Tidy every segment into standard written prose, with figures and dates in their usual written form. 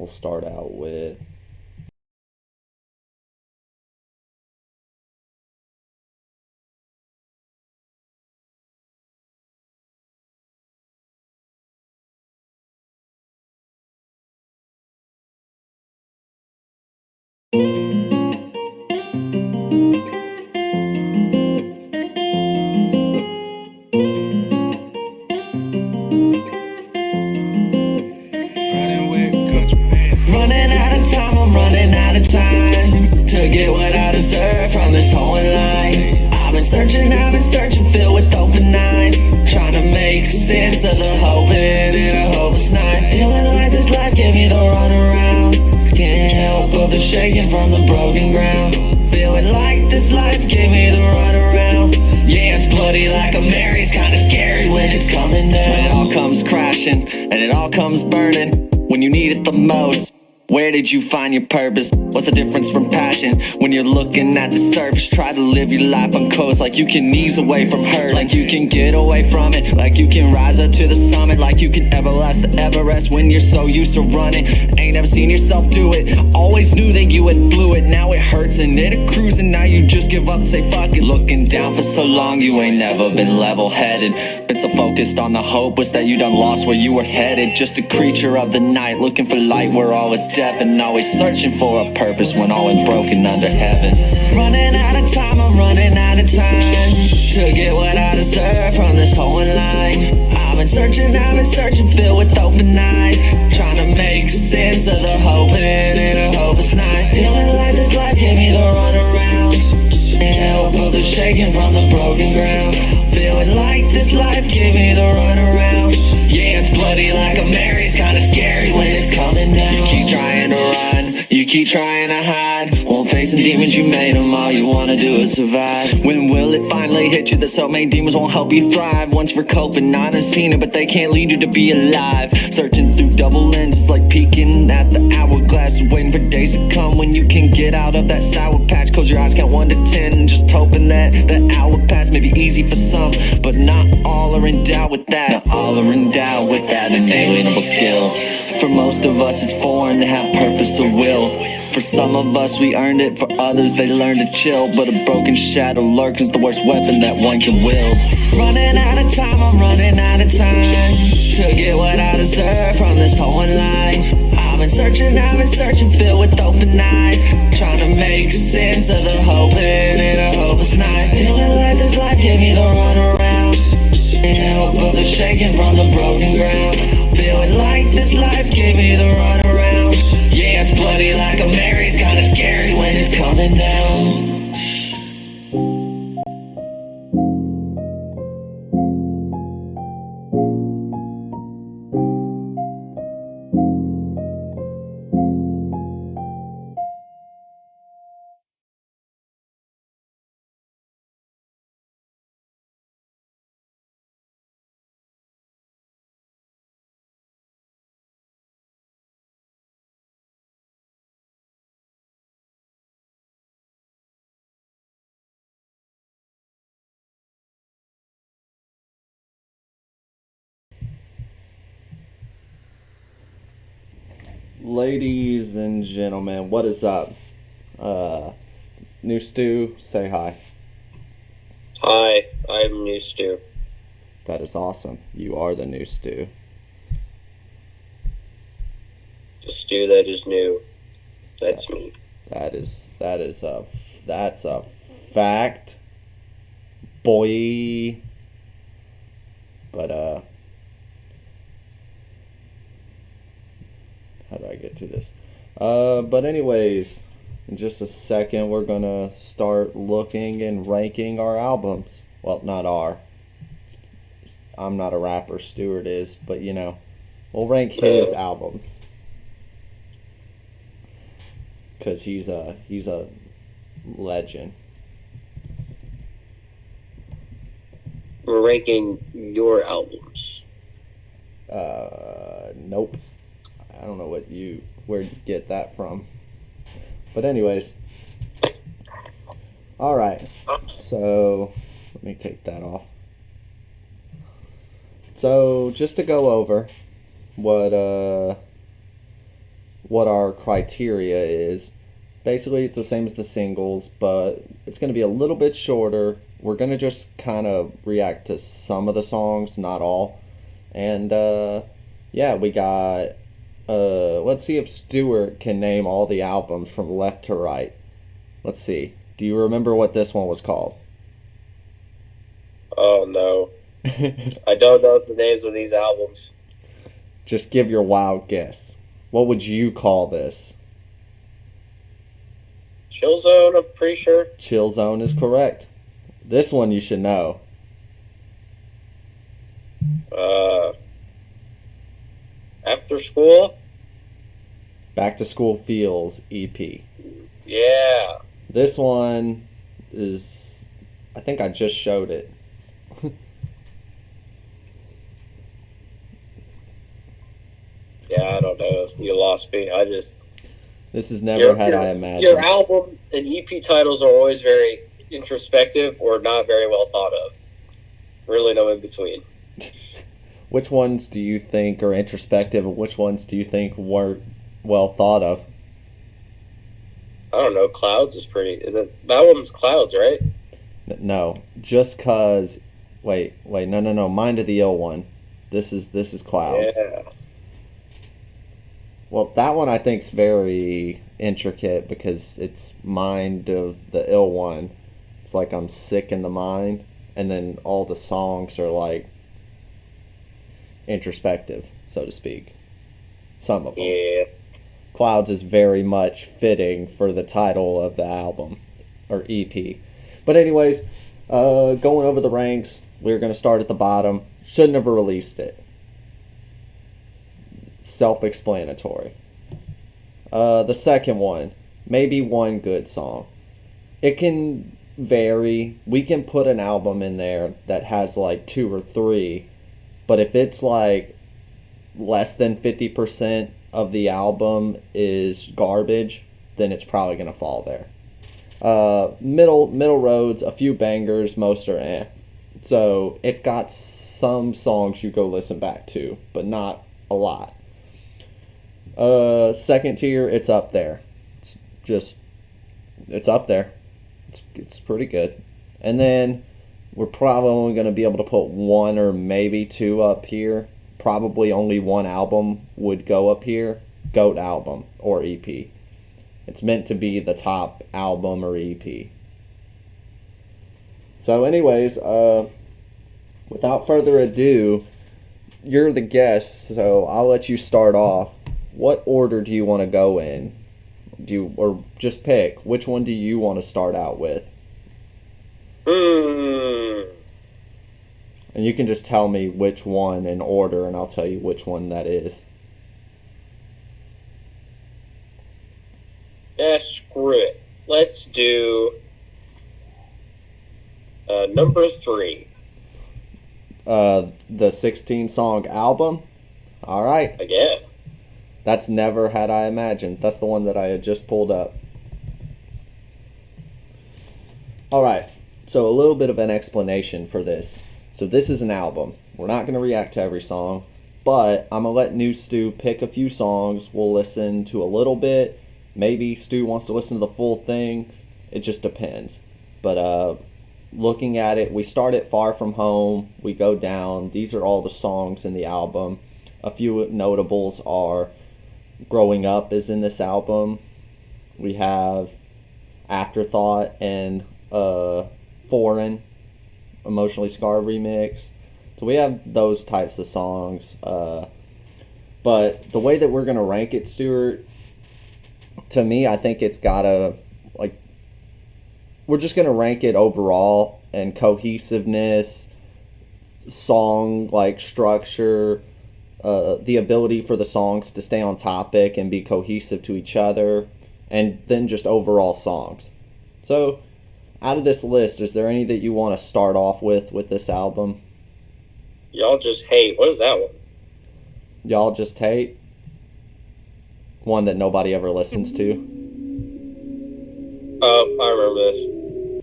We'll start out with running out of time, I'm running out of time to get what I deserve from this whole life. I've been searching, filled with open eyes, trying to make sense of the hope in a hopeless night. Feeling like this life gave me the runaround, can't help but be shaking from the broken ground. Feeling like this life gave me the runaround. Yeah, it's bloody like a Mary's, kinda scary when it's coming down. When it all comes crashing and it all comes burning, when you need it the most, where did you find your purpose? What's the difference from passion? When you're looking at the surface, try to live your life on coast, like you can ease away from hurt, like you can get away from it, like you can rise up to the summit, like you can everlast the Everest when you're so used to running. Ain't never seen yourself do it, always knew that you had blew it. Now it hurts and it accrues and now you just give up, say fuck it. Looking down for so long, you ain't never been level-headed, been so focused on the hope, was that you done lost where you were headed. Just a creature of the night, looking for light where all is death, and always searching for a purpose when all is broken under heaven. Running out of time, I'm running out of time to get what I deserve from this whole life. I've been searching, filled with open eyes, trying to make sense of the hope in a hopeless night. Feeling like this life gave me the runaround, can't help but be shaking from the broken ground. Feeling like this life gave me the runaround. Yeah, it's bloody like a Mary's, kinda scary when it's coming down. You keep trying to run, you keep trying to hide, won't face the demons, you made them, all you wanna do is survive. When will it finally hit you that so many demons won't help you thrive? Once for coping, I done seen it, but they can't lead you to be alive. Searching through double lenses, like peeking at the hourglass, waiting for days to come when you can get out of that sour patch. Close your eyes, count 1 to 10, just hoping that the hour pass may be easy for some, but not all are endowed with that. Not all are endowed with that inalienable skill. For most of us it's foreign to have purpose or will. For some of us we earned it, for others they learn to chill. But a broken shadow lurks is the worst weapon that one can wield. Running out of time, I'm running out of time to get what I deserve from this whole life. I've been searching, filled with open eyes, trying to make sense of the hope in a hopeless night. Feeling like this life gave me the runaround, can't help but be shaking from the broken ground. Feeling like this life gave me the runaround. Yeah, it's bloody like a Mary's, kinda scary when it's coming down. ladies and gentlemen, what is up? New Stew, say hi. Hi, I'm TheNewStew. That is awesome. You are the new Stew. The stew that is new. That's me. That's a fact, boy. But how do I get to this? But anyways, in just a second, we're gonna start looking and ranking our albums. Well, not our. I'm not a rapper. Stuart is, but you know, we'll rank his albums because he's a legend. We're ranking your albums. Nope. I don't know where'd you get that from. But anyways. Alright. So, let me take that off. So, just to go over what what our criteria is. Basically, it's the same as the singles, but it's going to be a little bit shorter. We're going to just kind of react to some of the songs, not all. And yeah, we got. Let's see if Stuart can name all the albums from left to right. Let's see. Do you remember what this one was called? Oh no, I don't know the names of these albums. Just give your wild guess. What would you call this? Chill Zone, I'm pretty sure. Chill Zone is correct. This one you should know. After School. Back to School Feels EP. Yeah. This one is, I think I just showed it. Yeah, I don't know. You lost me. This is Never Had I Imagined. Your albums and EP titles are always very introspective or not very well thought of. Really no in between. Which ones do you think are introspective and which ones do you think weren't well thought of? I don't know. Clouds is pretty. That one's Clouds, right? No, just cause. Wait, no. Mind of the Ill one. This is Clouds. Yeah. Well, that one I think's very intricate because it's Mind of the Ill one. It's like I'm sick in the mind, and then all the songs are like introspective, so to speak. Some of them. Yeah. Clouds is very much fitting for the title of the album or EP. But anyways, going over the ranks, we're going to start at the bottom. Shouldn't have released it. Self-explanatory. The second one, maybe one good song. It can vary. We can put an album in there that has like 2 or 3, but if it's like less than 50% of the album is garbage, then it's probably gonna fall there. Middle roads, a few bangers, most are eh. So it's got some songs you go listen back to, but not a lot. Second tier, it's up there. It's up there. It's pretty good. And then we're probably only going to be able to put 1 or maybe 2 up here. Probably only 1 album would go up here. GOAT album or EP. It's meant to be the top album or EP. So anyways, without further ado, you're the guest, so I'll let you start off. What order do you want to go in? Or just pick, which one do you want to start out with? And you can just tell me which one in order, and I'll tell you which one that is. Yeah, screw it. Let's do number 3. The 16-song album? Alright. Yeah. That's Never Had I Imagined. That's the one that I had just pulled up. Alright, so a little bit of an explanation for this. So this is an album. We're not going to react to every song, but I'm going to let TheNewStew pick a few songs. We'll listen to a little bit. Maybe Stu wants to listen to the full thing. It just depends. But looking at it, we start at Far From Home. We go down. These are all the songs in the album. A few notables are Growing Up is in this album. We have Afterthought and Foreign, Emotionally Scarred remix. So we have those types of songs. But the way that we're going to rank it, Stuart, to me, I think it's got to, like, we're just going to rank it overall and cohesiveness, song, like, structure, the ability for the songs to stay on topic and be cohesive to each other, and then just overall songs. So, out of this list, is there any that you want to start off with this album? Y'all Just Hate. What is that one? Y'all Just Hate? One that nobody ever listens to. Oh, I remember this.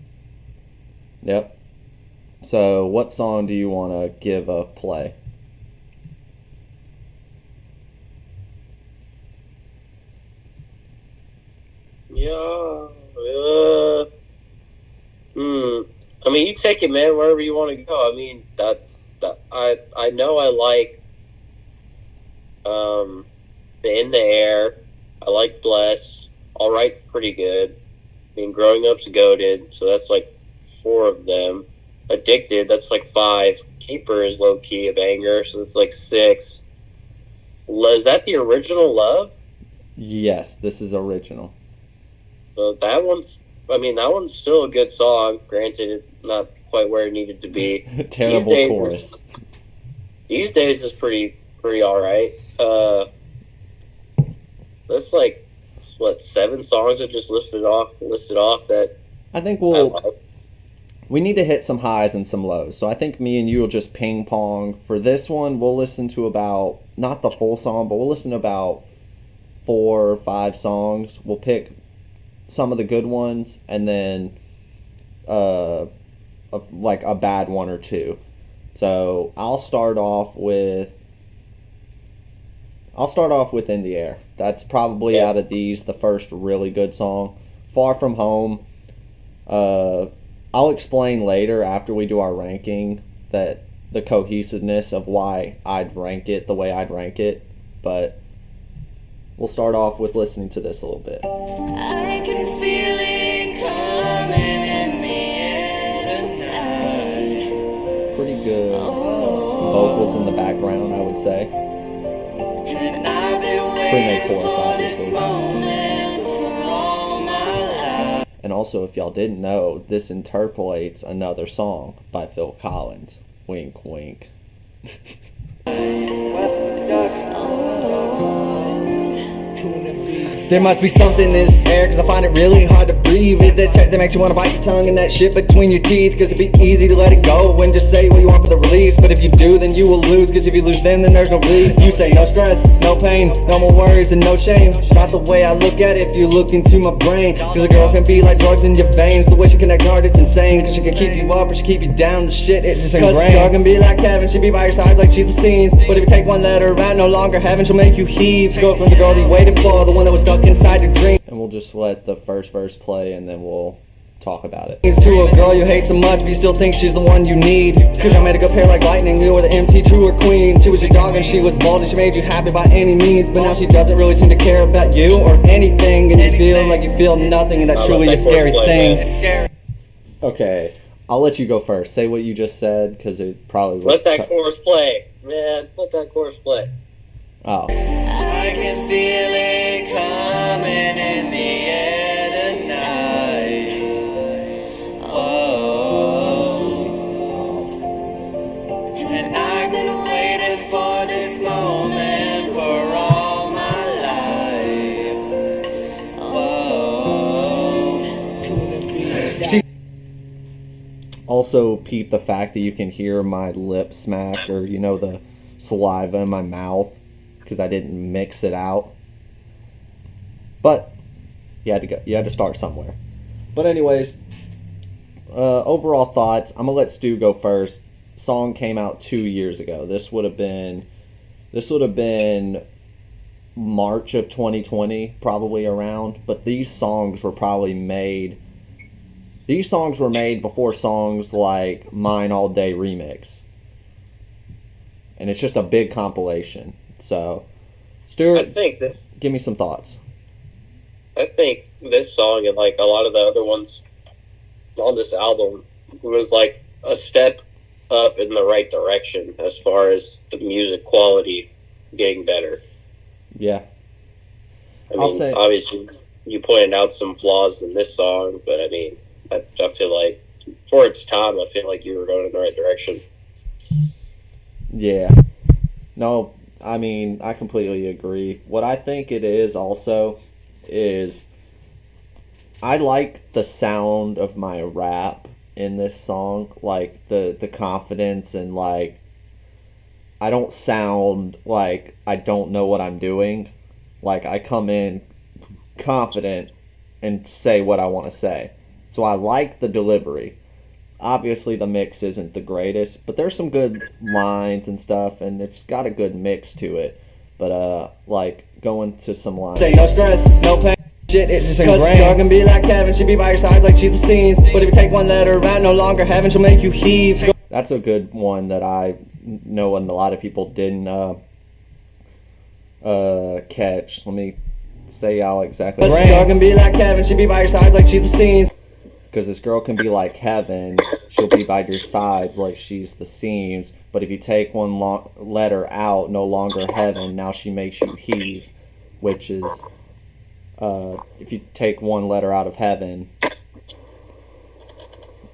Yep. So, what song do you want to give a play? Yeah. I mean, you take it, man, wherever you want to go. I mean, that I know I like the In the Air. I like Blessed. All right, pretty good. I mean, Growing Up's goated, so that's like 4 of them. Addicted, that's like 5. Keeper is low key a banger, so it's like 6. Is that the original Love? Yes, this is original. That one's. I mean, that one's still a good song. Granted, it's not quite where it needed to be. Terrible chorus. These days is pretty all right. That's like what 7 songs I just listed off that I think I we need to hit some highs and some lows. So I think me and you will just ping pong. For this one, we'll listen to about, not the full song, but we'll listen to about 4 or 5 songs. We'll pick some of the good ones and then like a bad one or 2. So I'll start off with In the Air. That's probably out of these the first really good song. Far From Home. I'll explain later after we do our ranking that the cohesiveness of why I'd rank it the way I'd rank it. But we'll start off with listening to this a little bit. I can feel it coming in the air tonight. Pretty good vocals in the background, I would say. And I've been Pre-made waiting chorus, for this obviously. moment for all my life. And also, if y'all didn't know, this interpolates another song by Phil Collins. Wink, wink. There must be something in this air, cause I find it really hard to breathe. It's that shit that makes you wanna bite your tongue and that shit between your teeth. Cause it'd be easy to let it go and just say what you want for the release. But if you do, then you will lose, cause if you lose then there's no relief. You say no stress, no pain, no more worries and no shame. Not the way I look at it if you look into my brain. Cause a girl can be like drugs in your veins. The way she connect hard, it's insane. Cause she can keep you up or she keep you down. The shit, it's just ingrained. Cause a girl can be like heaven, she be by your side like she's the scene. But if you take one letter out, no longer heaven, she'll make you heave. So go from the girl that you waited for, the one that was stuck inside your dream. And we'll just let the first verse play and then we'll talk about it. To a girl you hate so much, but you still think she's the one you need. Cause I made a good pair like lightning, you were the MC, true or queen. She was your dog and she was bold and she made you happy by any means. But now she doesn't really seem to care about you or anything. And you feel like you feel nothing, and that's truly a scary thing. Okay, I'll let you go first. Say what you just said, because it probably was... Let that chorus play. Man, let that chorus play. Oh. I can feel it coming in the air tonight. And I've been waiting for this moment for all my life. Also, peep the fact that you can hear my lip smack, or the saliva in my mouth, because I didn't mix it out. But you had to start somewhere. But anyways, overall thoughts. I'm gonna let Stu go first. Song came out 2 years ago. This would have been March of 2020, probably around. But these songs were made before songs like Mine All Day Remix. And it's just a big compilation. So, Stuart, give me some thoughts. I think this song and like a lot of the other ones on this album was like a step up in the right direction as far as the music quality getting better. Yeah. I'll say, obviously, you pointed out some flaws in this song, but I mean, I feel like for its time, I feel like you were going in the right direction. Yeah. No, I mean, I completely agree. What I think it is also is I like the sound of my rap in this song, like the confidence, and like I don't sound like I don't know what I'm doing. Like I come in confident and say what I want to say. So I like the delivery. Obviously the mix isn't the greatest, but there's some good lines and stuff, and it's got a good mix to it. But like going to some lines. Say no stress, no pain. shit, it just ingrained. 'Cause this girl can be like heaven, she be by your side like she's the scene. But if you take one letter out, no longer heaven, she'll make you heave. That's a good one that I know and a lot of people didn't catch. Let me say how exactly. This girl can be like heaven, she be by your side like she's the scene. Because this girl can be like heaven, she'll be by your sides like she's the seams. But if you take one letter out, no longer heaven, now she makes you heave, which is if you take one letter out of heaven,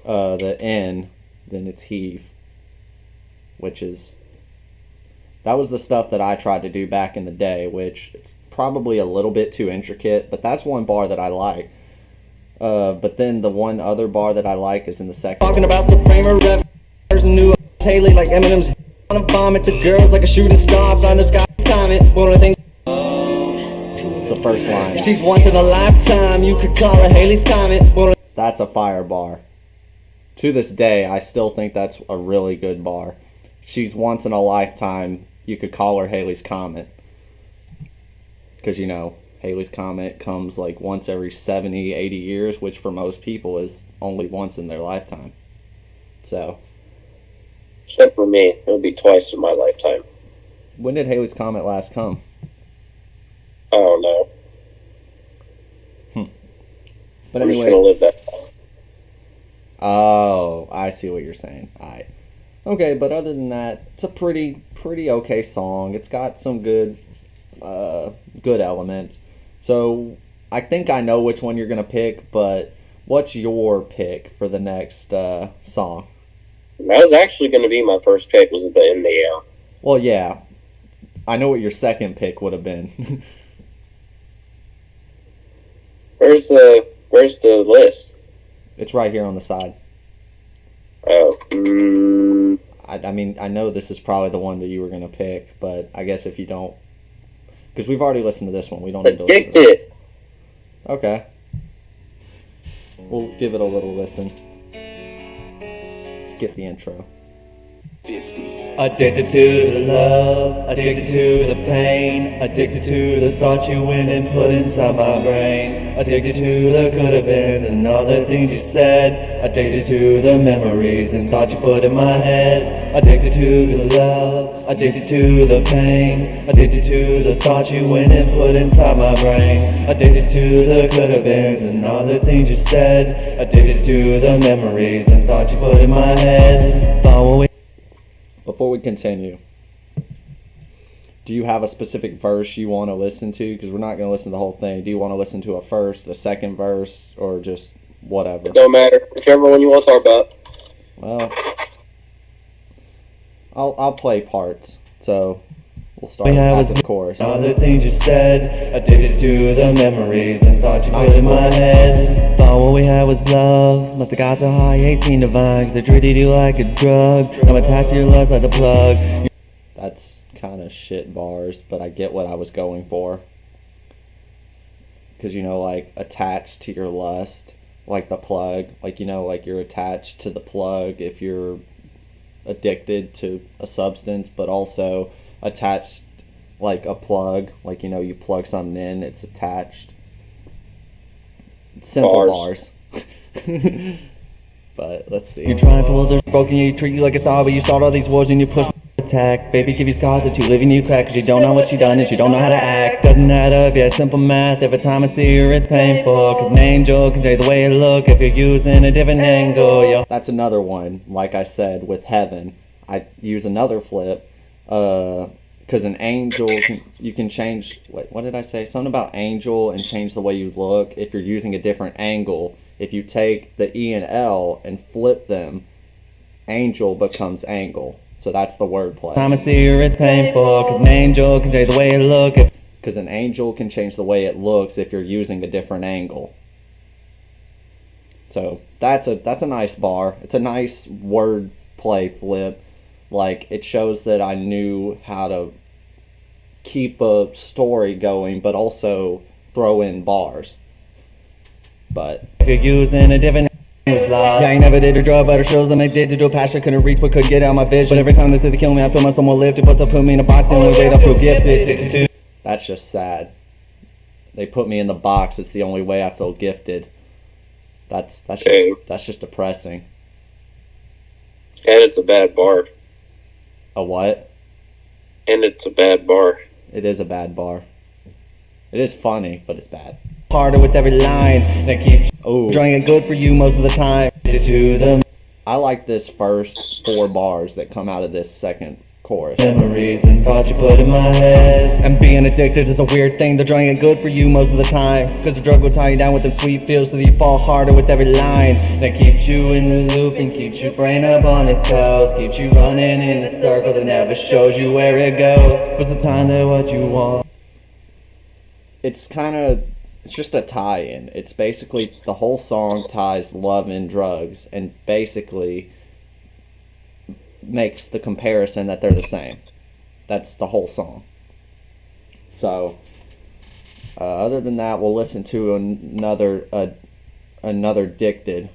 the N, then it's heave, which is, that was the stuff that I tried to do back in the day, which it's probably a little bit too intricate, but that's one bar that I like. But then the one other bar that I like is in the second. Talking about the framer rev, there's a new Haley like Eminem's gonna vomit the girls like a shooting star from the sky's comet. One of the things. It's the first line. She's once in a lifetime, you could call her Haley's Comet. That's a fire bar. To this day, I still think that's a really good bar. She's once in a lifetime, you could call her Haley's Comet. Because, you know, Haley's Comet comes like once every 70, 80 years, which for most people is only once in their lifetime. So. Except for me, it'll be twice in my lifetime. When did Haley's Comet last come? I don't know. But I'm just anyways. gonna live that long. Oh, I see what you're saying. Alright. Okay, but other than that, it's a pretty okay song. It's got some good elements. So I think I know which one you're gonna pick, but what's your pick for the next song? That was actually going to be my first pick, was the In the Air. Well, yeah. I know what your second pick would have been. Where's the list? It's right here on the side. Oh. I mean, I know this is probably the one that you were going to pick, but I guess if you don't... Because we've already listened to this one. We don't need to listen to Addicted. Okay. We'll give it a little listen. Skip the intro. 50. Addicted to the love, addicted to the pain, addicted to the thoughts you went and put inside my brain, addicted to the could have beens and all the things you said, addicted to the memories and thoughts you put in my head, addicted to the love, addicted to the pain, addicted to the thoughts you went and put inside my brain, addicted to the could have beens and all the things you said, addicted to the memories and thoughts you put in my head. Before we continue, do you have a specific verse you want to listen to? Because we're not going to listen to the whole thing. Do you want to listen to a first, a second verse, or just whatever? It don't matter. Whichever one you want to talk about. Well, I'll play parts. So we'll start at the chorus. All the things you said, addicted to the memories and thought you put in my head. Thought what we had was love. Must have got so high, ain't seen the vibes. They treated you like a drug. I'm attached to your lust like the plug. That's kind of shit bars, but I get what I was going for. Because, you know, like, attached to your lust, like the plug. Like, you know, like you're attached to the plug if you're addicted to a substance, but also attached like a plug. Like, you know, you plug something in, it's attached. Simple bars. But let's see. You're trying to pull others broken, you treat you like a star, but you start all these wars and you push attack. Baby, give you scars that you live in, you crack, cause you don't know what she done and she don't know how to act. Doesn't add up, yeah, simple math. Every time I see her, it's painful. Cause an angel can change the way it look if you're using a different angle, yo. That's another one, like I said, with heaven. I use another flip. Because an angel, you can change, what did I say? Something about angel and change the way you look if you're using a different angle. If you take the E and L and flip them, angel becomes angle. So that's the wordplay. Time I see her, it's painful. Cause an angel can change the way it look. Because an angel can change the way it looks if you're using a different angle. So that's a nice bar. It's a nice wordplay flip. Like, it shows that I knew how to keep a story going, but also throw in bars. But if you're using a different yeah, I ain't never did a drug, but it shows them addicted to a passion. Couldn't reach, but could get out my vision. But every time they say they kill me, I feel my soul more lifted. But they put me in a box, then we wait, I feel gifted. That's just sad. they put me in the box. It's the only way I feel gifted. That's Same. just depressing. And it's a bad bar. A what? And it's a bad bar. It is a bad bar. It is funny, but it's bad. Harder with every line that keeps Oh, drawing it good for you most of the time. To the I like this first 4 bars that come out of this second chorus. memories and thoughts you put in my head. And being addicted is a weird thing. They're drawing it good for you most of the time. Cause the drug will tie you down with them sweet feels so that you fall harder with every line. That keeps you in the loop and keeps your brain up on its toes. Keeps you running in a circle that never shows you where it goes. What's the time that what you want? It's just a tie-in. It's basically the whole song ties love and drugs and basically makes the comparison that they're the same. That's the whole song. So, other than that, we'll listen to another Addicted.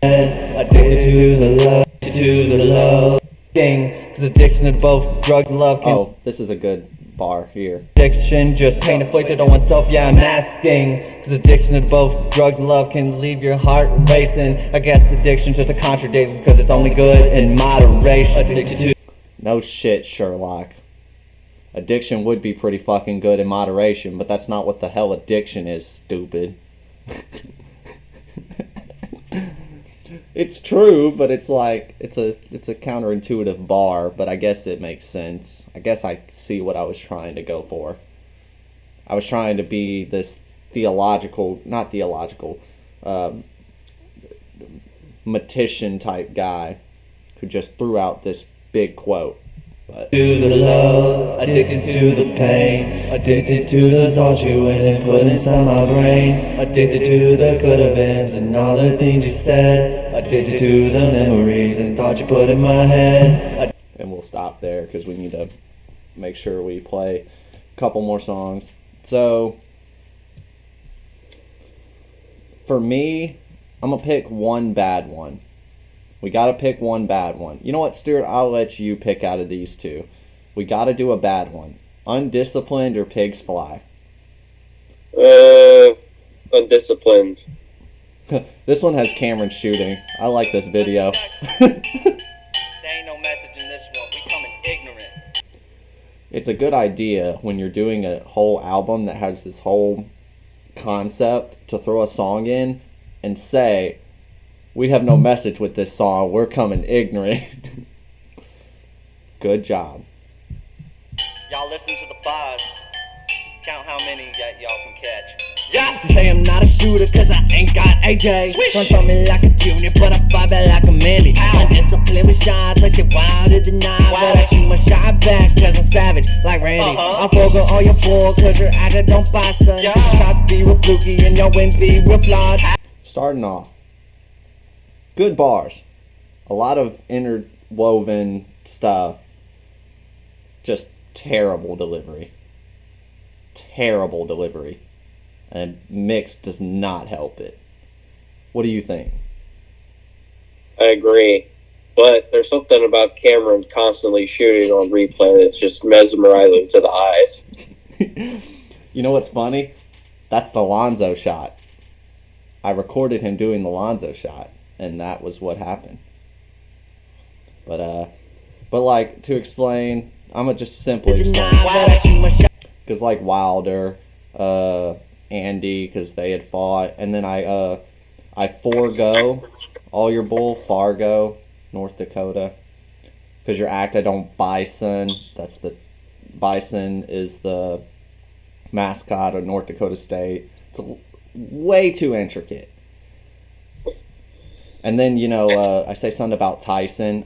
Addicted to the love. Cause addiction to both drugs and love can Oh, this is a good bar here. addiction, just pain inflicted on oneself, yeah, I'm asking. Cause addiction to both drugs and love can leave your heart racing. I guess addiction's just a contradiction because it's only good in moderation. Addicted to No shit, Sherlock. Addiction would be pretty fucking good in moderation, but that's not what the hell addiction is, stupid. It's true, but it's like it's a counterintuitive bar, but I guess it makes sense. I guess I see what I was trying to go for. I was trying to be this matician type guy who just threw out this big quote. But to the love, addicted to the pain, addicted to the thoughts you went and put inside my brain, addicted to the could have beens and all the things you said, addicted to the memories and thoughts you put in my head. and we'll stop there because we need to make sure we play a couple more songs. So for me, I'm gonna pick one bad one. We gotta pick one bad one. You know what, Stuart? I'll let you pick out of these two. We gotta do a bad one. Undisciplined or Pigs Fly? Undisciplined. This one has Cameron shooting. I like this video. There ain't no message in this one. We coming ignorant. It's a good idea when you're doing a whole album that has this whole concept to throw a song in and say, we have no message with this song. We're coming ignorant. Good job. Y'all listen to the bars. Count how many y'all can catch. Yeah! To say I'm not a shooter cause I ain't got AJ. Run something like a junior, but I fight back like a Mandy. Undisciplined with shots like they wilder than I. But I shoot my shot back cause I'm savage like Randy. I'll forego all your bull cause your actor don't buy son. Shots be real fluky and your wins be real flawed. Starting off. Good bars. A lot of interwoven stuff. Just terrible delivery. Terrible delivery. And mix does not help it. What do you think? I agree. But there's something about Cameron constantly shooting on replay that's just mesmerizing to the eyes. You know what's funny? That's the Lonzo shot. I recorded him doing the Lonzo shot, and that was what happened. But like, to explain, I'm gonna just simply explain. Because like Wilder, Andy, because they had fought, and then I forego all your bull, Fargo, North Dakota, because your act, I don't bison. That's the bison is the mascot of North Dakota State. It's way too intricate. And then I say something about Tyson.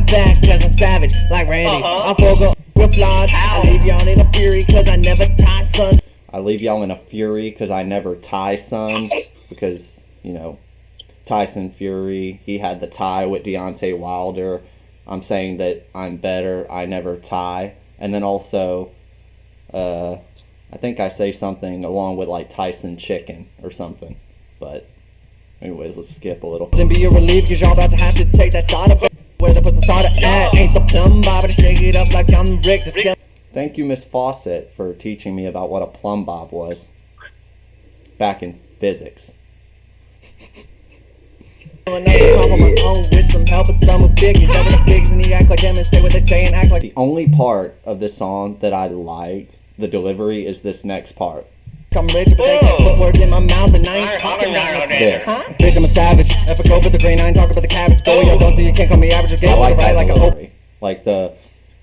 Back cause I'm savage like Randy. I'll forego real flawed. I leave y'all in a fury cause I never tie son. I leave y'all in a fury because I never tie son. Because, Tyson Fury, he had the tie with Deontay Wilder. I'm saying that I'm better, I never tie. And then also, I think I say something along with like Tyson Chicken or something. But anyways, let's skip a little. Then be a relief cause y'all about to have to take that starter. Where they put the starter at? Ain't the plumb bar, but shake it up like I'm the Rick. I Thank you, Miss Fawcett, for teaching me about what a plumb bob was back in physics. Another time on my own with some help of some who figure double the figs and you act like them and say what they say and act like The only part of this song that I like, the delivery, is this next part. I'm rich, but they can't put words in my mouth and I ain't talking about This. Huh? Bitch, I'm a savage. If I go for the green, I ain't talking about the cabbage. Go, yo, don't see you can't call me average. I like that like a delivery.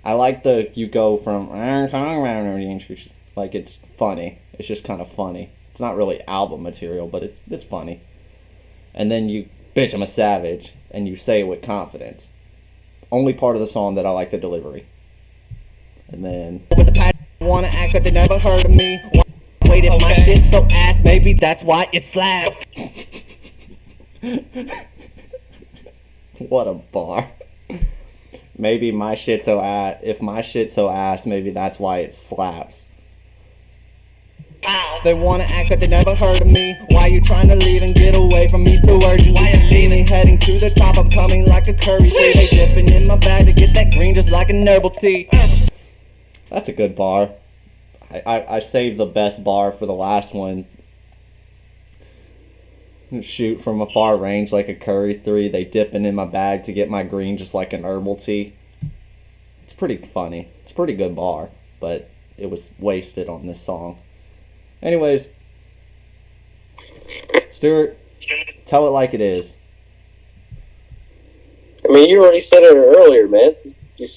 I like the you go from like it's funny. It's just kind of funny. It's not really album material, but it's funny. And then you, bitch, I'm a savage, and you say it with confidence. Only part of the song that I like the delivery. And then with the pat, wanna act like they never heard of me. Wait, if my shit's so ass, maybe that's why it slaps. what a bar. Maybe my shit's so ass. If my shit's so ass, maybe that's why it slaps. They wanna act like they never heard of me. Why you trying to leave and get away from me so urgent? Why you see me heading to the top? I'm coming like a curry. They dipping in my bag to get that green just like an herbal tea. That's a good bar. I saved the best bar for the last one. Shoot from a far range like a curry 3. They dipping in my bag to get my green just like an herbal tea. It's pretty funny. It's a pretty good bar, but it was wasted on this song. Anyways, Stuart, tell it like it is. I mean, you already said it earlier, man. You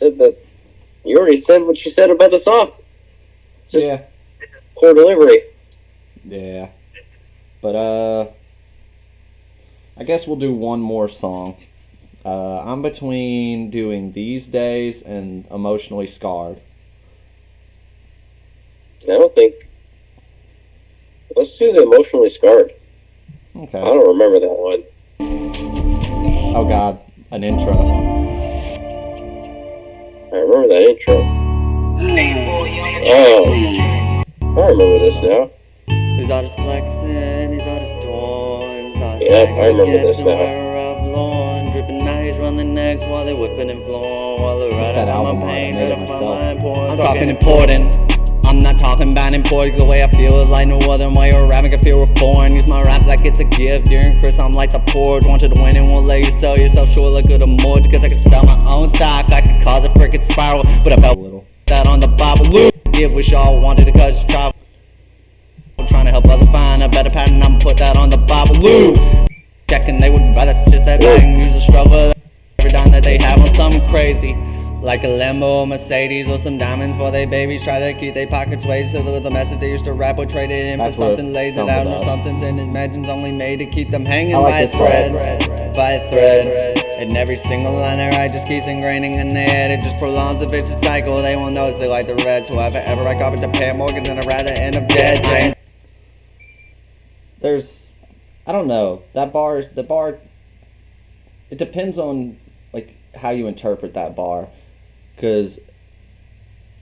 already said what you said about the song. Just yeah. Poor delivery. Yeah. But, I guess we'll do one more song. I'm between doing These Days and Emotionally Scarred. I don't think... Let's do the Emotionally Scarred. Okay. I don't remember that one. Oh, God. An intro. I remember that intro. Oh. I remember this now. These artists flexing, these artists torn. Yep, I remember this now. Dripping knives run the necks while they're whipping and flowing. While they're What's that album art? I made it myself. I'm talking important. I'm not talking about important. The way I feel is like no other way. Or rapping can feel reformed. Use my rap like it's a gift. During Chris, I'm like the porch. Want you to win and won't let you sell yourself short like a mortgage. Because I can sell my own stock. I could cause a freaking spiral. But I felt that on the Bible. If we all wanted to cause you travel. Trying to help others find a better pattern. I'm put that on the Bible. Checking they would rather just that bang music struggle. Every dime that they have on something crazy. Like a Lambo, Mercedes, or some diamonds for their babies. Try to keep their pockets weighted so with the message they used to rap or trade it in for something laid it out. Or something and imagines only made to keep them hanging by a thread. By a thread. And every single line they write just keeps ingraining in their head. It just prolongs a vicious cycle. They won't notice they like the red. So if I ever write garbage to pay a mortgage, then I'd rather end up dead. There's, I don't know, the bar, it depends on, like, how you interpret that bar. Because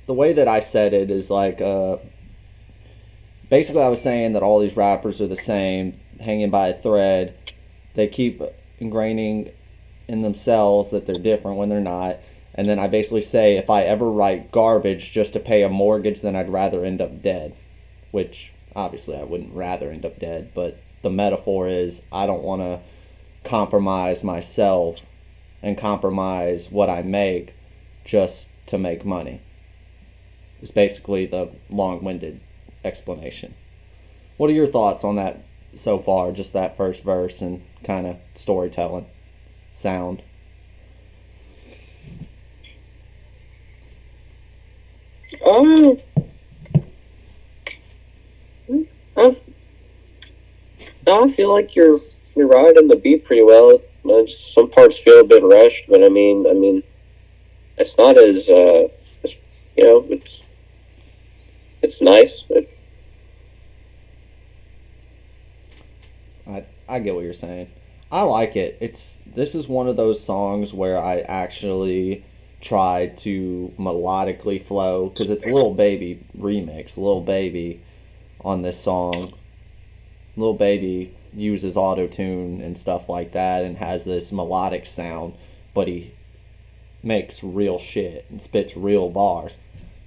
the way that I said it is like, basically I was saying that all these rappers are the same, hanging by a thread. They keep ingraining in themselves that they're different when they're not. And then I basically say, if I ever write garbage just to pay a mortgage, then I'd rather end up dead. Which, obviously, I wouldn't rather end up dead. But the metaphor is, I don't want to compromise myself and compromise what I make just to make money. It's basically the long-winded explanation. What are your thoughts on that so far? Just that first verse and kind of storytelling, sound. I feel like you're riding the beat pretty well. Some parts feel a bit rushed, but I mean, it's not as it's nice. I get what you're saying. I like it. This is one of those songs where I actually tried to melodically flow, because it's Lil Baby remix. Lil Baby on this song. Lil Baby uses auto-tune and stuff like that and has this melodic sound, but he makes real shit and spits real bars.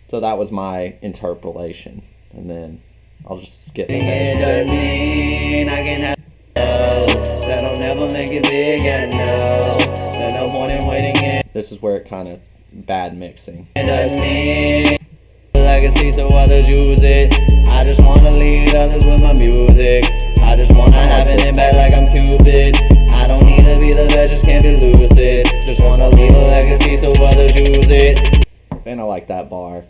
So that was my interpolation, and then I'll just skip It ahead. doesn't mean I can have that I'll never make it big enough. There's no point in waiting in. This is where it kind of bad mixing. It doesn't mean legacy so others use it. I just wanna lead others with my music. I just wanna have an impact like I'm Cupid. I don't need to be the best, just can't be lucid. Just wanna leave a legacy so others use it. And I like that bar.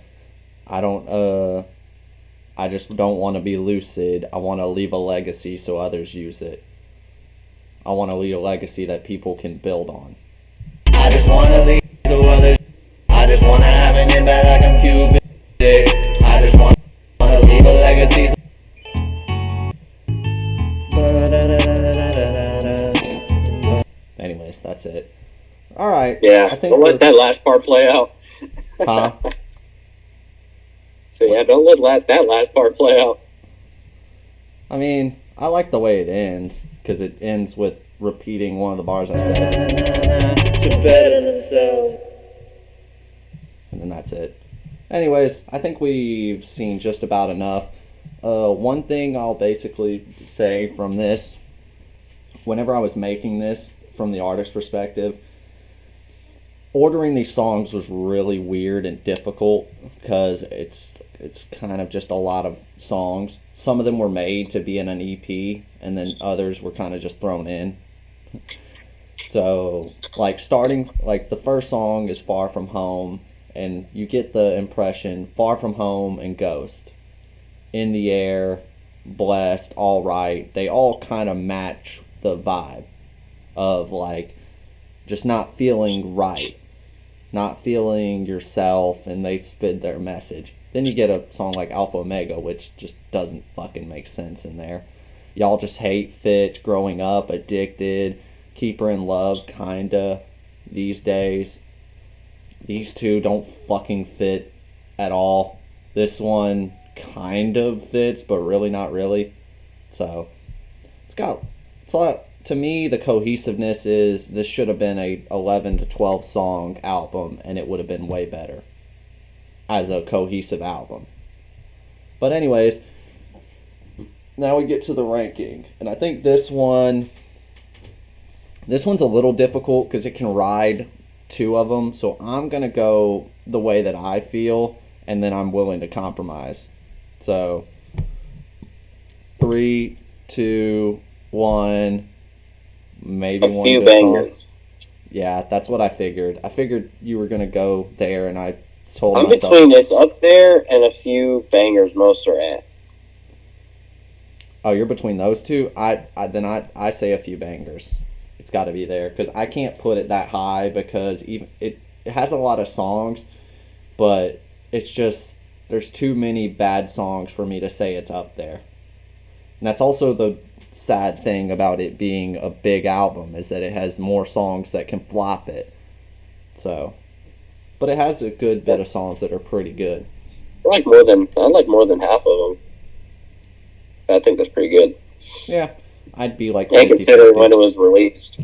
I just don't want to be lucid. I want to leave a legacy so others use it. I want to leave a legacy that people can build on. I just wanna lead so others. I just wanna have an impact like I'm Cupid. I just wanna leave a legacy. Anyways, that's it. All right. Yeah, I think don't let that last part play out. Huh? So yeah, don't let that last part play out. I mean, I like the way it ends because it ends with repeating one of the bars I said, and then that's it. Anyways, I think we've seen just about enough. One thing I'll basically say from this, whenever I was making this from the artist's perspective, ordering these songs was really weird and difficult because it's kind of just a lot of songs. Some of them were made to be in an EP, and then others were kind of just thrown in. So, like, starting, like, the first song is Far From Home, and you get the impression Far From Home and Ghost, In the Air, Blessed, All Right, they all kind of match the vibe of, like, just not feeling right, not feeling yourself, and they spit their message. Then you get a song like Alpha Omega, which just doesn't fucking make sense in there. Y'all Just Hate fits, Growing Up, Addicted, Keeper in Love, kinda, these days. These two don't fucking fit at all. This one kind of fits, but really not really. So, it's a lot. To me, the cohesiveness is this should have been a 11 to 12 song album, and it would have been way better as a cohesive album. But anyways, now we get to the ranking, and I think this one's a little difficult because it can ride two of them. So I'm gonna go the way that I feel, and then I'm willing to compromise. So 3, 2, 1. Maybe A one few good bangers. song. Yeah, that's what I figured. I figured you were gonna go there, and I told I'm myself. between it's up there and a few bangers. Most are at. Oh, you're between those two. I say a few bangers. It's got to be there because I can't put it that high because even it has a lot of songs, but it's just there's too many bad songs for me to say it's up there. And that's also the sad thing about it being a big album is that it has more songs that can flop it. So, but it has a good bit of songs that are pretty good. I like more than half of them. I think that's pretty good. Yeah, I'd be like And 50, considering 50. when it was released.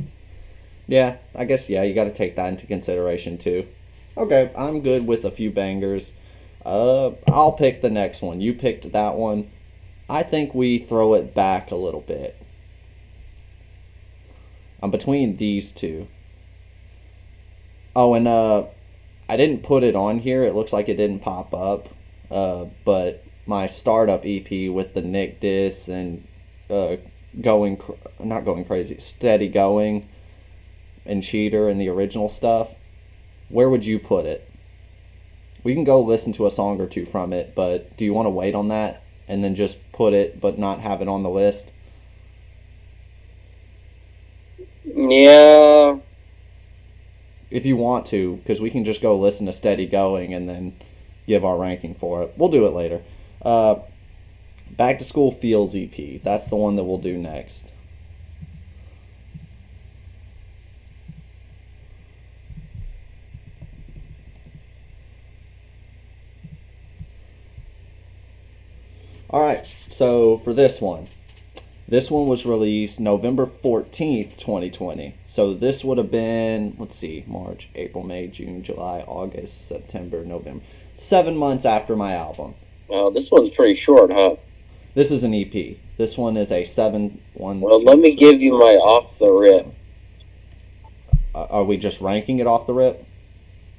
Yeah, I guess, yeah, you got to take that into consideration too. Okay, I'm good with a few bangers. I'll pick the next one. You picked that one. I think we throw it back a little bit. I'm between these two. Oh, and I didn't put it on here. It looks like it didn't pop up. But my startup EP with the Nick Diss and not going crazy, Steady Going and Cheater and the original stuff, where would you put it? We can go listen to a song or two from it, but do you want to wait on that and then just put it but not have it on the list? Yeah. If you want to, because we can just go listen to Steady Going and then give our ranking for it. We'll do it later. Back to School Feels EP. That's the one that we'll do next. Alright, so for this one was released November 14th, 2020. So this would have been, let's see, March, April, May, June, July, August, September, November. 7 months after my album. This one's pretty short, huh? This is an EP. This one is a 7-1. Well, let me give you my off the rip. Are we just ranking it off the rip?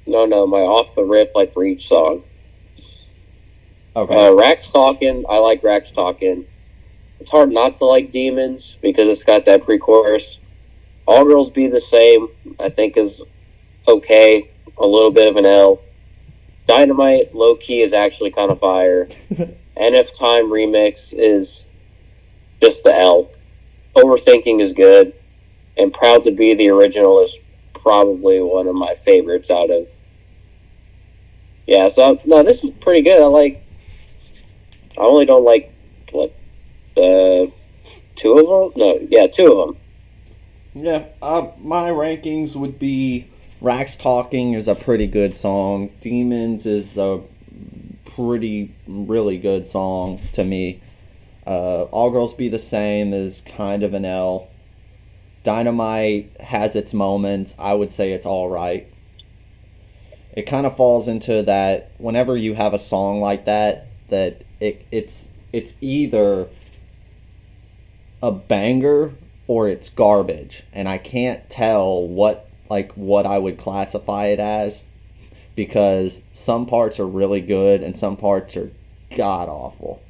No, my off the rip, like for each song. Okay. Rack's Talking. I like Rack's Talking. It's hard not to like Demons because it's got that pre-chorus. All Girls Be the Same, I think, is okay. A little bit of an L. Dynamite, low key, is actually kind of fire. NF Time remix is just the L. Overthinking is good. And Proud to Be the Original is probably one of my favorites out of. Yeah, so, no, this is pretty good. I only don't like, what, 2 of them? No, yeah, 2 of them. Yeah, my rankings would be Rack's Talking is a pretty good song. Demons is a really good song to me. All Girls Be the Same is kind of an L. Dynamite has its moments. I would say it's all right. It kind of falls into that whenever you have a song like that it's either a banger or it's garbage, and I can't tell what I would classify it as, because some parts are really good and some parts are god awful.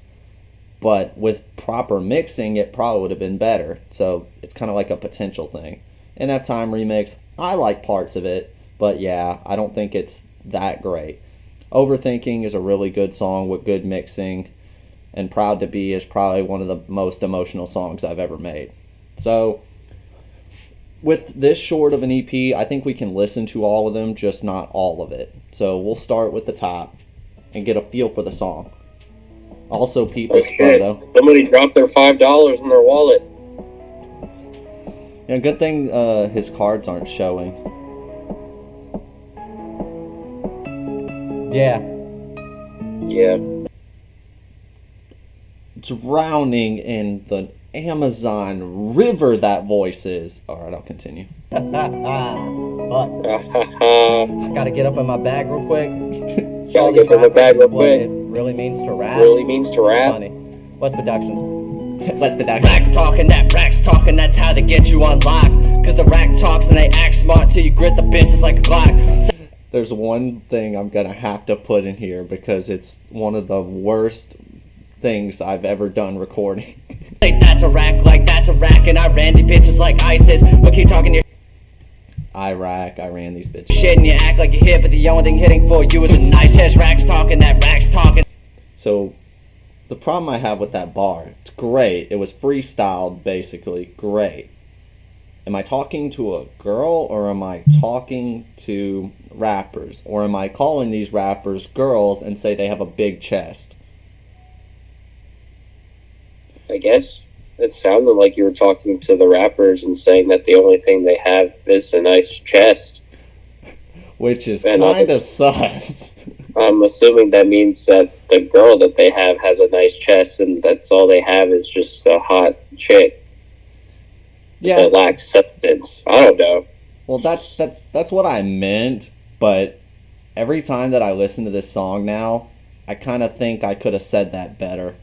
But with proper mixing, it probably would have been better. So it's kind of like a potential thing. NF Time remix, I like parts of it, but yeah, I don't think it's that great. Overthinking is a really good song with good mixing, and Proud to Be is probably one of the most emotional songs I've ever made. So with this short of an EP, I think we can listen to all of them, just not all of it. So we'll start with the top and get a feel for the song. Also, People's Photo. Somebody dropped their $5 in their wallet. Yeah, good thing his cards aren't showing. Yeah. Yeah. Drowning in the Amazon River that voice is. Alright, I'll continue. Fuck. Gotta get up in my bag real quick. Gotta get up in my bag real quick. It really means to rap. Really means to rap. Funny. What's productions? Let's be that. Rack's talking, that's how they get you on lock. Cause the rack talks and they act smart till you grit the bitches like a Glock. There's one thing I'm gonna have to put in here because it's one of the worst things I've ever done recording. Like that's a rack, and I ran these bitches like ISIS. But keep talking your I ran these bitches. shit and you act like you hit, but the only thing hitting for you is a nice ass. Rack's talking. So the problem I have with that bar, it's great. It was freestyled, basically. Great. Am I talking to a girl or am I talking to rappers? Or am I calling these rappers girls and say they have a big chest? I guess it sounded like you were talking to the rappers and saying that the only thing they have is a nice chest. Which is And kind of sus. I'm assuming that means that the girl that they have has a nice chest and that's all they have is just a hot chick Yeah. that lacks substance. I don't know. Well, that's what I meant, but every time that I listen to this song now, I kind of think I could have said that better.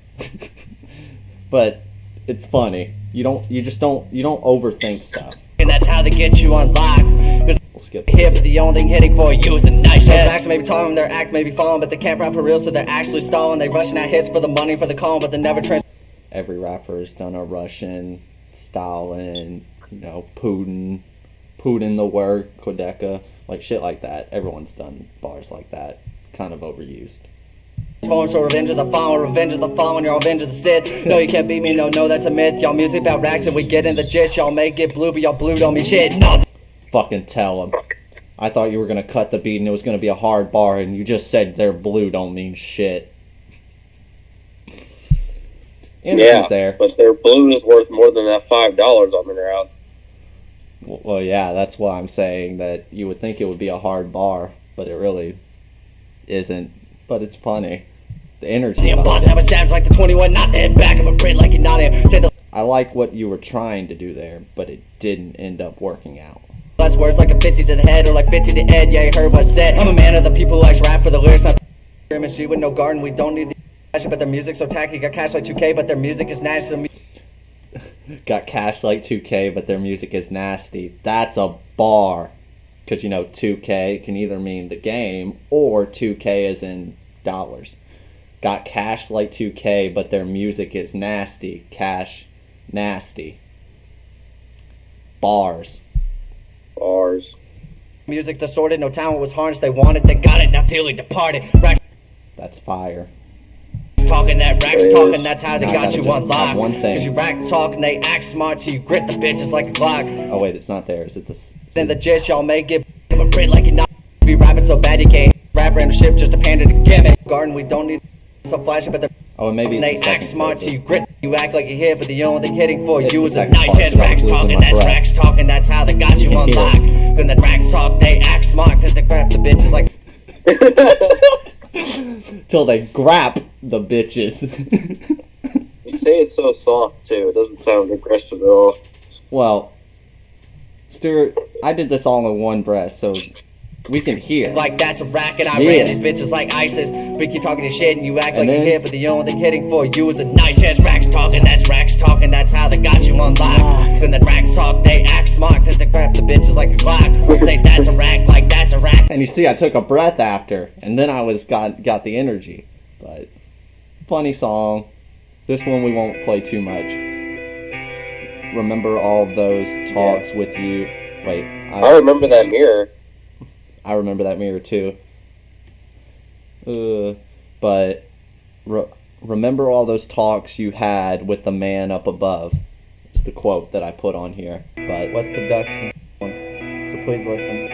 But it's funny. You don't overthink stuff. And that's how they get you on lock. We'll skip Here, it. but the only thing hitting for you is a nice ass. Racks may be talking, their act may be falling, but they can't rap for real, so they're actually stalling. They rushing out hits for the money, for the calm, but they never Every rapper has done a Russian, Stalin, Putin the work, Kodeka, like shit like that. Everyone's done bars like that, kind of overused. transform. So revenge of the fallen, you're revenge of the Sith. No, you can't beat me, no, that's a myth. Y'all music about racks and we get in the gist. Y'all make it blue, but y'all blue don't mean shit. No. Fucking tell him. I thought you were gonna cut the beat and it was gonna be a hard bar, and you just said they're blue don't mean shit. Energy's there. But their blue is worth more than that $5 on the ground. Well, yeah, that's why I'm saying that you would think it would be a hard bar, but it really isn't. But it's funny. The energy. See, I'm boss, have a savage like the 21, not the head back of a print like you're not in. I like what you were trying to do there, but it didn't end up working out. Less words like a 50 to the head or like 50 to Ed, yeah, you heard what's said. I'm a man of the people who likes rap for the lyrics. She with no garden, we don't need the but their music's so tacky. Got cash like 2K, but their music is nasty. Got cash like 2K, but their music is nasty. That's a bar. Because, 2K can either mean the game or 2K as in dollars. Got cash like 2K, but their music is nasty. Cash, nasty. Bars. Music distorted, no talent was harnessed. They wanted, they got it, now till he departed. Racks That's fire. talking, that racks talking, that's how they Now I got gotta you just unlocked. have one thing. Cause you rack talking, they act smart till you grit the bitches like a Glock. Oh, wait, it's not there. Is it this? Then the gist, y'all may get but print like you're not. Be rapping so bad you can't rap random shit just to pander to gimmick. Garden, we don't need so flashy, but they're Oh, and maybe it's they the second act smart part, till you grit. You act like you're here, but the only thing hitting for It's you the is a second night part, chance. so I was Racks losing talking, my that's breath. racks talking, that's how they got you can hear unlocked. Then the racks talk, they act smart, cause they grab the bitches like. Till they grab the bitches. You say it's so soft too. It doesn't sound aggressive at all. Well, Stuart, I did this all in one breath, so we can hear. Like that's a racket, I Yeah. ran these bitches like ISIS. We keep talking your shit and you act And like then- you're here, but the only thing hitting for you is a nice chance. Racks talking, that's how they got you unlocked. Then the racks talk, they act smart, cause they grab the bitches like a clock. Say that's a rack, like that's a rack. And you see, I took a breath after, and then I got the energy. But funny song. This one we won't play too much. Remember all those talks with you. Wait, I remember that mirror. I remember that mirror too. But remember all those talks you had with the man up above. It's the quote that I put on here. But West Production. So please listen.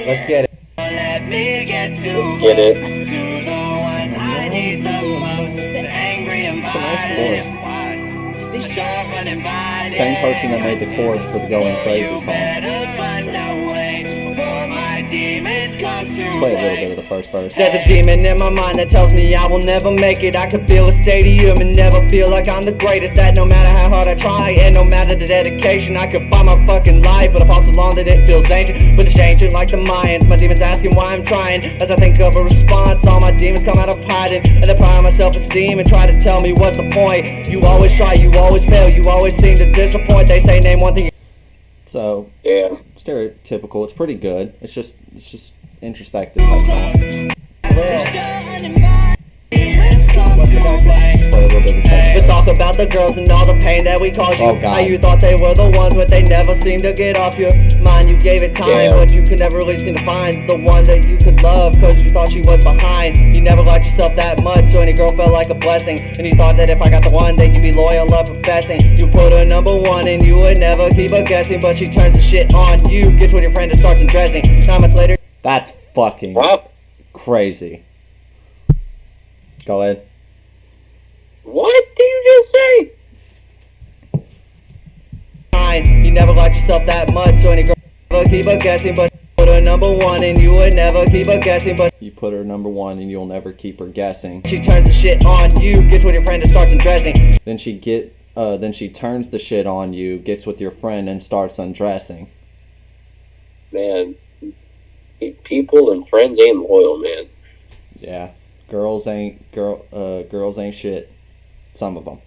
Let's get it. Let me get to Get it? to the ones I need the most. The angry and it's a nice chorus. violent. The sharp and invited. Same person that made the chorus for the Going Crazy You song. better find a way for my demons come to Play a little bit of the first verse. There's a demon in my mind that tells me I will never make it. I can feel a stadium and never feel like I'm the greatest. That no matter how hard I try and no matter the dedication, I could find my fucking life, but I fall so long that it feels ancient. But it's changing like the Mayans. My demons asking why I'm trying. As I think of a response, all my demons come out of hiding, and they pry on my self-esteem and try to tell me what's the point. You always try, you always fail, you always seem to disappoint. They say name one thing. So Yeah. stereotypical. It's pretty good. It's just introspective type song. Play a little bit of the second Let's verse. talk about the girls and all the pain that we caused you. Oh, God. How you thought they were the ones, but they never seemed to get off your mind. You gave it time, Yeah. but you could never really seem to find the one that you could love, cause you thought she was behind. You never liked yourself that much, so any girl felt like a blessing. And you thought that if I got the one, that you'd be loyal or professing. You put her number one and you would never keep her guessing, but she turns the shit on you, gets with your friend and starts undressing. 9 months later, That's fucking Wow. crazy. Go ahead. What did you just say? you never liked yourself that much, so any girl would never keep her guessing, but put her number one and you would never keep her guessing, but You put her number one and you'll never keep her guessing. she turns the shit on you, gets with your friend and starts undressing. Then she turns the shit on you, gets with your friend and starts undressing. Man, people and friends ain't loyal, man. Yeah. Girls ain't shit. Some of them.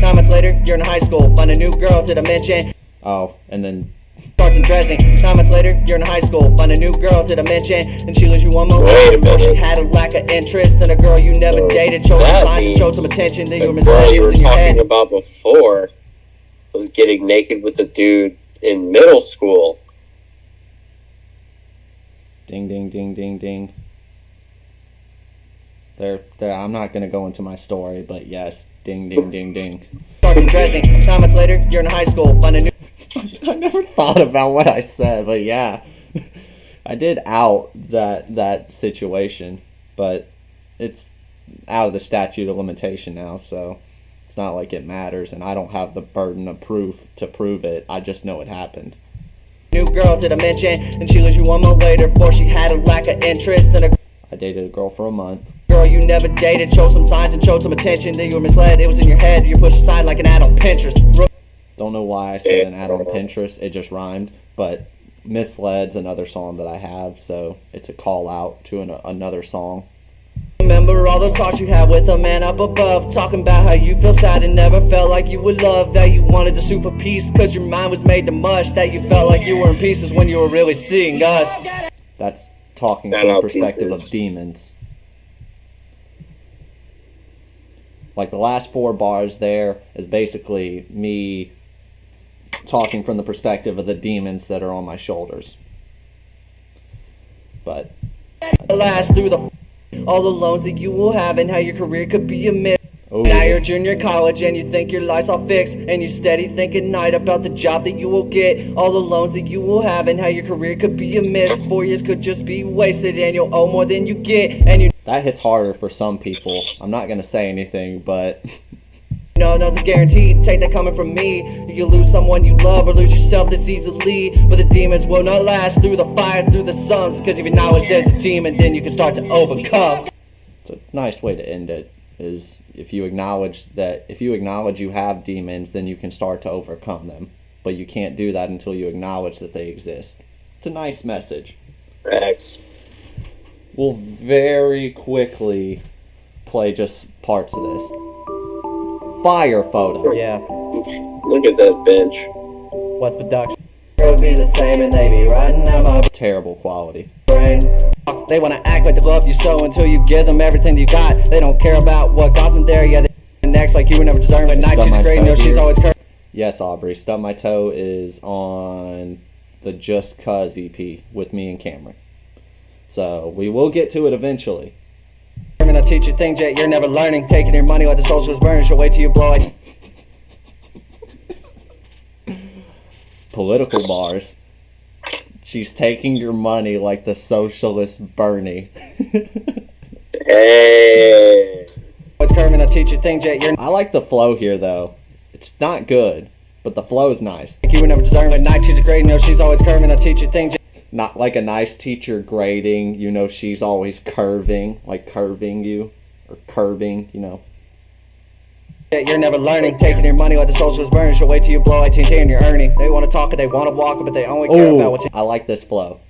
9 months later, you're in high school, find a new girl to dimension, Oh, and then starts undressing. 9 months later, you're in high school, find a new girl to dimension, and she leaves you one more Wait a before she minute. had a lack of interest in a girl you never So dated, showed some that signs and means showed some attention, then you The were girl misled, it you was were in your talking head. about before was getting naked with a dude in middle school. ding ding ding ding ding. There I'm not gonna go into my story, but yes, ding ding ding ding. Starts undressing. 9 months later, you're in high school, find a new I never thought about what I said, but yeah. I did out that situation, but it's out of the statute of limitation now, so it's not like it matters, and I don't have the burden of proof to prove it. I just know it happened. new girl to dimension, and she leaves you one month later, before she had a lack of interest in a I dated a girl for a month. girl you never dated, showed some signs and showed some attention, then you were misled, it was in your head, you're pushed aside like an adult Pinterest. Don't know why I said an ad on Pinterest. It just rhymed. But Misled's another song that I have, so it's a call out to another song remember all those talks you had with a man up above, talking about how you feel sad and never felt like you were loved, that you wanted to sue for peace cause your mind was made to mush, that you felt like you were in pieces when you were really seeing us. That's talking from the perspective of demons. Like the last 4 bars there is basically me talking from the perspective of the demons that are on my shoulders. But last through the all the loans that you will have and how your career could be a myth. oh, Now you're junior college and you think your life's all fixed, and you're steady thinking night about the job that you will get, all the loans that you will have and how your career could be a miss. 4 years could just be wasted and you'll owe more than you get, and you that hits harder for some people. I'm not gonna say anything, but know nothing's guaranteed. Take that coming from me. You can lose someone you love or lose yourself this easily, but the demons will not last through the fire, through the suns, cause if you acknowledge there's a demon, then you can start to overcome. it's a nice way to end it. Is if you acknowledge you have demons, then you can start to overcome them. But you can't do that until you acknowledge that they exist. It's a nice message. Facts. We'll very quickly play just parts of this. Fire photo. Yeah, Look at that bench. what's production? It'll be the same and they be riding out my Terrible quality. brain. They wanna act like they love you so until you give them everything you got. They don't care about what got them there. Yeah, they next like you would never deserve. But night she's great, no, she's always cursed. Yes, Aubrey. Stub My Toe is on the Just Cuz EP with me and Cameron. So we will get to it eventually. I'll teach you things that you're never learning. Taking your money like the socialist burning. She'll wait till you blow like Political bars. She's taking your money like the socialist Bernie. Hey. it's curving. I'll teach you things that you're I like the flow here though. It's not good, but the flow is nice. like you would never deserve. But night she's great, no, she's always curving. I'll teach you things Not like a nice teacher grading, you know, she's always curving, like curving you, or curbing, you know. that you're never learning. Taking your money like the socialist burning. She'll wait till you blow like TNT and you're earning. They wanna talk and they wanna walk, but they only care about what's Oh, I like this flow.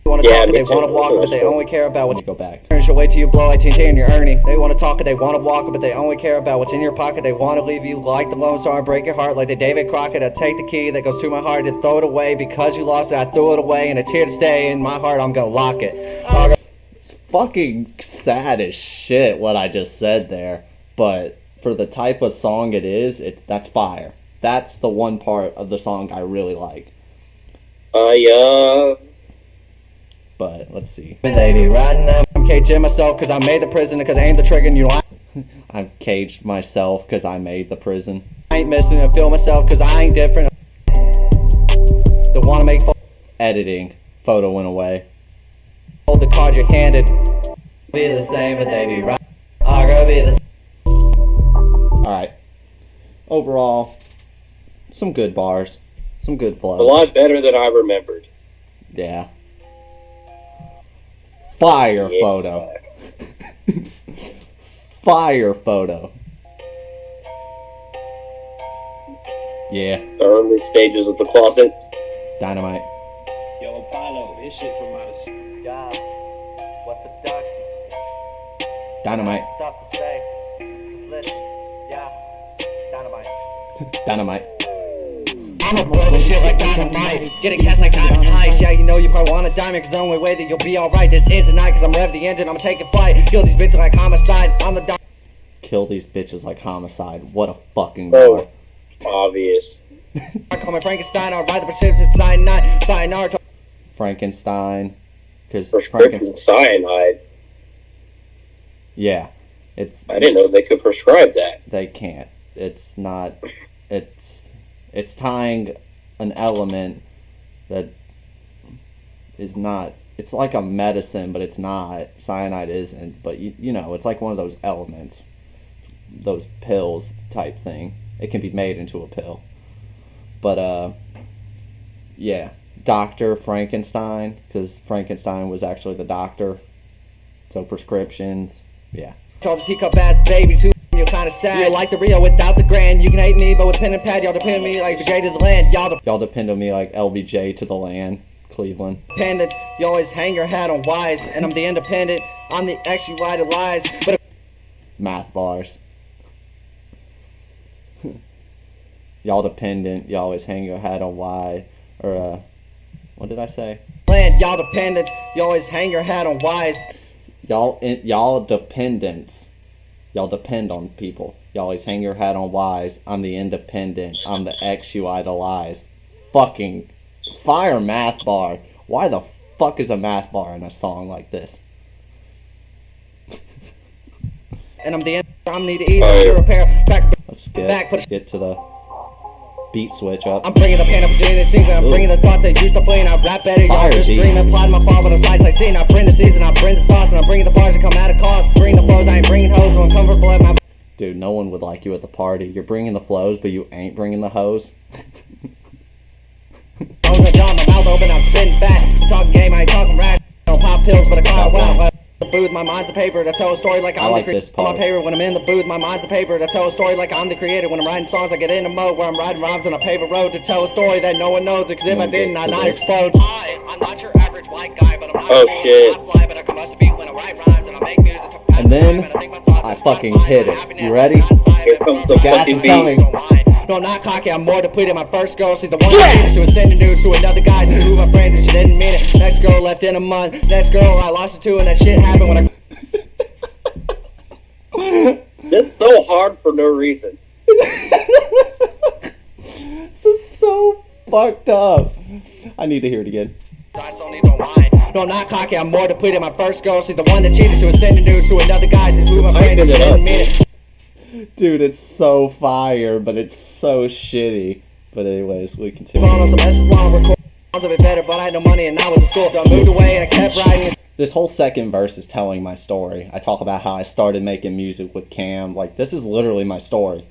They wanna Yeah, talk and me they wanna too. walk, but they only care about Let what's me go back. She'll wait till you blow like TNT and you're earning. They wanna talk and they wanna walk, but they only care about what's in your pocket. They wanna leave you like the Lone Star and break your heart like the David Crockett. I take the key that goes to my heart and throw it away because you lost it. I threw it away and it's here to stay in my heart. I'm gonna lock it. Fucking sad as shit what I just said there, but for the type of song it is, that's fire. That's the one part of the song I really like. But let's see. They be riding them. I'm caging myself because I made the prison because I ain't the trigger and you know I've caged myself because I made the prison. I ain't missing and feel myself because I ain't different. Don't wanna make Editing. Photo went away. hold the card you're handed. Be the same, but they be riding. I'm gonna be the Alright. Overall, some good bars. Some good flows. A lot better than I remembered. Yeah. Fire Yeah. photo. Fire photo. Yeah. The early stages of the closet. Dynamite. Yo, Apollo, this shit from out of God. What's production? Dynamite. Stuff to say. Just listen. Yeah. Dynamite. Dynamite. I'ma blow this shit like dynamite. Get it cast like diamond ice. Yeah, you know you probably want a diamond, cause the only way that you'll be alright. This is a night, cause I'm revving the engine, I'm taking flight. Kill these bitches like homicide. I'm the Kill these bitches like homicide. What a fucking Oh, bar. obvious. I call me Frankenstein, I'll write the prescription, cyanide. Frankenstein. Because Prescription cyanide. Yeah. It's I didn't know they could prescribe that. they can't. It's not. It's tying an element that is not. It's like a medicine, but it's not. Cyanide isn't. But you know, it's like one of those elements, those pills type thing. It can be made into a pill. But yeah, Dr. Frankenstein, because Frankenstein was actually the doctor. So prescriptions, yeah. All the teacup ass babies who you're kinda sad. You like the Rio without the grand. You can hate me, but with pen and pad, y'all depend on me like the J to the land. Y'all depend on me like LBJ to the land, Cleveland. Independent, you always hang your hat on wise, and I'm the independent, I'm the extra wide of lies. But Math bars. Y'all dependent, you always hang your hat on why, or what did I say? land, y'all dependent, you always hang your hat on wise. Y'all dependents. Y'all depend on people. You always hang your hat on wise. I'm the independent. I'm the ex you idolize. Fucking fire math bar. Why the fuck is a math bar in a song like this? And I'm the I'm need to eat to repair back. Let's get to the beat switch up. I'm bringing the pain up between the scene. I'm bringing the thoughts that used to flee. And I rap better. Y'all just dreaming. Plot my fall, but I'm slides like scene. I bring the season. I bring the sauce. And I'm bringing the bars that come at a cost. Bring the flows. I ain't bringing hoes. So I'm comfortable at my. Dude, no one would like you at the party. You're bringing the flows, but you ain't bringing the hose. Oh no, John, my mouth open. I'm spitting fat. Talking game. I ain't talking rat. I don't pop pills, but I call it wow. The booth, my mind's a paper to tell a story like I'm the creator. My paper when I'm in the booth, my mind's a paper to tell a story like I'm the creator. When I'm writing songs, I get in a mode where I'm riding rhymes and I pave a road to tell a story that no one knows. Because if I didn't, I'd not explode. I'm not your average white guy, but I'm not I fly, but I come up to beat when I write rhymes and I make music to pass and then time, and I fucking hit it. You ready? Here comes the gas fucking is beat. coming. No, I'm not cocky, I'm more depleted. My first girl, she's the one she was sending news to another guy who my friend and she didn't mean it. Next girl left in a month. Next girl I lost her to, and that shit happened when I. That's so hard for no reason. This is so fucked up. I need to hear it again. No, I'm not cocky, I'm more depleted. My first girl, she's the one that cheated. She was sending news to another guy who my friend and she didn't mean it. Dude, it's so fire, but it's so shitty. But anyways, we continue. Better, but I had no money and I was in school, so I moved away and I kept writing. This whole second verse is telling my story. I talk about how I started making music with Cam. Like, this is literally my story.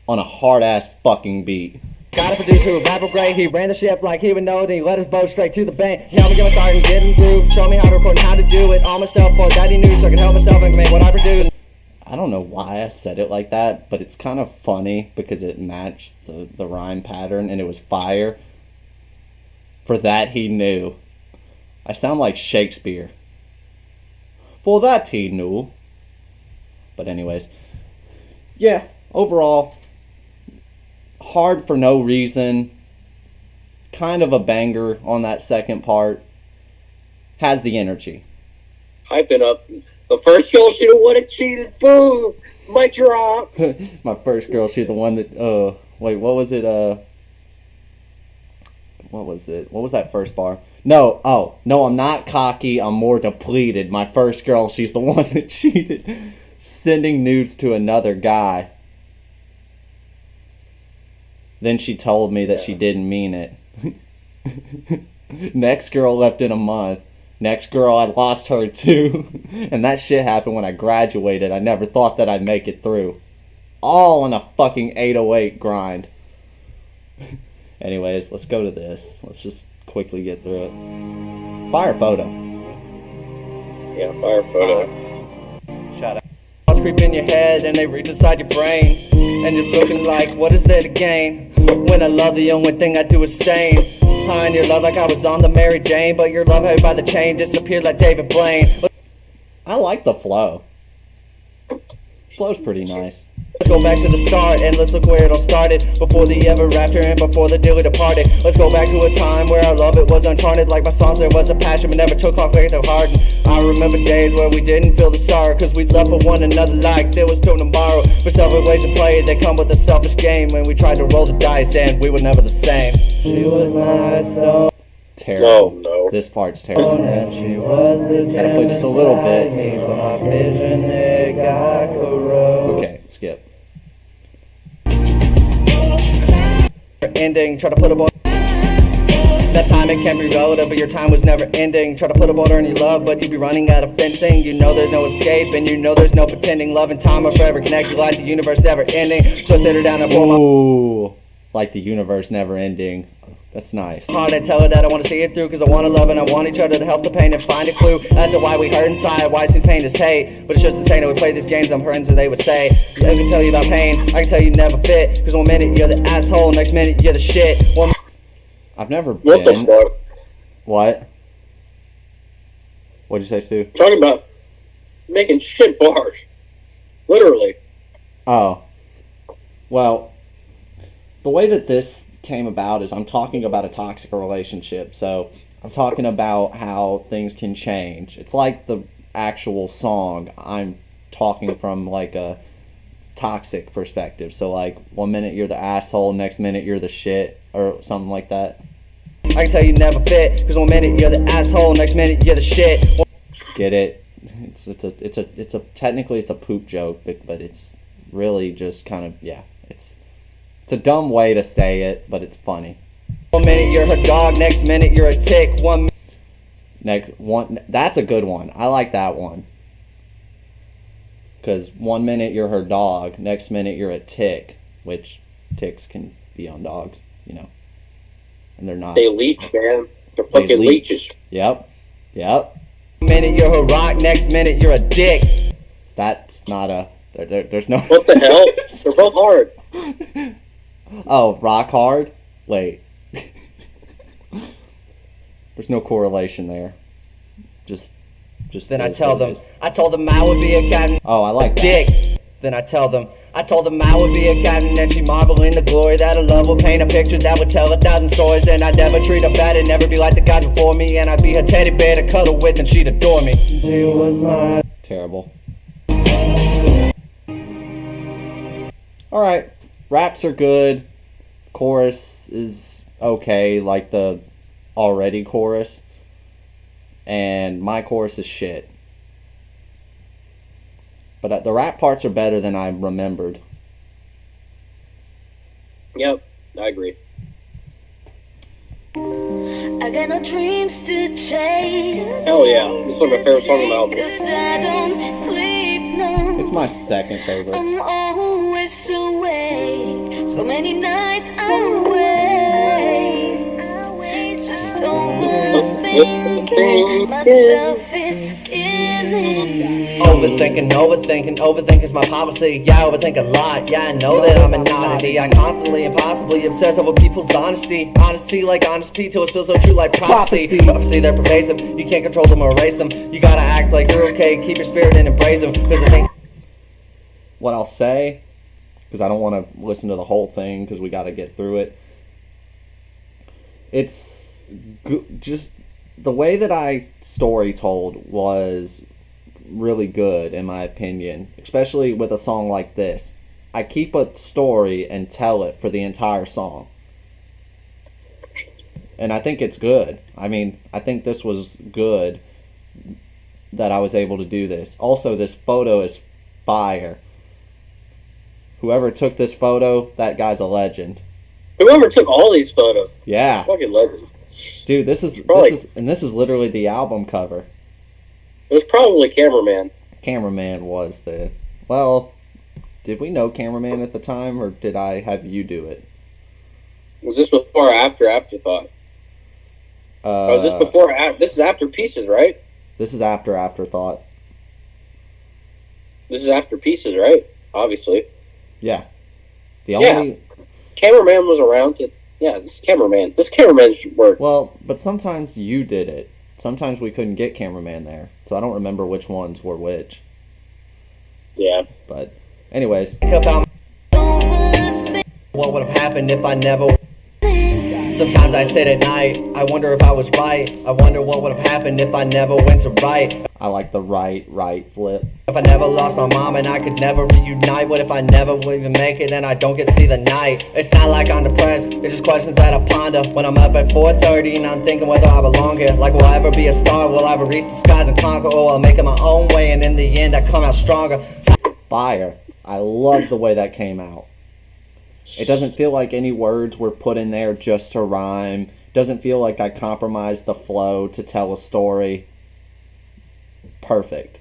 On a hard-ass fucking beat. Got a producer who rapper great. He ran the ship like he would know. Then he let us both straight to the bank. He helped me get my start and get in groove. Show me how to record and how to do it all myself. For daddy knew so I could help myself and make what I produce. I don't know why I said it like that, but it's kind of funny because it matched the rhyme pattern and it was fire. For that he knew. I sound like Shakespeare. For that he knew. But anyways. Yeah, overall, hard for no reason. Kind of a banger on that second part. Has the energy. Hyping up. The first girl should have would have cheated. Boom. Mic drop. My first girl, she's the one that, wait, what was it, what was it? What was that first bar? No, I'm not cocky, I'm more depleted. My first girl, she's the one that cheated. Sending nudes to another guy. Then she told me that she didn't mean it. Next girl left in a month. Next girl, I lost her too. And that shit happened when I graduated. I never thought that I'd make it through. All on a fucking 808 grind. Anyways, let's go to this. Let's just quickly get through it. Fire photo. Yeah, fire photo. Shout out. Thoughts creep in your head and they reach inside your brain. And you're looking like, what is there to gain? When I love, the only thing I do is stain. Behind your love like I was on the Mary Jane. But your love held by the chain disappeared like David Blaine. I like the flow. Flow's pretty nice. Let's go back to the start and let's look where it all started. Before the ever after and before the dearly departed. Let's go back to a time where our love it was uncharted. Like my songs there was a passion but never took off like so hard. I remember days where we didn't feel the sorrow. Cause we loved for one another like there was still tomorrow. But several ways to play it, they come with a selfish game. When we tried to roll the dice and we were never the same. She was my stone. Terrible. Oh, no. This part's terrible. And she was the Gotta play just a little bit. My vision, it got corroded. Okay, skip. Ending, try to put a border. That time it can be relative, but your time was never ending. Try to put a border in your love, but you'd be running out of fencing. You know there's no escape, and you know there's no pretending. Love and time are forever connected, like the universe never ending. So I sit her down and pull my Ooh, like the universe never ending. That's nice. heart and tell her that I want to see it through. Cause I want to love and I want each other to help the pain and find a clue as to why we hurt inside, why it seems pain is hate. But it's just the same that we play these games, I'm friends and they would say. I can tell you about pain, I can tell you never fit. Cause one minute you're the asshole, next minute you're the shit. I've never What the been. fuck? What? What'd you say, Stu? Talking about making shit bars. Literally. Oh. Well, the way that this came about is I'm talking about a toxic relationship. So I'm talking about how things can change. It's like the actual song. I'm talking from like a toxic perspective. So like 1 minute you're the asshole, next minute you're the shit, or something like that. I can tell you never fit, cause 1 minute you're the asshole, next minute you're the shit. Get it? It's a technically it's a poop joke, but it's really just kind of, yeah. It's a dumb way to say it, but it's funny. 1 minute you're her dog, next minute you're a tick. Next one, that's a good one. I like that one. Because 1 minute you're her dog, next minute you're a tick, which ticks can be on dogs, you know. And they're not. They leech, man. They're fucking leech. leeches. Yep. 1 minute you're her rock, next minute you're a dick. That's not a. There's no. What the hell? They're both hard. Oh, rock hard? Wait. There's no correlation there. Just. Then I told them I would be a captain. Oh, I like that. Dick. Then I told them I would be a captain, and she marvel in the glory that a love would paint a picture that would tell 1,000 stories. And I'd never treat her bad and never be like the guys before me. And I'd be her teddy bear to cuddle with, and she'd adore me. She was my Terrible. Alright. Raps are good. Chorus is okay, like the already chorus. And my chorus is shit. But the rap parts are better than I remembered. Yep, I agree. I got no dreams to chase. Hell yeah. This is one of my favorite songs on the album. 'Cause I don't sleep, no. It's my second favorite. I'm always awake. So many nights I waste. Just overthinking. Myself is killing. Overthinking is my policy. Yeah, I overthink a lot. Yeah, I know that I'm an oddity. I constantly, impossibly obsess over people's honesty. Honesty like honesty till it feels so true like prophecy. Prophecy, they're pervasive. You can't control them or erase them. You gotta act like you're okay. Keep your spirit and embrace them. Cause I think What I'll say, because I don't want to listen to the whole thing because we got to get through it. It's just the way that I story told was really good in my opinion, especially with a song like this. I keep a story and tell it for the entire song. And I think it's good. I mean, I think this was good that I was able to do this. Also, this photo is fire. Whoever took this photo, that guy's a legend. Whoever took all these photos, Yeah. fucking legend. Dude, this is literally the album cover. It was probably cameraman. Cameraman was well, did we know cameraman at the time, or did I have you do it? Was this before or after Afterthought? Or was this before? This is after Pieces, right? This is after Afterthought. This is after Pieces, right? Obviously. Yeah. The only Cameraman was around. This cameraman. This cameraman should work. Well, but sometimes you did it. Sometimes we couldn't get cameraman there, so I don't remember which ones were which. Yeah. But, anyways. about what would have happened if I never. Sometimes I sit at night, I wonder if I was right. I wonder what would have happened if I never went to right. I like the right flip. If I never lost my mom and I could never reunite. What if I never would even make it and I don't get to see the night? It's not like I'm depressed, it's just questions that I ponder. When I'm up at 4:30 and I'm thinking whether I belong here. Like, will I ever be a star? Will I ever reach the skies and conquer? Or I'll make it my own way and in the end I come out stronger. Fire. I love the way that came out. It doesn't feel like any words were put in there just to rhyme. Doesn't feel like I compromised the flow to tell a story. Perfect.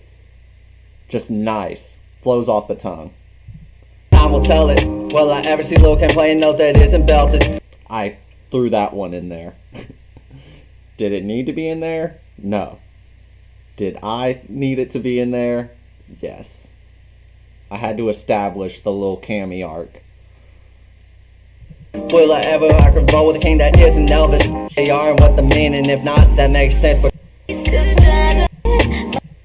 Just nice. Flows off the tongue. Time will tell it. Will I ever see Lil Kim play a note that isn't belted? I threw that one in there. Did it need to be in there? No. Did I need it to be in there? Yes. I had to establish the Lil Cammy arc. Will I ever rock and roll with a king that isn't Elvis? They are and what the meaning, if not, that makes sense. But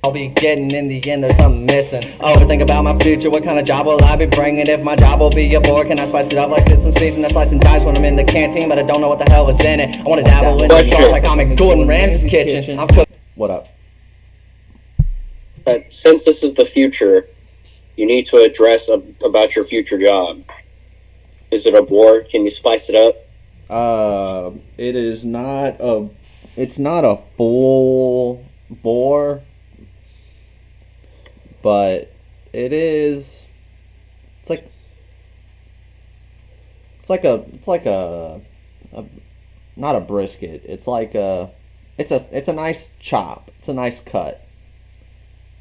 I'll be getting in the end, there's something missing. Overthink about my future, what kind of job will I be bringing? If my job will be a bore, can I spice it up like shits and season? I slice and dice when I'm in the canteen, but I don't know what the hell is in it. I wanna dabble in the sauce like I'm in Gordon Ramsay's kitchen. I'm cooking. What up? Since this is the future, you need to address about your future job. Is it a bore? Can you spice it up? It is not a. It's not a full bore, but it is. It's like a not a brisket. It's like a. It's a nice chop. It's a nice cut.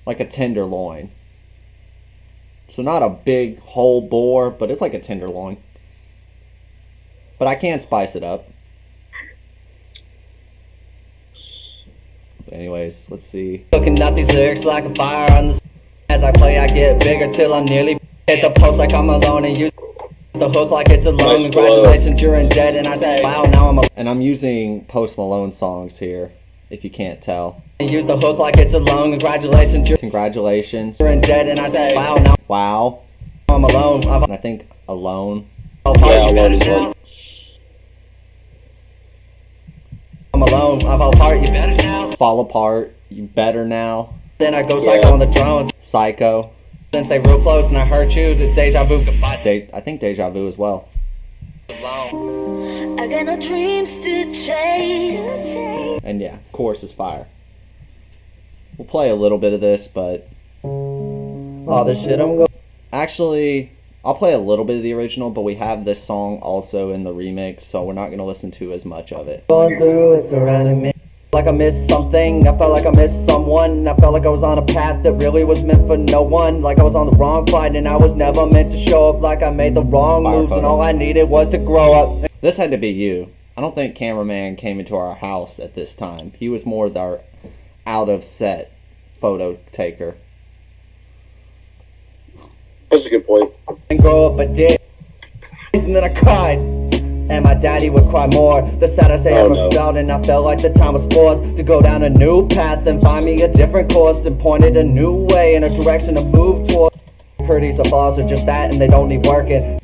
Like a tenderloin. So not a big whole boar, but it's like a tenderloin. But I can spice it up. But anyways, let's see. Looking at these lyrics like a fire on the. As I play, I get bigger till I'm nearly hit the post like I'm alone and use the hook like it's alone. Congratulations, you're in debt, and I say, wow, now I'm alone. And I'm using Post Malone songs here, if you can't tell. And use the hook like it's alone. Congratulations, Congratulations. you're in debt, and I say, wow, now Wow. I'm alone. And I think alone. Yeah, alone is like. I'm alone. I've all part. You better now. Fall apart. You better now. Then I go psycho on the drones. Psycho. Then stay real close, and I hurt you. It's deja vu. Goodbye. I think Deja Vu as well. I got no dreams to chase. And yeah, chorus is fire. We'll play a little bit of this, but All this shit I'm going. actually, I'll play a little bit of the original, but we have this song also in the remix, so we're not going to listen to as much of it. Going through it surrounding me. Like I missed something, I felt like I missed someone. I felt like I was on a path that really was meant for no one. Like I was on the wrong flight and I was never meant to show up. Like I made the wrong Fire moves and photo. all I needed was to grow up. This had to be you. I don't think cameraman came into our house at this time. He was more our out of set photo taker. That's a good point. And grow up I did. And then I cried. And my daddy would cry more. The saddest I Oh, ever no. felt. And I felt like the time was forced to go down a new path and find me a different course. And pointed a new way in a direction to move toward. Courteous flaws are just that and they don't need working.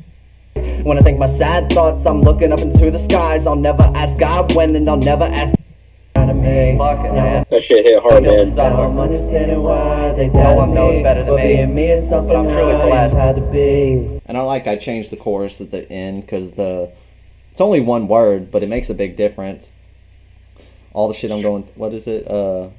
When I think my sad thoughts, I'm looking up into the skies. I'll never ask God when and I'll never ask out of me. That shit hit hard, man. I'm understanding why they doubted me. Better than being me is something I'm truly glad had to be. And I changed the chorus at the end because it's only one word, but it makes a big difference. All the shit I'm going, what is it? Now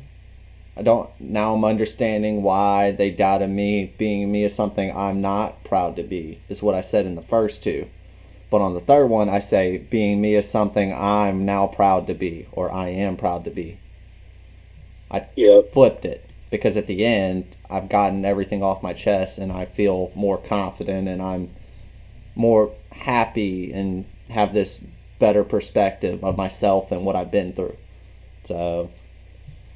I'm understanding why they doubted me. Being me is something I'm not proud to be, is what I said in the first two. But on the third one, I say, being me is something I'm now proud to be, or I am proud to be. I flipped it, because at the end, I've gotten everything off my chest, and I feel more confident, and I'm more happy, and have this better perspective of myself and what I've been through. So,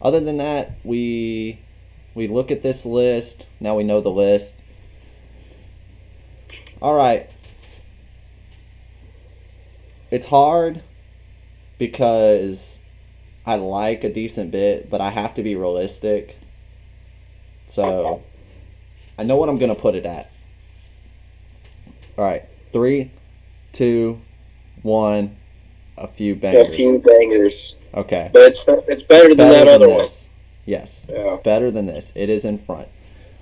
other than that, we look at this list. Now we know the list. All right. It's hard because I like a decent bit, but I have to be realistic. So, I know what I'm going to put it at. All right. 3, 2, 1. A few bangers. A few bangers. Okay. But it's better than that other one. this. Yes. Yeah. It's better than this. It is in front.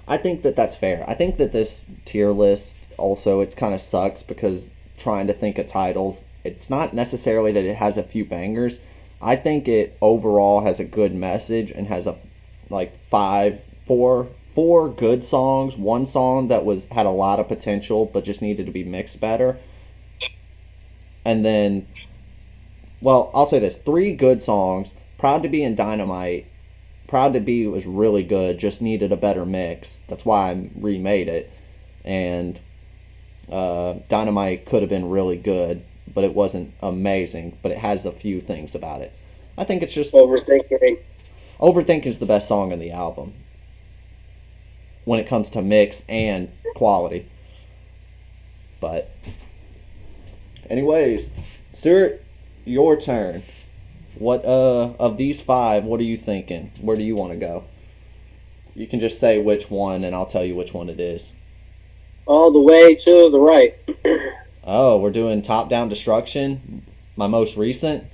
I think that that's fair. I think that this tier list also, it's kind of sucks because trying to think of titles, it's not necessarily that it has a few bangers. I think it overall has a good message and has four good songs, one song that had a lot of potential but just needed to be mixed better. And then, well, I'll say this, 3 good songs, Proud to Be and Dynamite. Proud to Be was really good, just needed a better mix. That's why I remade it. And Dynamite could have been really good, but it wasn't amazing, but it has a few things about it. I think it's just Overthinking. Overthink is the best song on the album when it comes to mix and quality. But Anyways, Stuart, your turn. What of these 5, what are you thinking? Where do you want to go? You can just say which one, and I'll tell you which one it is. All the way to the right. Oh, we're doing Top Down Destruction, my most recent.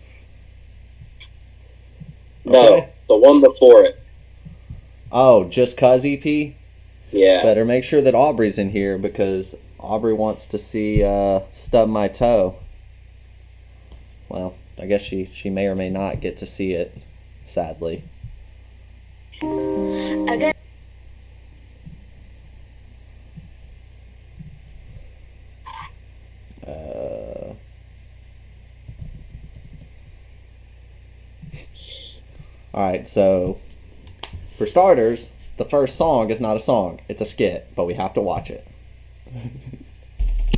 No, Okay. the one before it. Oh, Just Cuz EP. Yeah. Better make sure that Aubrey's in here because Aubrey wants to see Stub My Toe. Well, I guess she may or may not get to see it, sadly. I got Alright, so for starters, the first song is not a song, it's a skit, but we have to watch it.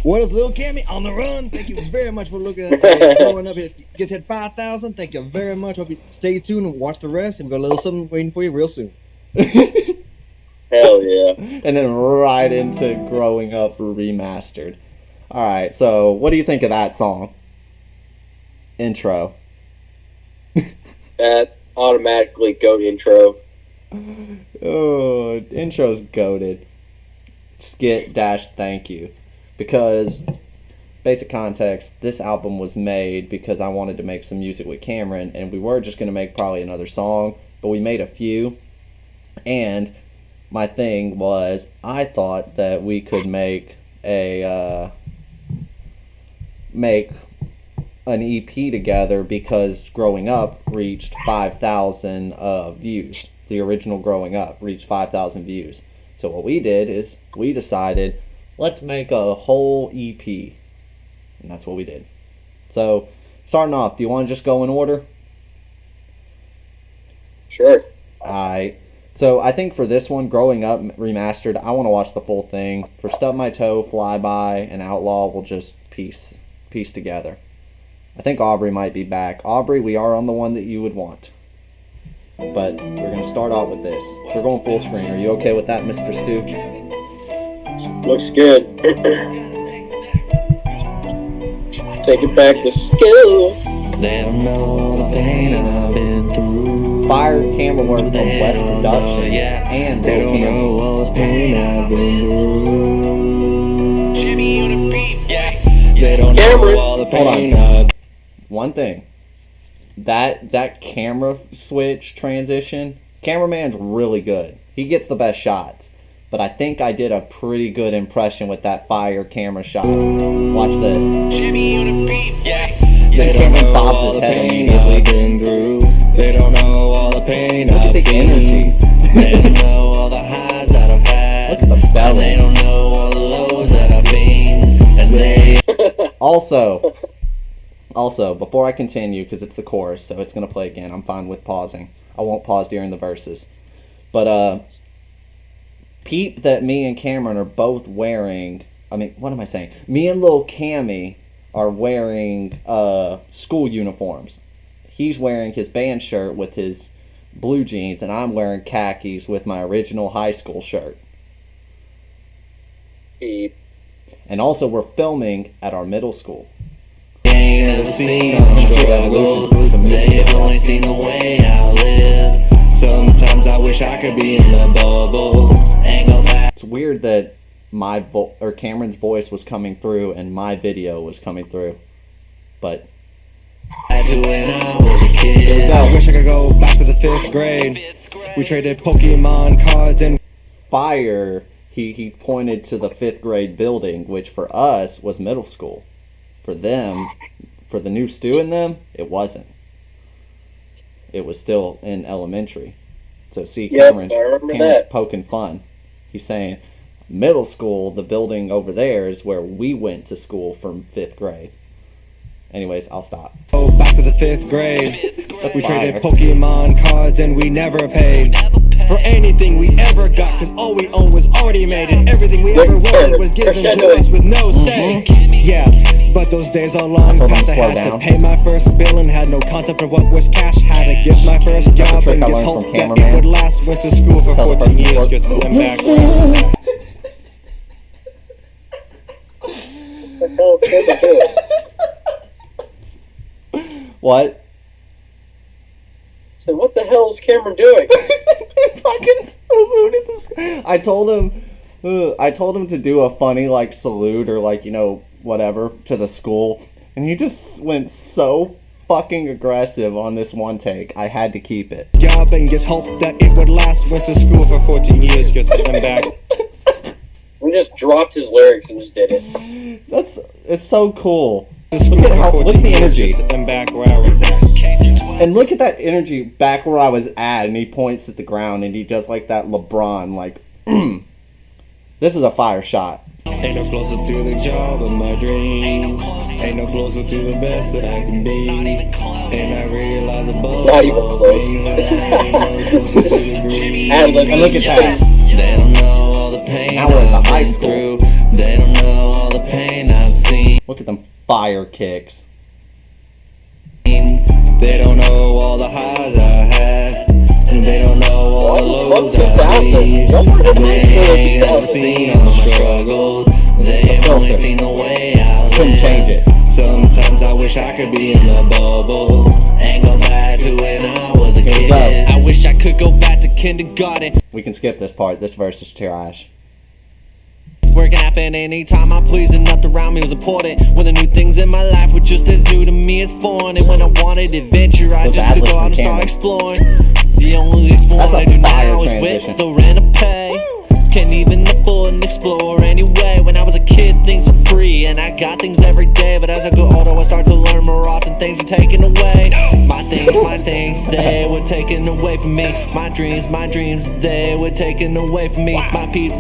What is Lil Cammy on the run? Thank you very much for looking at that. Showing up here. Just hit 5,000. Thank you very much. Hope you stay tuned and watch the rest. And we've got a little something waiting for you real soon. Hell yeah. And then right into Growing Up Remastered. Alright, so what do you think of that song? Intro. That automatically goat intro. Oh, intro's goated. Skit dash thank you. Because, basic context, this album was made because I wanted to make some music with Cameron, and we were just going to make probably another song, but we made a few. And my thing was, I thought that we could make an EP together because Growing Up reached 5,000 views. The original Growing Up reached 5,000 views. So what we did is we decided, let's make a whole EP. And that's what we did. So, starting off, do you want to just go in order? Sure. Alright. So, I think for this one, Growing Up Remastered, I want to watch the full thing. For Stub My Toe, Flyby, and Outlaw, we'll just piece together. I think Aubrey might be back. Aubrey, we are on the one that you would want. But we're going to start out with this. We're going full screen. Are you okay with that, Mr. Stu? Looks good. Take it back to school. They don't know all the pain I've been through. Fire camera work from They West don't Productions know, yeah. and They Lil don't Cammy. know all the pain I've been through. Jimmy on the beat, yeah. They don't Cameron. know all the Hold on. pain I've One thing. That camera switch transition, cameraman's really good. He gets the best shots. But I think I did a pretty good impression with that fire camera shot. Watch this. Jimmy on the beat, yeah. Then They don't Cameron know bobs all his the head pain immediately. I've been through. They don't know all the pain Look at I've the seen. energy. They don't know all the highs that I've had. Look at the belly. And they don't know all the lows that I've been. And they Also, before I continue, because it's the chorus, so it's going to play again, I'm fine with pausing. I won't pause during the verses. But, peep that me and Cameron are both wearing, what am I saying? Me and Lil Cammy are wearing school uniforms. He's wearing his band shirt with his blue jeans, and I'm wearing khakis with my original high school shirt. Beep. And also, we're filming at our middle school. ain't never seen our struggles. They've only seen the way I live. Sometimes I wish I could be in the bubble and go back. It's weird that Cameron's voice was coming through and my video was coming through, but To when I was a kid. I wish I could go back to the 5th grade. We traded Pokemon cards and Fire, he pointed to the 5th grade building, which for us was middle school. For them, for the new Stew in them, it wasn't. It was still in elementary. So see, Yep, Cameron's I remember Cameron's that. poking fun. He's saying middle school, the building over there is where we went to school from 5th grade. Anyways, I'll stop. go back to the 5th grade. That's We fire. traded Pokemon cards and we never paid for anything we ever got, cause all we owned was already made, and everything we ever wanted was given to us with no say. Yeah, but those days are long told him past. to I slow had down. to pay my first bill and had no concept of what was cash. Had to get my first job trick and I just learned hope from that cameraman. it would last. Went to school for Tell the 14 person to years work. just to win back. What the hell is Cameron doing? What? So what the hell is Cameron doing? Fucking saluted this. I told him to do a funny like salute or like, you know, whatever to the school, and he just went so fucking aggressive on this one take. I had to keep it. Job and just hope that it would last. Went to school for 14 years just to come back. We just dropped his lyrics and just did it. It's so cool. Look Look at the energy. And back where I was at. And look at that energy back where I was at, and he points at the ground and he does like that LeBron, like, this is a fire shot. Ain't no closer to the job of my dreams. Ain't no closer to the best that I can be. And I realize above Not even all close. things that I ain't no closer to the green. And look at that. They don't know all the pain Now we're at the I've high been school. through. They don't know all the pain I've seen. Look at them fire kicks. They don't know all the highs I had. And they don't know all the lows I need. They ain't never seen all the struggles. They only seen the way I Couldn't live. change it. Sometimes I wish I could be in the bubble and go back to when I was a Here we kid. go. I wish I could go back to kindergarten. We can skip this part. This verse is trash. Where it can happen anytime I please, and nothing around me was important. When the new things in my life were just as new to me as foreign. And when I wanted adventure, I Those just could ad-libs go out from and start Cameron. exploring. The only exploring That's a I do fire now is transition. with the rent to pay. Can't even afford and explore anyway. When I was a kid, things were free, and I got things every day. But as I go older, I start to learn more often. Things are taken away. My things, they were taken away from me. My dreams, they were taken away from me. My peeps,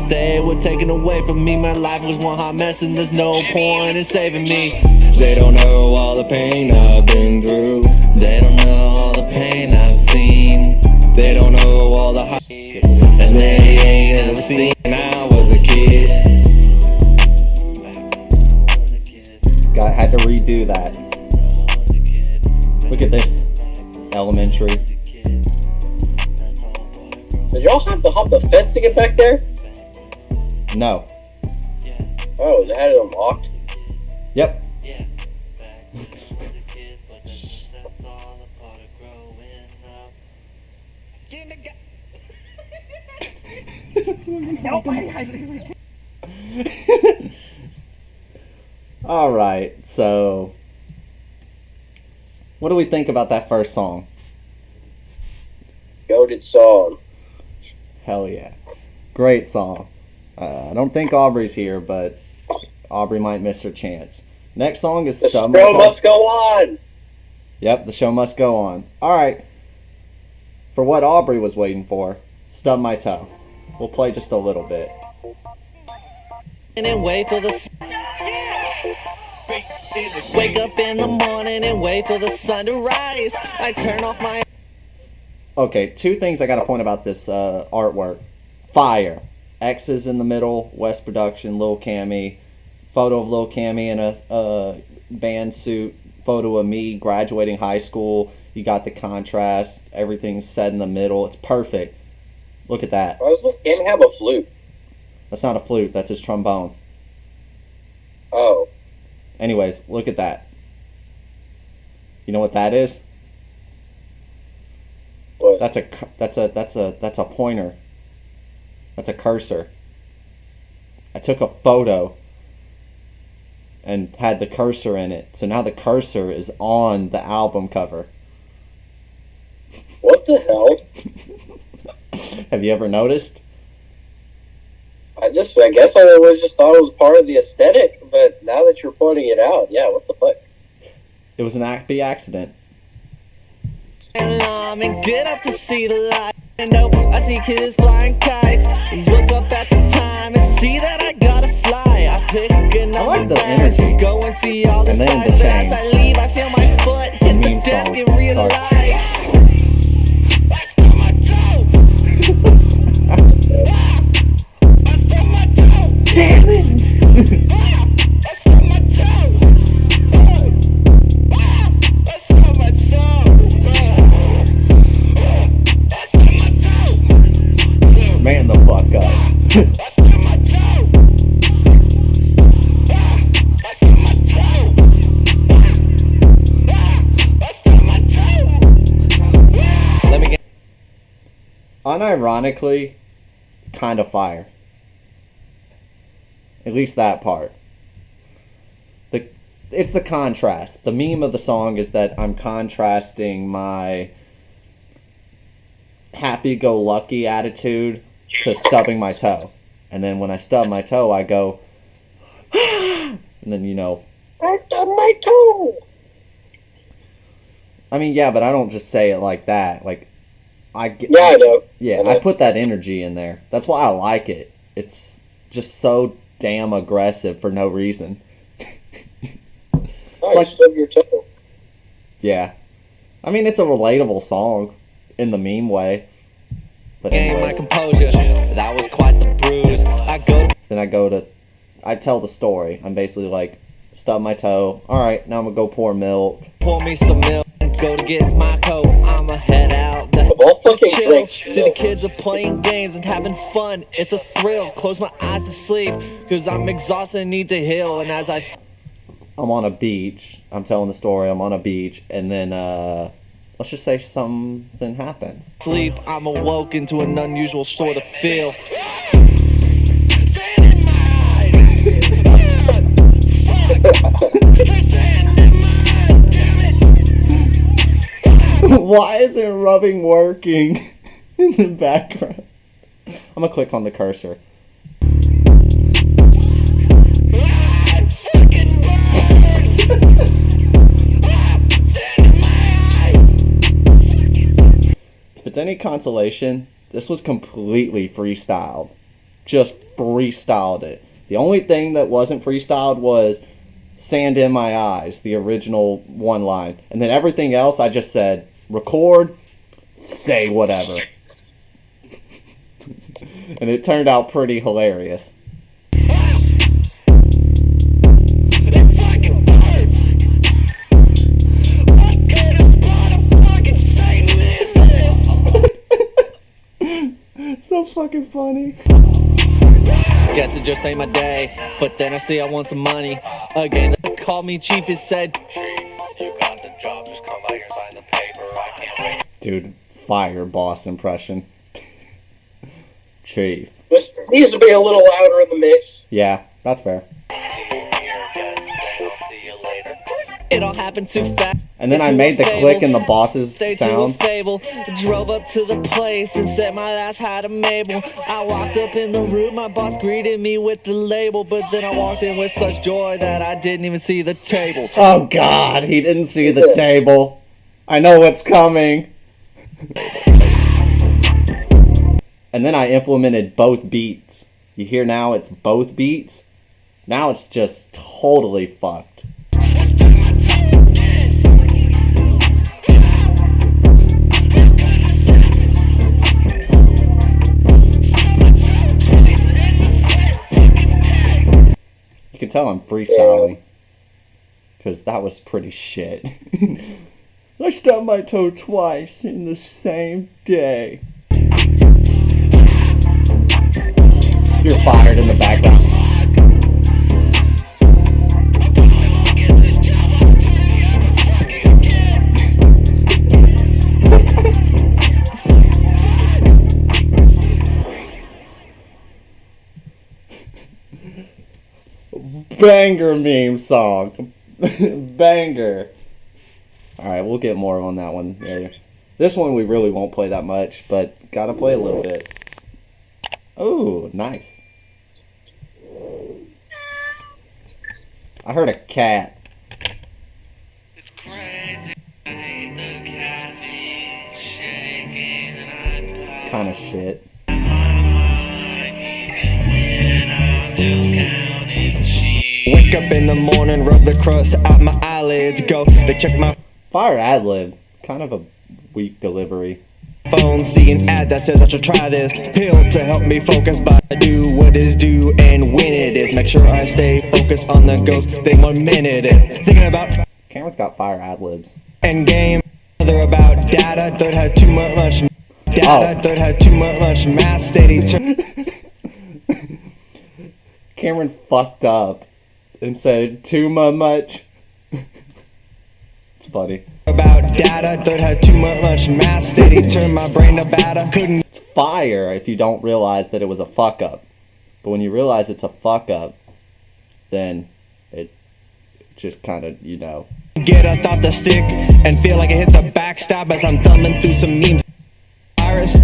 they were taken away from me. My life was one hot mess, and there's no point in saving me. They don't know all the pain I've been through. They don't know all the pain I've seen. They don't know all the highs, and they ain't never seen. I was a kid. Had to redo that. Look at this. Elementary. Did y'all have to hop the fence to get back there? No. Oh, they had it unlocked. Yep. All right, so what do we think about that first song? Goated song. Hell yeah. Great song. I don't think Aubrey's here, but Aubrey might miss her chance. Next song is The Stub show My Toe. must go on. Yep, the show must go on. All right. For what Aubrey was waiting for, Stub My Toe. We'll play just a little bit. And wait for the wake up in the morning and wait for the sun to rise. I turn off my Okay, two things I got to point about this artwork. Fire. X's in the middle, West Production, Lil Cammy. Photo of Lil Cammy in a band suit. Photo of me graduating high school. You got the contrast. Everything's set in the middle. It's perfect. Look at that. Why does Lil Cammy have a flute? That's not a flute. That's his trombone. Oh. Anyways, look at that. You know what that is? What? That's a pointer. That's a cursor. I took a photo and had the cursor in it. So now the cursor is on the album cover. What the hell? Have you ever noticed? I guess I always just thought it was part of the aesthetic, but now that you're pointing it out, yeah, what the fuck? It was an happy accident. alarm and get up to see the light. And I see kids flying kites. Look up at the time and see that I gotta fly. I pick another like the bag, energy. go and see all the And then the sights. But as change. I leave, I feel my foot hit the meme desk song and realize I stubbed my toe. I stubbed my toe. Damn it! I stubbed my toe. I stubbed my toe. Man the fuck up. unironically, kind of fire. At least that part. It's the contrast. The meme of the song is that I'm contrasting my happy-go-lucky attitude to stubbing my toe. And then when I stub my toe, I go, and then, I stubbed my toe. I mean, yeah, but I don't just say it like that. Like, I know. Yeah, I put that energy in there. That's why I like it. It's just so damn aggressive for no reason. I stubbed your toe. Yeah. I mean, it's a relatable song in the meme way. But Gain my anyways, composure, that was quite the bruise. then I tell the story. I'm basically like, stub my toe. Alright, now I'm gonna go pour milk. Pour me some milk and go to get my coat. I'ma head out the All fucking chill. drinks, See the kids are playing games and having fun. It's a thrill. Close my eyes to sleep, cause I'm exhausted and need to heal. And as I'm on a beach. I'm telling the story. I'm on a beach. And then, let's just say something happens. sleep, I'm awoken to an unusual sort of feel. Why isn't rubbing working in the background? I'm gonna click on the cursor. If it's any consolation, this was completely freestyled. Just freestyled it. The only thing that wasn't freestyled was "sand in my eyes," the original one line. And then everything else I just said, record, say whatever. And it turned out pretty hilarious. So fucking funny. Guess it just ain't my day, but then I see I want some money. Again, they called me chief and said, Dude, fire boss impression. Chief. This needs to be a little louder in the mix. Yeah, that's fair. it all happened too fast. And then I made the click in the boss's Stay to a sound. fable. Drove up to the place and said my last hi to Mabel. I walked up in the room, my boss greeted me with the label, but then I walked in with such joy that I didn't even see the table. Oh god, he didn't see the table. I know what's coming. And then I implemented both beats. You hear now it's both beats? Now it's just totally fucked. You can tell I'm freestyling. Because that was pretty shit. I stubbed my toe twice in the same day. You're fired in the background. Banger meme song. Banger. Alright, we'll get more on that one later. This one we really won't play that much, but gotta play a little bit. Oh, nice. I heard a cat. It's crazy. I hate the caffeine shaking and I Kind of shit. Wake up in the morning, rub the crust out my eyelids. Go, they check my Fire ad-lib. Kind of a weak delivery. phone, see an ad that says I should try this pill to help me focus, but I do what is due and when it is. Make sure I stay focused on the ghost thing 1 minute. Thinking about Cameron's got fire ad-libs. end game. They're about data, third had too much data, third had too much math, steady Cameron fucked up and said too much. It's funny. about data, third had too much math, steady turn my brain to batter, couldn't fire if you don't realize that it was a fuck up. But when you realize it's a fuck up, then it just kind of, you know. Get a thought to stick and feel like I hit the backstab as I'm thumbing through some memes.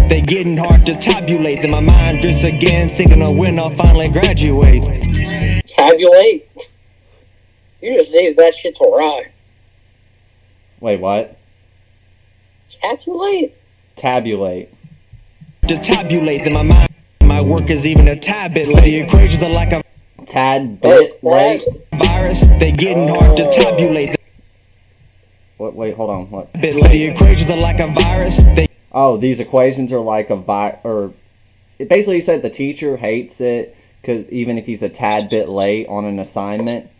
They getting hard to tabulate. Then my mind drifts again, thinking of when I'll finally graduate. Tabulate? You just needed that shit to rhyme. Wait, what? Tabulate? Tabulate. To tabulate, then my work is even a tad bit late. The equations are like a tad bit late. Virus. They getting hard to tabulate. What? Wait, hold on. What? Bit late. The equations are like a virus. Oh, these equations are like or it basically said the teacher hates it because even if he's a tad bit late on an assignment,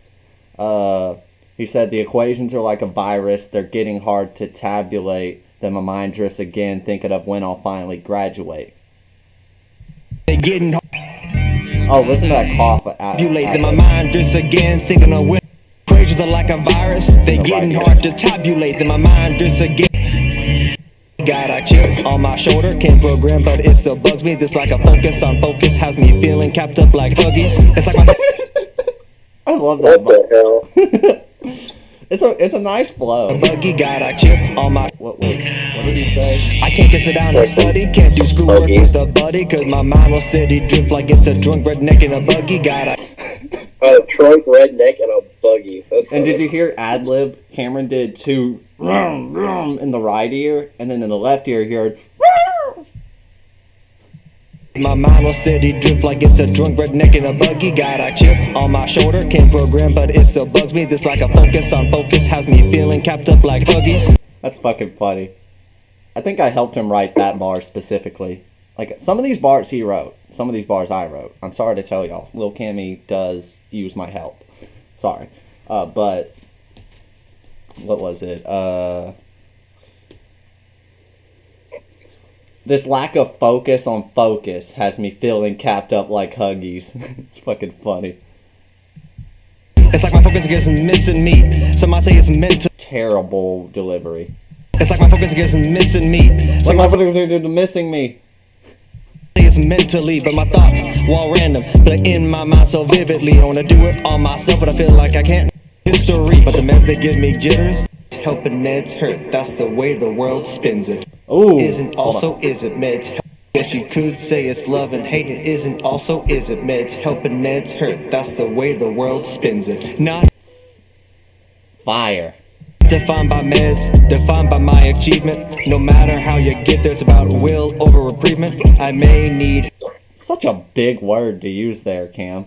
he said the equations are like a virus. They're getting hard to tabulate. Then my mind drifts again, thinking of when I'll finally graduate. They getting oh, listen to that cough. Tabulate. Then my mind drifts again, thinking of when equations are like a virus. They getting hard to tabulate. Then my mind drifts again. Got a chip on my shoulder, can't program, but it still bugs me. This like a focus on focus has me feeling capped up like huggies. It's like my I love that. What the hell? It's a nice flow. buggy got a chip on my. What did he say? I can't just sit down and study, can't do schoolwork with a buddy, cause my mind will steady drift like it's a drunk redneck in a buggy. Got a trunk, redneck, and a buggy. That's and did you hear ad lib? Cameron did two in the right ear, and then in the left ear he heard. My mind will steady drift like it's a drunk redneck in a buggy. Got a chip on my shoulder, can't program, but it still bugs me. This like a focus on focus has me feeling capped up like huggies. That's fucking funny. I think I helped him write that bar specifically. Like, some of these bars he wrote, some of these bars I wrote. I'm sorry to tell y'all, Lil Cammy does use my help. Sorry. But, what was it? This lack of focus on focus has me feeling capped up like Huggies. It's fucking funny. It's like my focus gets missing me. Some might say it's mental. Terrible delivery. It's like my focus gets missing me. Some might say they're missing me. It's mentally, but my thoughts, while random, but in my mind so vividly. I wanna do it all myself, but I feel like I can't. History, but the meds they give me jitters. Helping meds hurt, that's the way the world spins it. Ooh, Isn't also isn't meds help? Guess you could say it's love and hate. It isn't also isn't meds helping meds hurt. That's the way the world spins it. Not fire. defined by meds, defined by my achievement. No matter how you get there, it's about will over reprievement. I may need Such a big word to use there, Cam.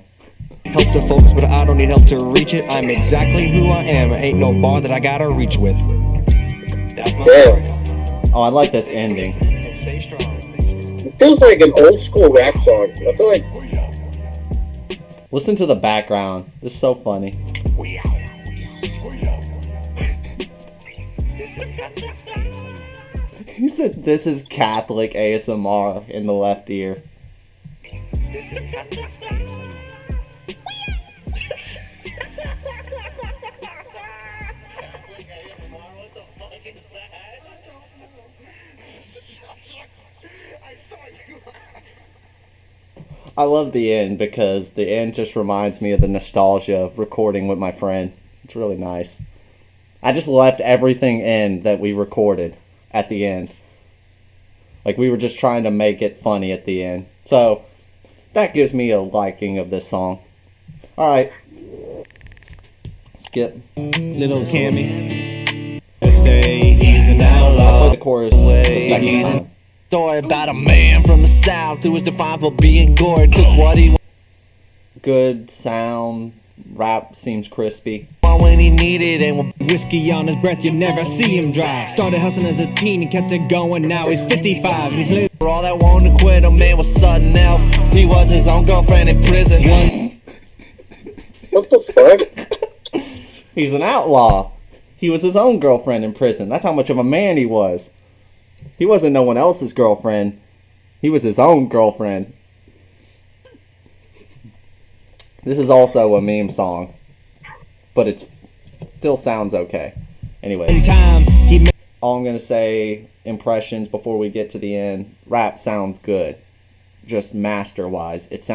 help to focus, but I don't need help to reach it. I'm exactly who I am. Ain't no bar that I gotta reach with. That's my Yeah. Oh, I like this ending. Stay strong. It feels like an old school rap song. I feel like Listen to the background. This is so funny. He said this is Catholic ASMR in the left ear. I love the end because the end just reminds me of the nostalgia of recording with my friend. It's really nice. I just left everything in that we recorded at the end. Like, we were just trying to make it funny at the end. So, that gives me a liking of this song. Alright. Skip. Little Cammy. Stay, he's an outlaw. Play the chorus the second time. Story about a man from the south who was defined for being gory. Took what he Good sound. Rap seems crispy. wanted when he needed and when Whiskey on his breath, you never see him dry. Started hustling as a teen and kept it going. Now he's 55 and he's living. for all that wanted to quit, a man was something else. He was his own girlfriend in prison. what the fuck? He's an outlaw. He was his own girlfriend in prison. That's how much of a man he was. He wasn't no one else's girlfriend. He was his own girlfriend. This is also a meme song, but it still sounds okay. Anyway. Time he made all I'm gonna say, impressions before we get to the end. Rap sounds good, just master wise. It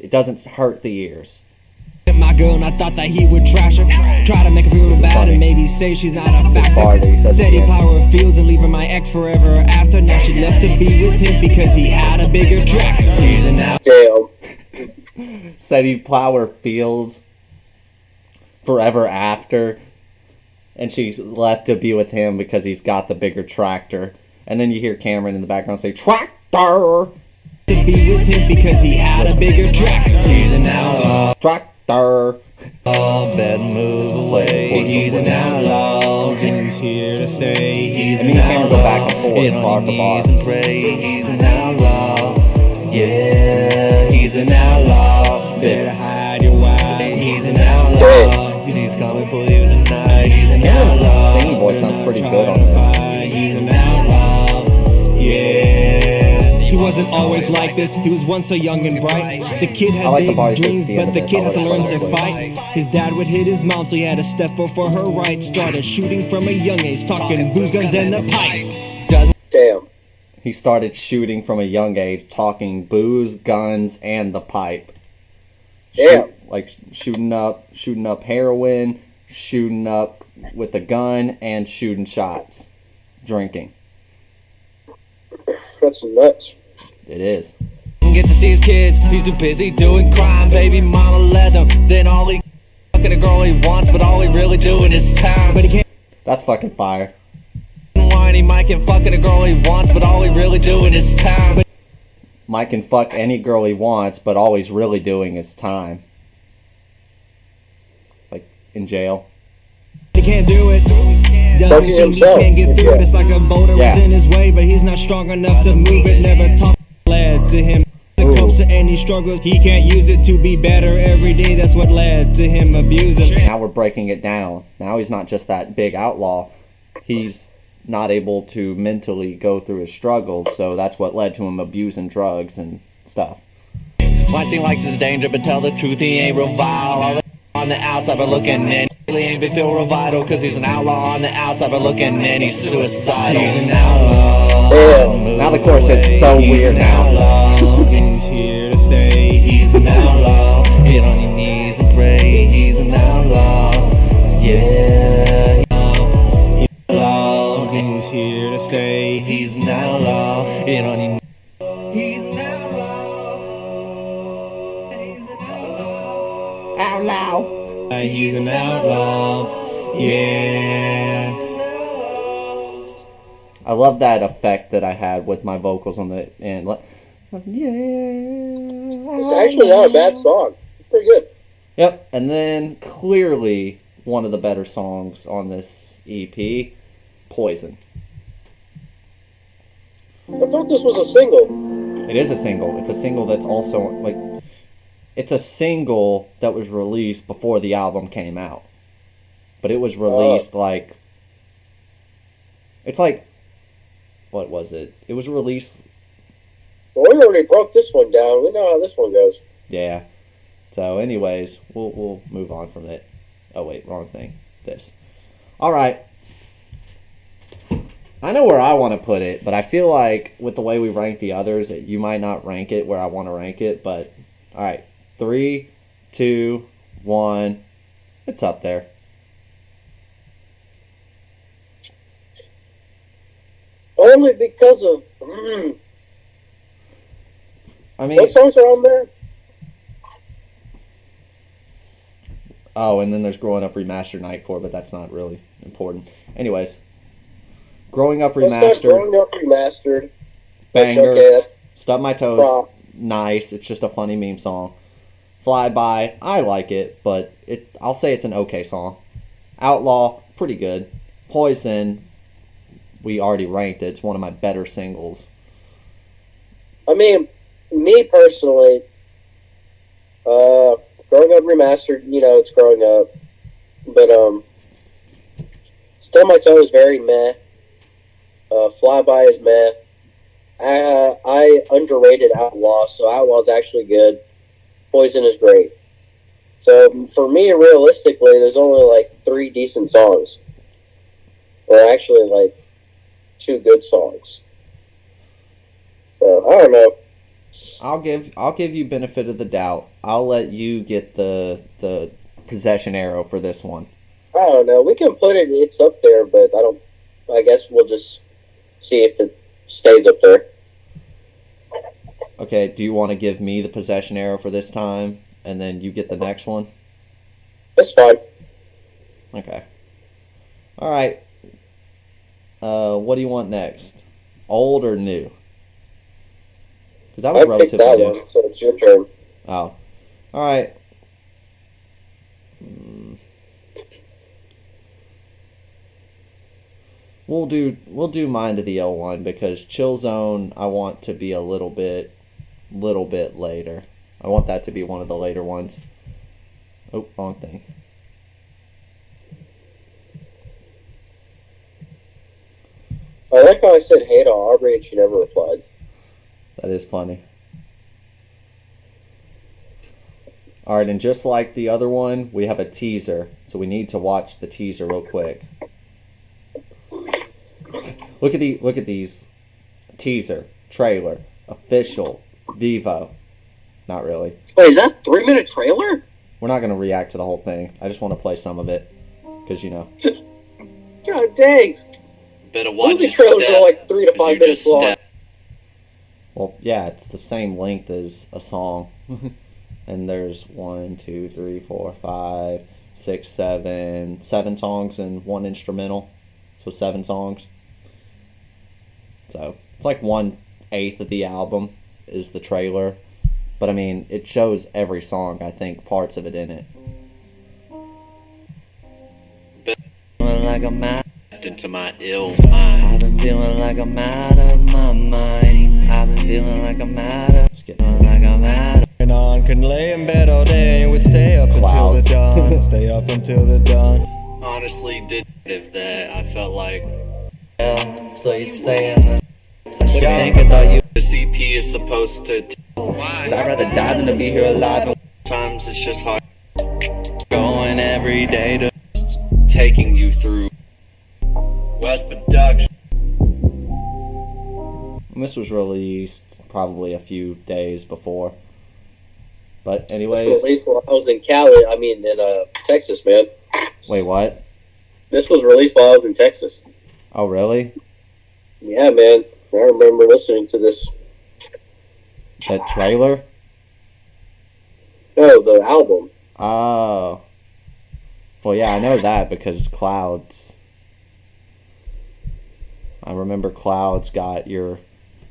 doesn't hurt the ears. My girl, and I thought that he would trash her. Try to make her feel bad funny. and maybe say she's not a This bar that he factor. says Said he again. power fields and leaving my ex forever after. Now she left to be with him because he had a bigger tractor. He's an out. Damn. Said he'd plow her fields forever after, and she's left to be with him because he's got the bigger tractor. And then you hear Cameron in the background say, "Tractor! To be with him because he had a bigger tractor. He's an outlaw. Tractor!" Better move away. He's an outlaw. And he's here to stay. He's And me and Cameron go back and forth, bar for bar. and pray. He's an outlaw. Yeah, he's an outlaw. Better hide your wife. He's an outlaw. He's coming for you tonight. He's an Cameron's outlaw. singing voice sounds pretty good on this. He's an outlaw. Yeah. He wasn't always like this. He was once so young and bright. The kid I had like the big bars at dreams, the end but of the this. kid I'll had to let it learn play to real fight. His dad would hit his mom, so he had to step up for her right. Started shooting from a young age, talking booze, guns, and the pipe. Damn. He started shooting from a young age, talking booze, guns, and the pipe. Damn. Shooting up heroin, shooting up with a gun, and shooting shots. Drinking. That's nuts. It is. Get to see his kids, he's too busy doing crime. Baby mama let him, then all he fucking a girl he wants, but all he really doing is time. But he can't That's fucking fire. whine, he might can fucking a girl he wants, but all he really doing is time. But Mike can fuck any girl he wants, but all he's really doing is time. Like, in jail. he can't do it. Doesn't Fucking seem he himself. can't get through it. Yeah. It's like a boulder Yeah. is in his way, but he's not strong enough to move it. Never talk led to him. The copes to any struggles, he can't use it to be better every day. That's what led to him abusing. Now we're breaking it down. Now he's not just that big outlaw. He's not able to mentally go through his struggles, so that's what led to him abusing drugs and stuff. Might seem like there's danger, but tell the truth, he ain't real vile. All the on the outside but looking in, really ain't been feel real vital, cause he's an outlaw on the outside but looking in, he's suicidal. He's an outlaw. Damn. Now the chorus hits so weird now. He's here to stay. He's an outlaw. Get on your knees and pray. He's an outlaw. Yeah. He's an outlaw. He's here to stay. He's an outlaw. Get on your knees. He's an outlaw. And he's an outlaw. Outlaw. He's an outlaw. Yeah. I love that effect that I had with my vocals on the end. Yeah. It's actually not a bad song. It's pretty good. Yep. And then clearly one of the better songs on this EP, Poison. I thought this was a single. It is a single. It's a single that's also like it's a single that was released before the album came out. But it was released like it's like what was it? It was released Well, we already broke this one down. We know how this one goes. yeah. So anyways, we'll move on from it. Oh wait, wrong thing. This. All right. I know where I want to put it, but I feel like with the way we rank the others, you might not rank it where I want to rank it, but all right. 3, 2, 1. It's up there. Only because of I mean, what songs are on there? oh, and then there's Growing Up Remastered Nightcore, but that's not really important. Anyways, Growing Up What's that? Remastered, Growing Up Remastered. banger. Okay, that's Stub My Toes, Wow. nice. It's just a funny meme song. Fly By, I like it, but I'll say it's an okay song. Outlaw, pretty good. Poison, we already ranked it. It's one of my better singles. I mean, me personally, Growing Up Remastered, you know, it's growing up. But, Still My Toe is very meh. Flyby is meh. I underrated Outlaw, so Outlaw's actually good. Poison is great. So, for me, realistically, there's only like 3 decent songs. were actually like two good songs. So I don't know. I'll give you benefit of the doubt. I'll let you get the possession arrow for this one. I don't know. We can put it. It's up there, but I don't. I guess we'll just see if it stays up there. Okay. Do you want to give me the possession arrow for this time, and then you get the next one? That's fine. Okay. All right. What do you want next? Old or new? Because that was I picked relatively that new. one, so it's your turn. Oh. All right. We'll do Mind of the L1 because Chill Zone I want to be a little bit later. I want that to be one of the later ones. Oh, wrong thing. I like how I said hey to Aubrey and she never replied. That is funny. All right, and just like the other one, we have a teaser, so we need to watch the teaser real quick. Look at these. Teaser, trailer, official, Vivo. Not really. Wait, is that 3-minute trailer? We're not gonna react to the whole thing. I just want to play some of it, because you know. God dang. Better watch Movie your trailers step. are like 3 to 'Cause 5 you minutes just long. step. Well, yeah, it's the same length as a song. And there's 1, 2, 3, 4, 5, 6, 7 songs and 1 instrumental. So 7 songs. So it's like 1/8 of the album is the trailer. But I mean, it shows every song, I think, parts of it in it. Like I'm out, Into my ill mind. I've been feeling like I'm out of my mind. I've been feeling like I'm out of, Let's get like I'm out of. And on, couldn't lay in bed all day, would stay up Clouds. until the dawn, stay up until the dawn. Honestly, did that. I felt like So you saying that? What you think? I thought you. the CP is supposed to. I'd rather die than to be here alive. Times it's just hard. Going every day to taking you through West Production. And this was released probably a few days before. But anyways, At least while I was in Cali, in Texas, man. wait, what? This was released while I was in Texas. Oh, really? Yeah, man. I remember listening to this. That trailer? No, the album. Oh. Well, yeah, I know that because Clouds. I remember Clouds got your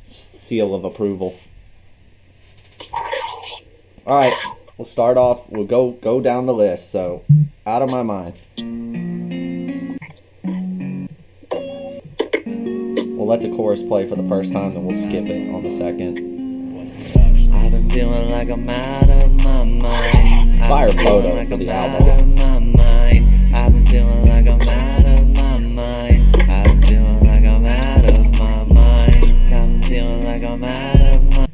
seal of approval. All right, we'll start off. We'll go down the list. So, Out of My Mind. We'll let the chorus play for the first time, then we'll skip it on the second. I've been feeling like I'm out of my mind. Fire I've been photo feeling like for I'm the out album. of my mind. I've been feeling like I'm out of my mind. I've been feeling like I'm out of my mind. I've been feeling like I'm out of my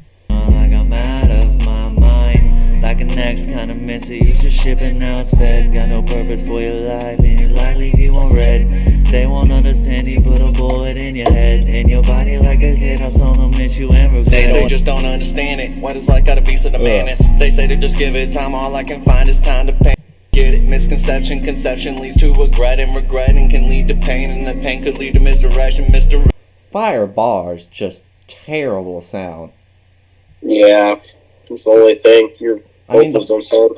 like I'm out of my mind. Like an ex kind of miss it. Used to ship it, now it's fed. Got no purpose for your life, and your life leave you on red. They won't understand you, put a bullet in your head. In your body like a kid, I saw them miss you and regret They it. just don't understand it. What it's like, gotta be so demanding. They say to just give it time. All I can find is time to pain. Get it? Misconception, conception leads to regret, and regretting can lead to pain, and the pain could lead to misdirection. Fire bars, just terrible sound. Yeah. That's the only thing. Your vocals don't sound.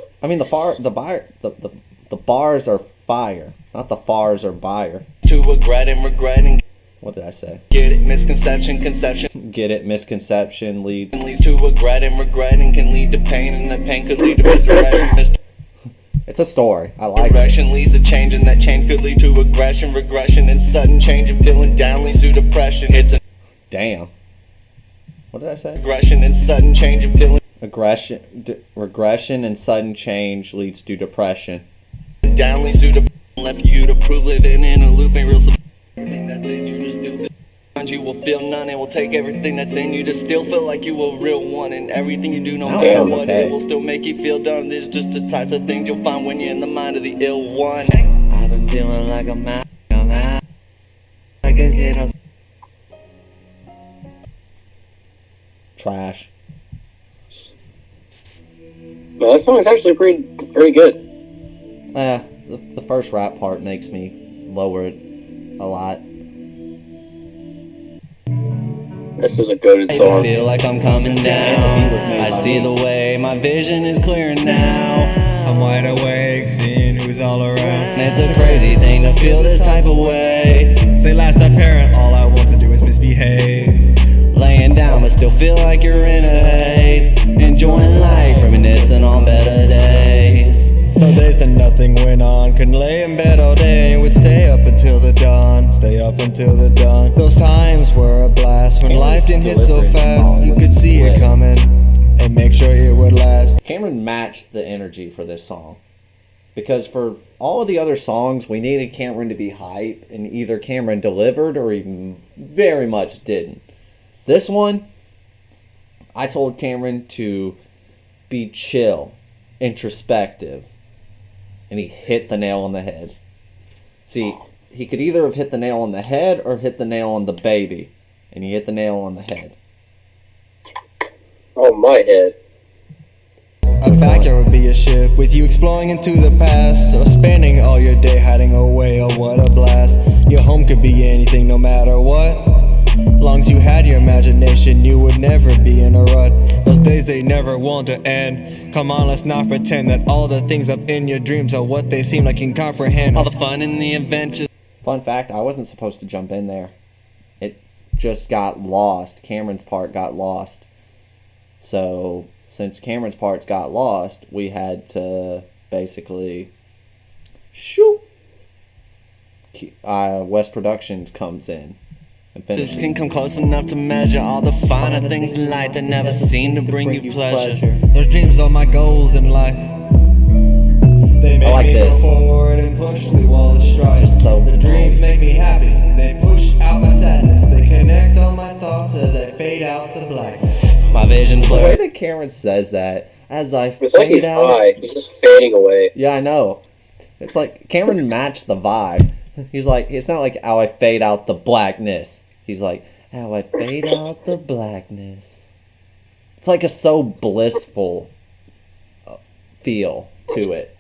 The bars are fire, not the fars are buyer. To regret and regretting. What did I say? Get it? Misconception, conception Get it? Misconception leads. leads to regret, and regretting can lead to pain, and the pain could lead to misdirection. It's a story. I like it. Direction leads to change, and that change could lead to aggression, regression, and sudden change, and feeling down leads to depression. It's a Damn. What did I say? aggression and sudden change, and feeling Regression and sudden change leads to depression. down leads to depression. Left you to prove living in a loop ain't real. Everything that's in you to still feel. You will feel none, and will take everything that's in you to still feel like you a real one. And everything you do, no That matter sounds what, okay. it will still make you feel done. There's just the types of things you'll find when you're in the mind of the ill one. I've been feeling like I'm out. like a hit on. Trash. No, that song is actually pretty good. The first rap part makes me lower it a lot. This is a goated I song. feel like I'm coming down. I see the way my vision is clear now. I'm wide awake, seeing who's all around. And it's a crazy thing to feel this type of way. Say last apparent, all I want to do is misbehave. Laying down but still feel like you're in a haze. Enjoying life, reminiscing on better days. No days that nothing went on. Couldn't lay in bed all day. Would stay up until the dawn. Stay up until the dawn. Those times were a blast. When life didn't hit so fast, you could see it coming and make sure it would last. Cameron matched the energy for this song. Because for all of the other songs, we needed Cameron to be hype, and either Cameron delivered or he very much didn't. This one, I told Cameron to be chill, introspective, and he hit the nail on the head. See, he could either have hit the nail on the head or hit the nail on the baby, and he hit the nail on the head. Oh, my head. A backyard would be a ship with you exploring into the past, or spending all your day hiding away. Oh, what a blast! Your home could be anything, no matter what. Long as you had your imagination, you would never be in a rut. Those days they never want to end. Come on, let's not pretend that all the things up in your dreams are what they seem like you can comprehend. All the fun and the adventures. Fun fact, I wasn't supposed to jump in there. It just got lost. Cameron's part got lost. So, since Cameron's parts got lost, we had to basically shoot. West Productions comes in and This finishes. can come close enough to measure all the finer things in life that never seem to bring you pleasure. Those dreams are my goals in life. They make like me this. go forward and push through all the strife. It's just so The dreams nice. make me happy. They push out my sadness. They connect all my thoughts as I fade out the blackness. My vision's The way blurred. that Cameron says that, as I It's like he's fade out. high. He's just fading away. Yeah, I know. It's like Cameron matched the vibe. He's like, it's not like how I fade out the blackness. He's like, how I fade out the blackness. It's like a so blissful feel to it.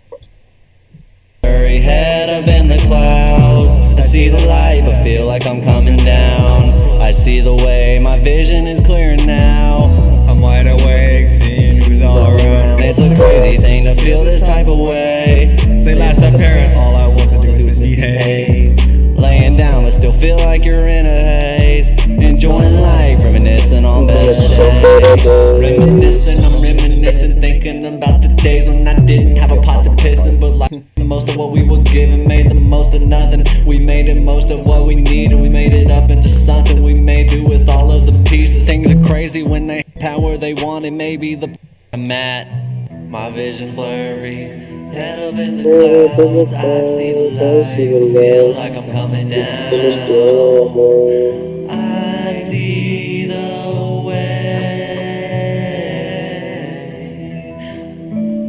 Blurry head up in the clouds. I see the light, but feel like I'm coming down. I see the way my vision is clear now. I'm wide awake, seeing who's all around. And it's a crazy thing to feel this type of way. Say last apparent, all I want to do is misbehave. Laying down, but still feel like you're in a haze. Enjoying life, reminiscing on better days. Reminiscing, I'm reminiscing, thinking about the days when I didn't have a pot to piss in, but like most of what we were given, made the most of nothing. We made it most of what we needed. We made it up into something we made do with all of the pieces. Things are crazy when they power they wanted. Maybe the I'm at my vision blurry. Head up in the clouds, I see the light. Feel like I'm coming down. I see the way.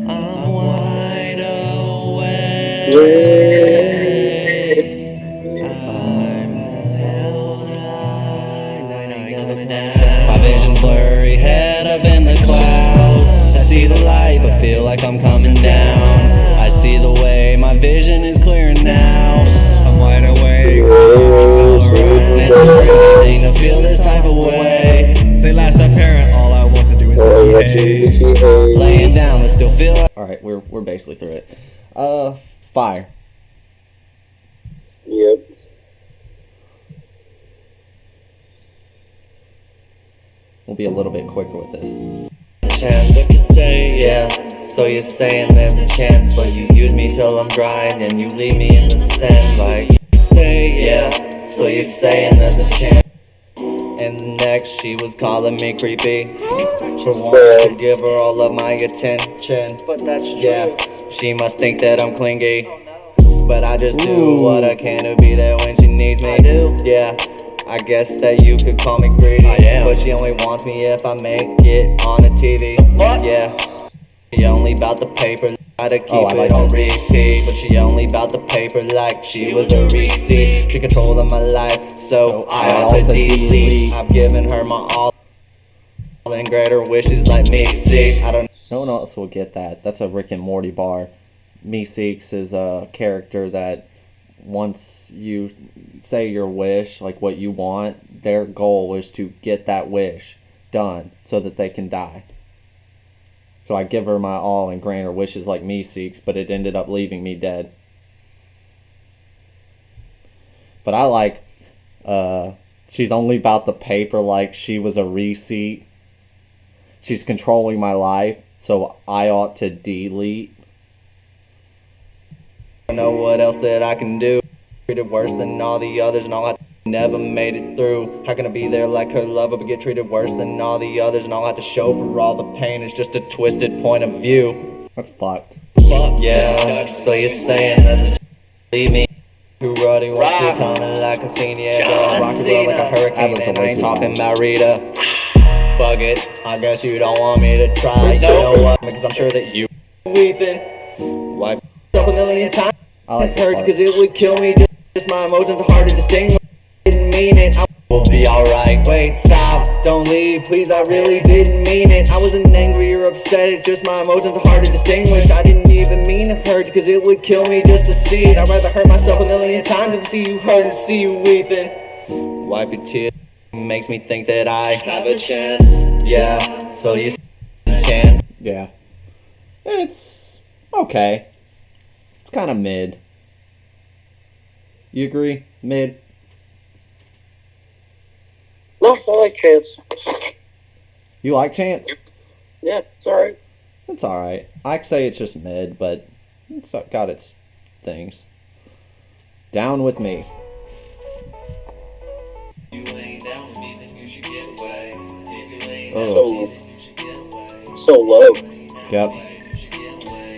I'm wide awake. I'm held high. My vision blurry, head up in the clouds. I see the light, but feel like I'm coming down. I see the way, my vision is clear now. I'm wide awake, And it's a crazy thing to feel this type of way. say last apparent, all I want to do is misbehave. Laying down, but still feel like Alright, we're basically through it. Fire. Yep. We'll be a little bit quicker with this. chance. Yeah, so you're saying there's a chance, but you use me till I'm dry and then you leave me in the sand. Like, yeah, so you're saying there's a chance. And the next, she was calling me creepy for wanting to give her all of my attention. Yeah, she must think that I'm clingy, but I just do what I can to be there when she needs me. Yeah, I guess that you could call me greedy, but she only wants me if I make it on the TV. Yeah, she only about the paper. Try to keep Oh, I like it on that. repeat, but she only bout the paper like she was a receipt. She control of my life, so I ought to delete. I've given her my all and grant her wishes like me seeks. I don't No one else will get that. That's a Rick and Morty bar. Meeseeks is a character that once you say your wish, like what you want, their goal is to get that wish done so that they can die. So I give her my all and grant her wishes like Meeseeks, but it ended up leaving me dead. But I like, she's only about the paper like she was a receipt. She's controlling my life, so I ought to delete. know what else that I can do. Treated worse than all the others, and all I never made it through. How can I be there like her lover, but get treated worse than all the others, and all I have to show for all the pain is just a twisted point of view. That's fucked. Yeah, so you're saying that leave me. Who Roddy wants to tell me like a senior, but I rock the world like a hurricane, and I ain't talking about Rita. Fuck it, I guess you don't want me to try. You know what? Because I'm sure that you weeping. Wipe yourself a million times. I like It that hurt part. because it would kill me. Just my emotions are hard to distinguish. Didn't mean it. I will be alright. Wait, stop, don't leave, please. I really didn't mean it. I wasn't angry or upset. It's just my emotions are hard to distinguish. I didn't even mean to hurt because it would kill me just to see it. I'd rather hurt myself a million times than see you hurt and see you weeping. Wipe your tears. Makes me think that I have a chance. Yeah, so you can. Yeah. It's okay. It's kind of mid. You agree? Mid? No, I like Chance. You like Chance? Yeah, it's alright. It's alright. I'd say it's just mid, but it's got its things. Down with me. You ain't down with me, then you should get away. If you ain't Oh. So low. Yep.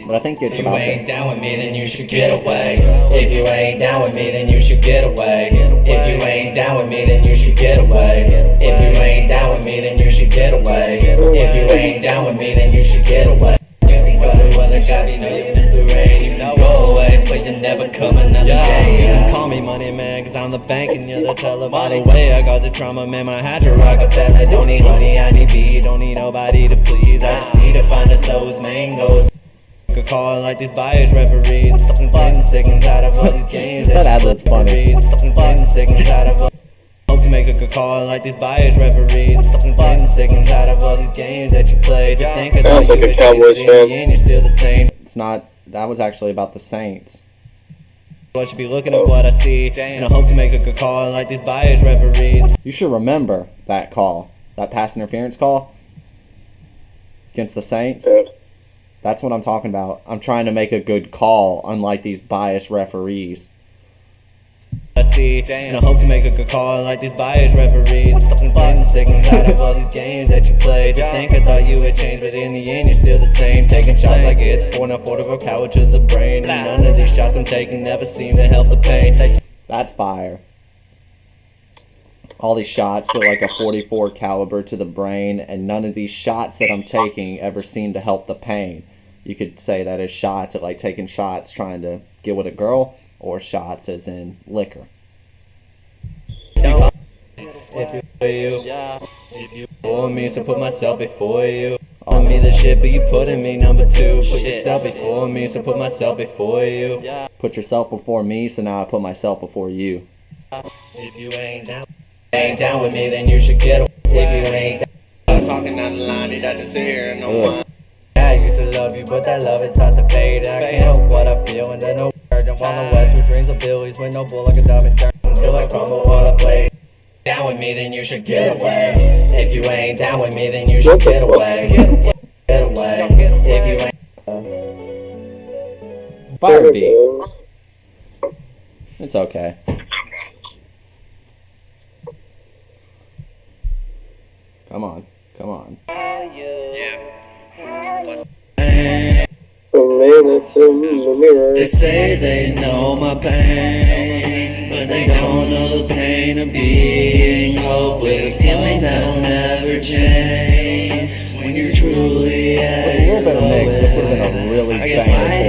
But I think it's If you about ain't to. down with me, then you should get away. If you ain't down with me, then you should get away. If you ain't down with me, then you should get away. If you ain't down with me, then you should get away. If you ain't down with me, then you should get away. You can go to other guy, you know you miss the rain. You can go away, but you never come another day. You can call me money man, cause I'm the bank and you're the teller. By the way, I got the trauma, man, I had to rock a fella. Don't need honey, I need beat, don't need nobody to please. I just need to find a soul's mangoes. Could call like these bias referees. I'm fighting sick and tired of all these games. That ad-lib's funny. I'm fighting sick and tired of all. Hope to make a good call like these bias referees. I'm fighting sick and tired of all these games that you play. To think I Sounds thought like you a were Cowboys changed, but in the fan. end you're still the same. It's not. That was actually about the Saints. I should be looking at what I see, and I hope to make a good call like these bias referees. You should remember that call. That pass interference call against the Saints. Yeah. That's what I'm talking about. I'm trying to make a good call, unlike these biased referees. I see, and I hope to make a good call like these bias referees. I'm fighting sick and tired of all these games that you play. To think I thought you had changed, but in the end you're still the same. Taking shots like it's 4-4 to a coward to the brain. And none of these shots I'm taking never seem to help the pain. That's fire. All these shots put like a 44 caliber to the brain, and none of these shots that I'm taking ever seem to help the pain. You could say that as shots at like taking shots trying to get with a girl, or shots as in liquor. If you for me, so put myself before you. On me the shit, but you putting me number two. Put yourself before me, so put myself before you. Put yourself before me, so now I put myself before you. If you ain't down with me, then you should get away. If you ain't down, I was talking down the line, you got to sit here and no one. I used to love you, but that love is hard to fade. I can't help what I feel, and then no word. I'm on the west with dreams of billies, with no bull like a diamond turn until I crumble all I play. Down with me, then you should get away. If you ain't down with me, then you should get away. Get away. If you ain't. Fire beat. It's okay. Come on. Come on. They say they know my pain, but they don't know the pain of being hopeless. Feeling that'll never change when you're truly at With a little bit of mix, this would have been a really I guess banging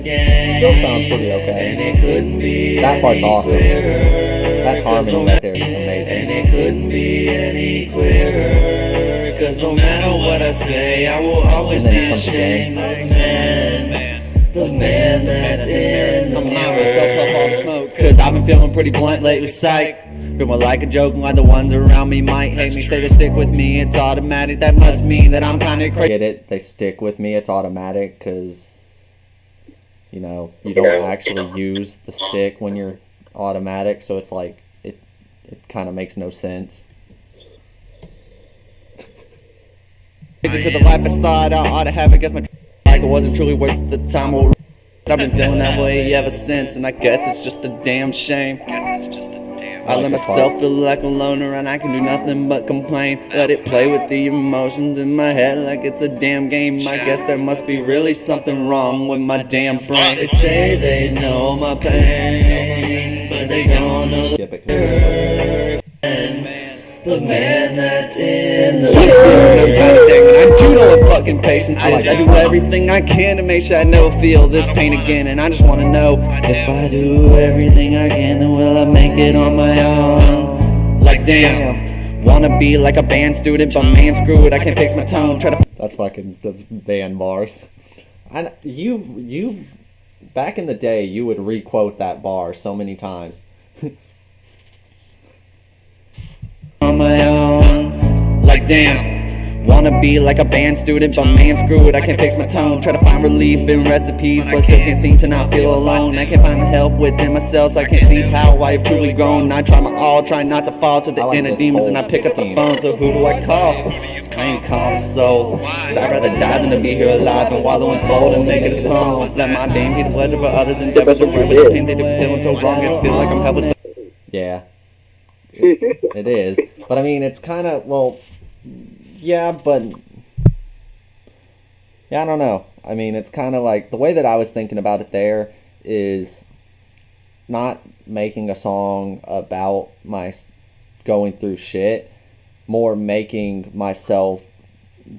Still sounds pretty okay. That part's awesome. That harmony right there is amazing. It couldn't be any clearer, 'cause no matter what I say, I will always And then be it comes ashamed. again. The man that's in the I'm mirror. high myself up all the smoke, 'cause I've been feeling pretty blunt lately, psych. Feeling like a joke, like the ones around me might hate me. Say they stick with me, it's automatic, that must mean that I'm kinda crazy. Get it? They stick with me. It's automatic because, you know, you don't actually use the stick when you're automatic, so it's like it kind of makes no sense. Cause the life aside, I ought to have it, guess my like it wasn't truly worth the time. Or I've been feeling that way ever since, and I guess it's just a damn shame. I let myself feel like a loner, and I can do nothing but complain. Let it play with the emotions in my head like it's a damn game. I guess there must be really something wrong with my damn brain. They say they know my pain, but they don't know Skip it. the man that's in the I'm trying to dang, and I do know what fucking patience is. I do everything I can to make sure I never feel this pain again, and I just wanna know If I do everything I can, then will I make it on my own? like damn. Wanna be like a band student, but man, screw it, I can't fix my tone. Try to That's band bars. And you back in the day, you would re-quote that bar so many times. on my own, like damn. Wanna be like a band student, but man, screw it, I can't fix my tone. Try to find relief in recipes, but still can't seem to not feel alone. I can't find the help within myself, so I can't see how I've truly grown. I try my all, try not to fall to the like inner this demons, whole and I pick up the scheme. phone, so who do I call? I ain't calling a soul, 'cause I'd rather die than to be here alive and wallow and fold and make it a song. Let my name be the pleasure for others' endeavors, and right with the pain they've been feeling so wrong, and feel like I'm helpless. Yeah, it is. But I mean, it's kind of, well, yeah, but yeah, I don't know. I mean, it's kind of like the way that I was thinking about it there is not making a song about my going through shit, more making myself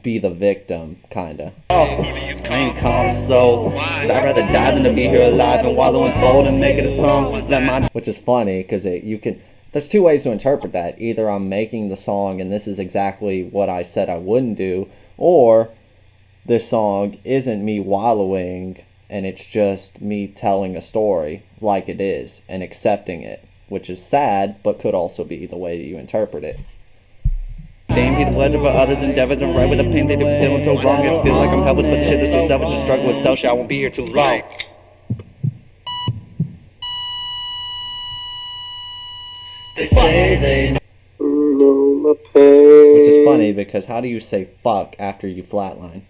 be the victim, kind of. I ain't calling a soul, 'cause I'd rather die than to be here alive and wallow and fold and make it a song. Let my Which is funny because you can. There's two ways to interpret that. Either I'm making the song and this is exactly what I said I wouldn't do, or this song isn't me wallowing and it's just me telling a story like it is and accepting it, which is sad, but could also be the way that you interpret it. name be the pleasure for others' endeavors, and right with the pain they've been feeling so wrong, and feel like I'm helpless, but the shit is so selfish and struggle with self. I won't be here too long. They say they know my pain. Which is funny because how do you say fuck after you flatline?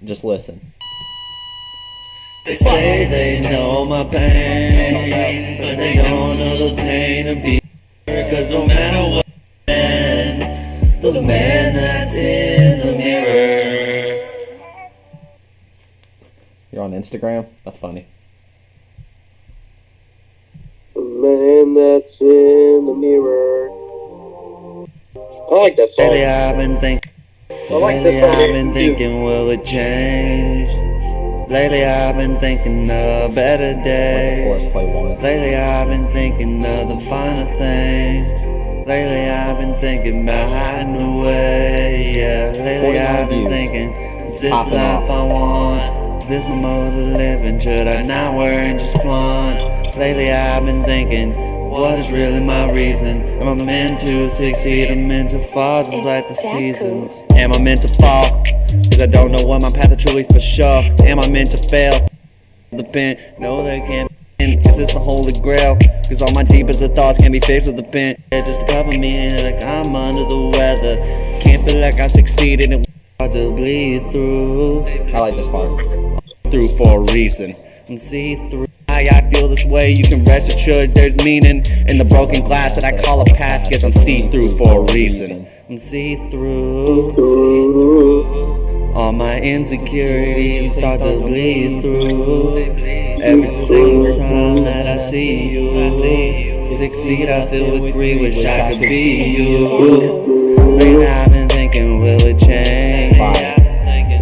Just listen. They say they know my pain, but they don't know the pain of being here. 'Cause no matter what, the man that's in the mirror. You're on Instagram? That's funny. The man that's in the mirror. I like that song. Lately I've been thinking, I like lately this song I've been too. thinking, will it change? Lately I've been thinking of better Of days. course, play one. Lately I've been thinking of the finer things. Lately I've been thinking about hiding away. Yeah, lately 49 I've been views. thinking, is this Popping life off. I want? Is this my mode of living? Should I not worry and just flaunt? Lately I've been thinking, what is really my reason? Am I meant to succeed or meant to fall just like the seasons? Am I meant to fall? Cause I don't know what my path is truly for sure. Am I meant to fail? The pen, no they can't be. Is this the holy grail? Cause all my deepest of thoughts can be fixed with the pen. Yeah, just cover me like I'm under the weather. Can't feel like I succeeded and hard to bleed through. I like this part. Through for a reason and see through. I feel this way, you can rest assured there's meaning in the broken glass that I call a path. Guess I'm see-through for a reason. And see-through, see-through. All my insecurities start to bleed through. Every single time that I see you succeed, I feel with greed, wish I could be you. Lately I've been thinking, will it change?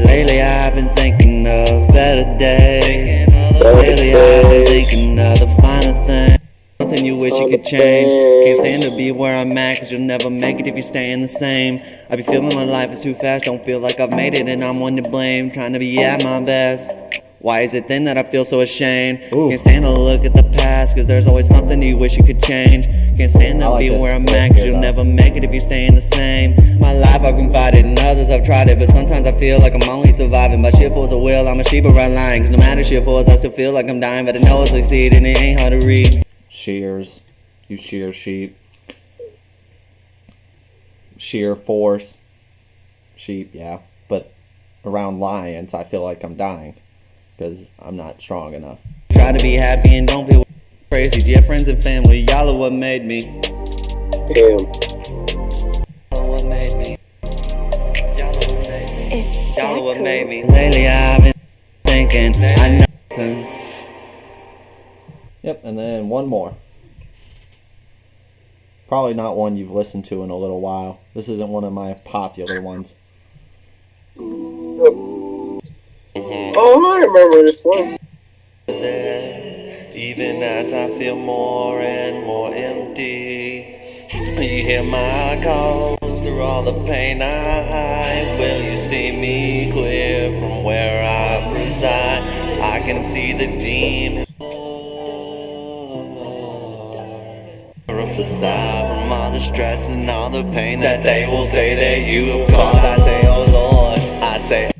Lately I've been thinking of better days. Lately I've been thinking of the finer things. Something you wish you could change. Can't stand to be where I'm at, cause you'll never make it if you're staying the same. I be feeling my life is too fast, don't feel like I've made it and I'm one to blame. Trying to be at my best. Why is it then that I feel so ashamed? Ooh. Can't stand to look at the past, cause there's always something you wish you could change. Can't stand to like be this where I'm clip at, cause here, you'll though. never make it if you're staying the same. My life I've confided in others, I've tried it, but sometimes I feel like I'm only surviving by sheer force of will. I'm a sheep around lying, cause no matter sheer force, I still feel like I'm dying. But I know I'll succeed and it ain't hard to read. Shears. You shear sheep. Sheer force. Sheep, yeah. But around lions, I feel like I'm dying. Because I'm not strong enough. Try to be happy and don't feel crazy. To your friends and family, y'all are what made me. Damn. Y'all are what made me. Y'all are what made me. It's Y'all are what that made me. Lately I've been thinking, I know since. Yep, and then one more. Probably not one you've listened to in a little while. This isn't one of my popular ones. Oh, I remember this one. Even as I feel more and more empty, you hear my calls through all the pain I hide. Will you see me clear from where I reside? I can see the demon. A facade from all the stress and all the pain that they will say that you have caused. I say, oh Lord, I say,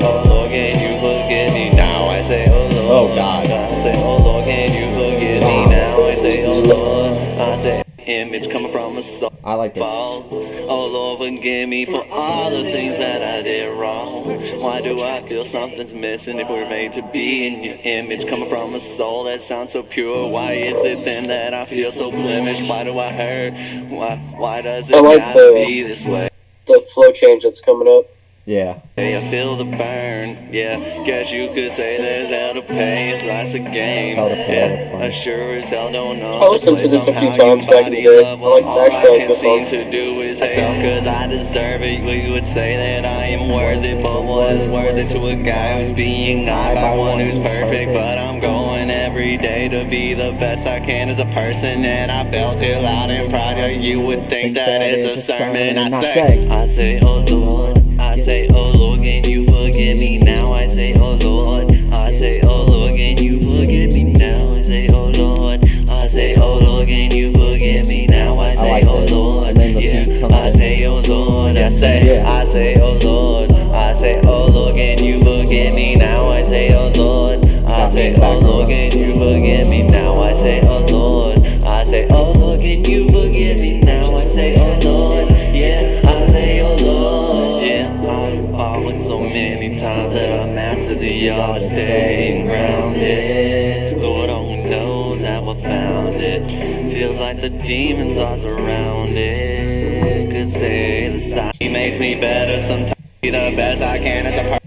oh Lord, can you forgive me now? I say, oh Lord, Oh, God. I say, oh Lord, can you forgive me now? I say, oh Lord, I say, image coming from a soul. I like this. Oh Lord, forgive me for all the things that I did wrong. Why do I feel something's missing if we're made to be in your image? Coming from a soul that sounds so pure. Why is it then that I feel so blemished? Why do I hurt? Why does it I like gotta be this way? The flow change that's coming up. Yeah. Hey, I feel the burn, yeah. Guess you could say there's hell to pay. Life's a game, Hell to pay, that's yeah. funny. I sure as hell don't know. I listened to this a few times back in the day. I like All I actually like can this seem one. to do is myself, cause I deserve it. We would say that I am worthy, but what is worth it to a guy who's being eyed by one who's perfect? But I'm going every day to be the best I can as a person, and I belt it loud and proud. Yeah, you would think that it's a sermon. I say, oh Lord. I say, oh Lord, can you forgive me now? I say, oh Lord. I say, oh Lord, can you forgive me now? I say, oh Lord. I say, oh Lord, can you forgive me now? I say, like oh this. Lord. And then the beat Yeah. comes I in. say, oh Lord. I say, oh Lord. I say, oh Lord, can you forgive me now? I say, oh Lord. I say, oh Lord, can you forgive me now? I say, oh Lord. I say, oh Lord, can you forgive me now? I say, oh Lord. Yeah. I say, oh Lord. Yeah. I've fallen so many times that I mastered the art of staying grounded. Lord only knows how I found it. Feels like the demons are surrounded. Could say the side makes me better. Sometimes be the best I can as a person.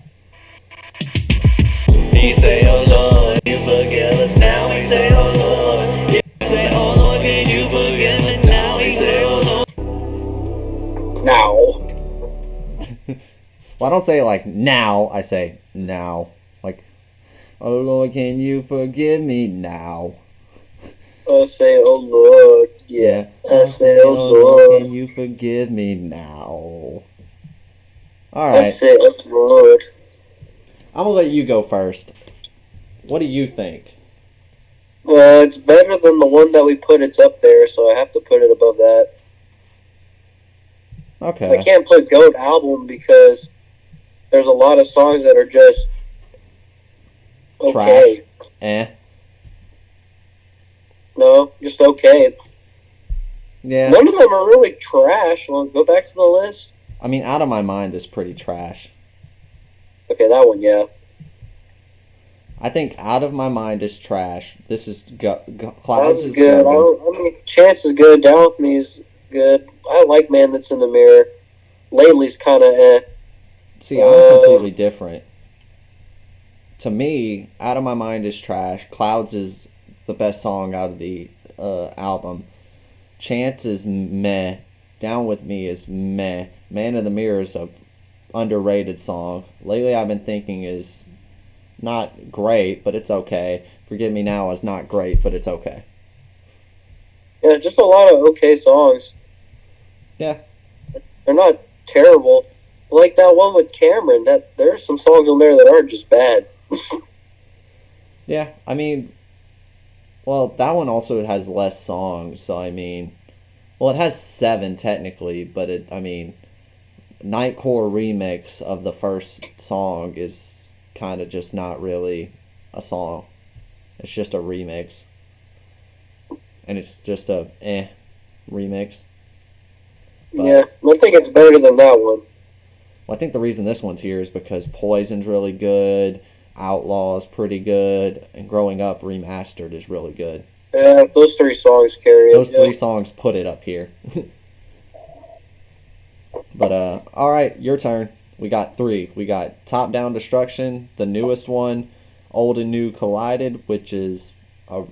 He say, oh Lord, you forgive us now. He say, oh Lord. He say, oh Lord, can you forgive us now? He say, oh Lord. Now. Well, I don't say like now. I say now. Like, oh Lord, can you forgive me now? I say, oh Lord. Yeah. I say, oh Lord. can you forgive me now? All I right. say, oh Lord. I'm gonna let you go first. What do you think? Well, it's better than the one that we put. It's up there, so I have to put it above that. Okay. I can't put GOAT album because there's a lot of songs that are just okay. Trash. Eh. No, just okay. Yeah. None of them are really trash. Well, go back to the list. I mean, Out of My Mind is pretty trash. Okay, that one, yeah. I think Out of My Mind is trash. This is Clouds Clouds is is good. I mean, Chance is good. Down With Me is good. I like Man That's in the Mirror. Lately's kind of eh. See, I'm completely different. To me, Out of My Mind is trash. Clouds is the best song out of the album. Chance is meh. Down With Me is meh. Man in the Mirror is underrated song. Lately I've been thinking is not great, but it's okay. Forgive Me Now is not great, but it's okay. Yeah, just a lot of okay songs. Yeah. They're not terrible. Like that one with Cameron, that there's some songs on there that aren't just bad. Yeah, I mean, well, that one also has less songs, so I mean, well, it has 7 technically, but Nightcore remix of the first song is kind of just not really a song. It's just a remix. And it's just a remix. But, Yeah, I think it's better than that one. well, I think the reason this one's here is because Poison's really good, Outlaw's pretty good, and Growing Up Remastered is really good. Yeah, those 3 songs carry it. Those 3 songs put it up here. But all right, your turn. We got 3. We got Top Down Destruction, the newest one, Old and New Collided, which is, I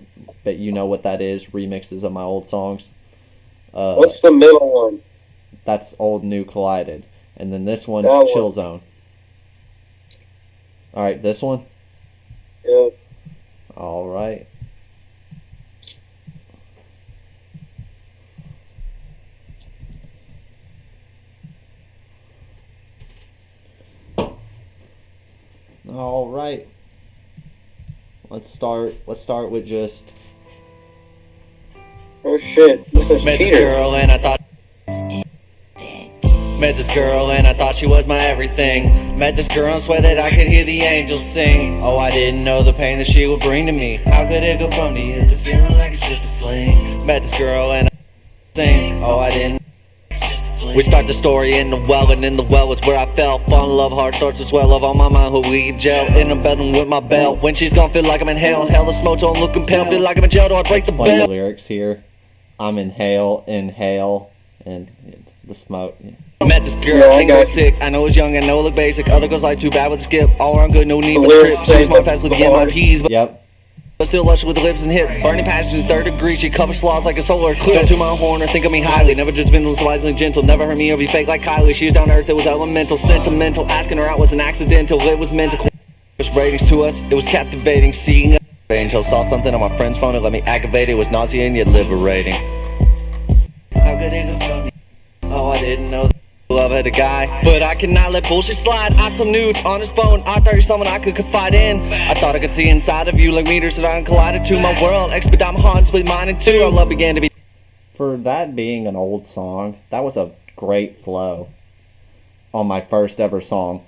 bet you know what that is, remixes of my old songs. What's the middle one? That's Old and New Collided. And then this one's That one. Chill Zone. All right, this one? Yeah. All right. All right. Let's start with just Oh shit, this is Met this cheater. girl and I thought Met this girl and I thought she was my everything. Met this girl and swear that I could hear the angels sing. Oh, I didn't know the pain that she would bring to me. How could it go from the years to feeling like it's just a fling? Met this girl and I sing. Oh, I didn't. We start the story in the well, and in the well was where I fell. Fall in love, heart starts to swell. Love on my mind, who we gel. In a bedroom with my bell. When she's gone, feel like I'm in hell. Hell, the smoke tone looking pale. Feel like I'm in jail, do I break the explain the bell? lyrics here. I'm inhale, and the smoke. Met this girl, Yeah, I ain't got go 6. I know it's young, I know it look basic. Other girls like too bad with the skip. All around good, no need The for the trip. lyrics She was say my the fast with the bars. MIPs, Yep. but still lush with the lips and hips. Burning passion in 3rd degree, she covers flaws like a solar eclipse. Don't to my horn or think of me highly. Never just been wisely gentle. Never heard me or be fake like Kylie. She was down to earth, it was elemental, sentimental. Asking her out was an accidental, it was mental. Ratings to us, it was captivating. Seeing until saw something on my friend's phone, it let me activate. It was nauseating yet liberating. How could it go from me? Oh, I didn't know that love had a guy, but I cannot let bullshit slide. I saw nudes on his phone. I thought you're someone I could confide in. I thought I could see inside of you like meters that I collided to my world. Expedite my heart, split mine in 2. Our love began to be. For that being an old song, that was a great flow on my first ever song.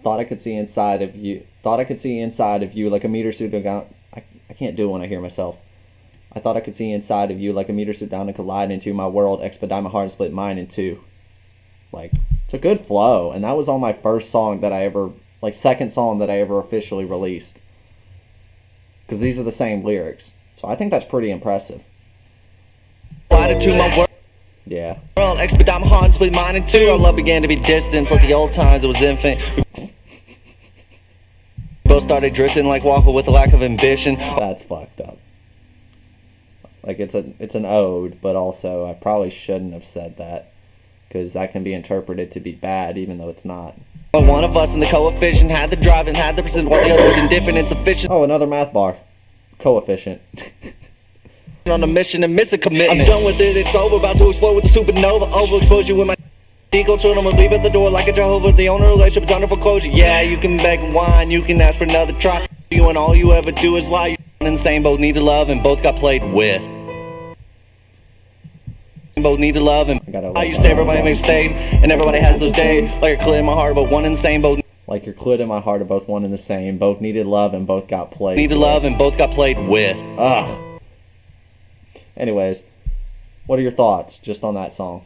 Thought I could see inside of you. Thought I could see inside of you like a meter suit down. I can't do it when I hear myself. I thought I could see inside of you like a meter suit down and collide into my world. Expedite my heart and split mine in 2. Like, it's a good flow, and that was on my first song that I ever, like, second song that I ever officially released. Because these are the same lyrics. So I think that's pretty impressive. Collided to my world. Yeah. Expedite my heart, split mine in 2. Our love began to be distant like the old times. It was infant. We both started drifting like Walker with a lack of ambition. That's fucked up. Like, it's an ode, but also I probably shouldn't have said that. Because that can be interpreted to be bad, even though it's not. But one of us in the coefficient had the drive and had the percent, while the other was indifferent and sufficient. Oh, another math bar. Coefficient. On a mission and miss a commitment. I'm done with it, it's over, about to explode with the supernova. Overexpose you with my ego, children will leave at the door like a Jehovah. The owner relationship is under foreclosure. Yeah, you can beg and whine, you can ask for another try. You and all you ever do is lie. You're insane, both needed love and both got played with. Both need to love and I used to say everybody makes mistakes and everybody has those days. Like a clit in my heart, but one insane. Both Like your clit and my heart are both one and the same. Both needed love and both got played. needed love and both got played with. Ugh. Anyways, what are your thoughts just on that song?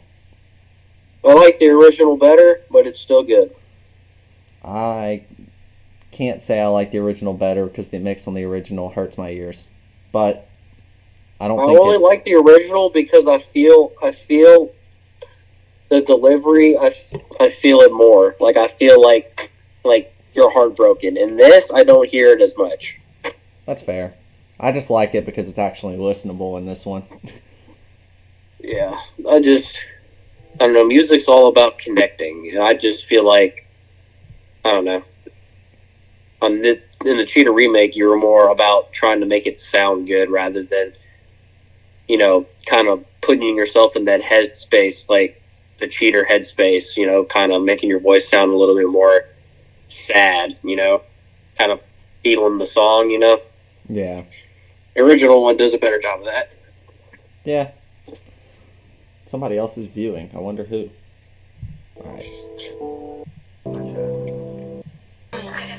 I like the original better, but it's still good. I can't say I like the original better because the mix on the original hurts my ears. But I don't I think only it's... like the original because I feel the delivery. I feel it more. Like I feel like you're heartbroken. In this, I don't hear it as much. That's fair. I just like it because it's actually listenable in this one. Yeah, I just I don't know, music's all about connecting. And I just feel like, I don't know, in the Cheetah remake, you were more about trying to make it sound good rather than, kind of putting yourself in that headspace, like the Cheater headspace, kind of making your voice sound a little bit more sad, kind of feeling the song, Yeah. The original one does a better job of that. Yeah. Somebody else is viewing. I wonder who. Alright.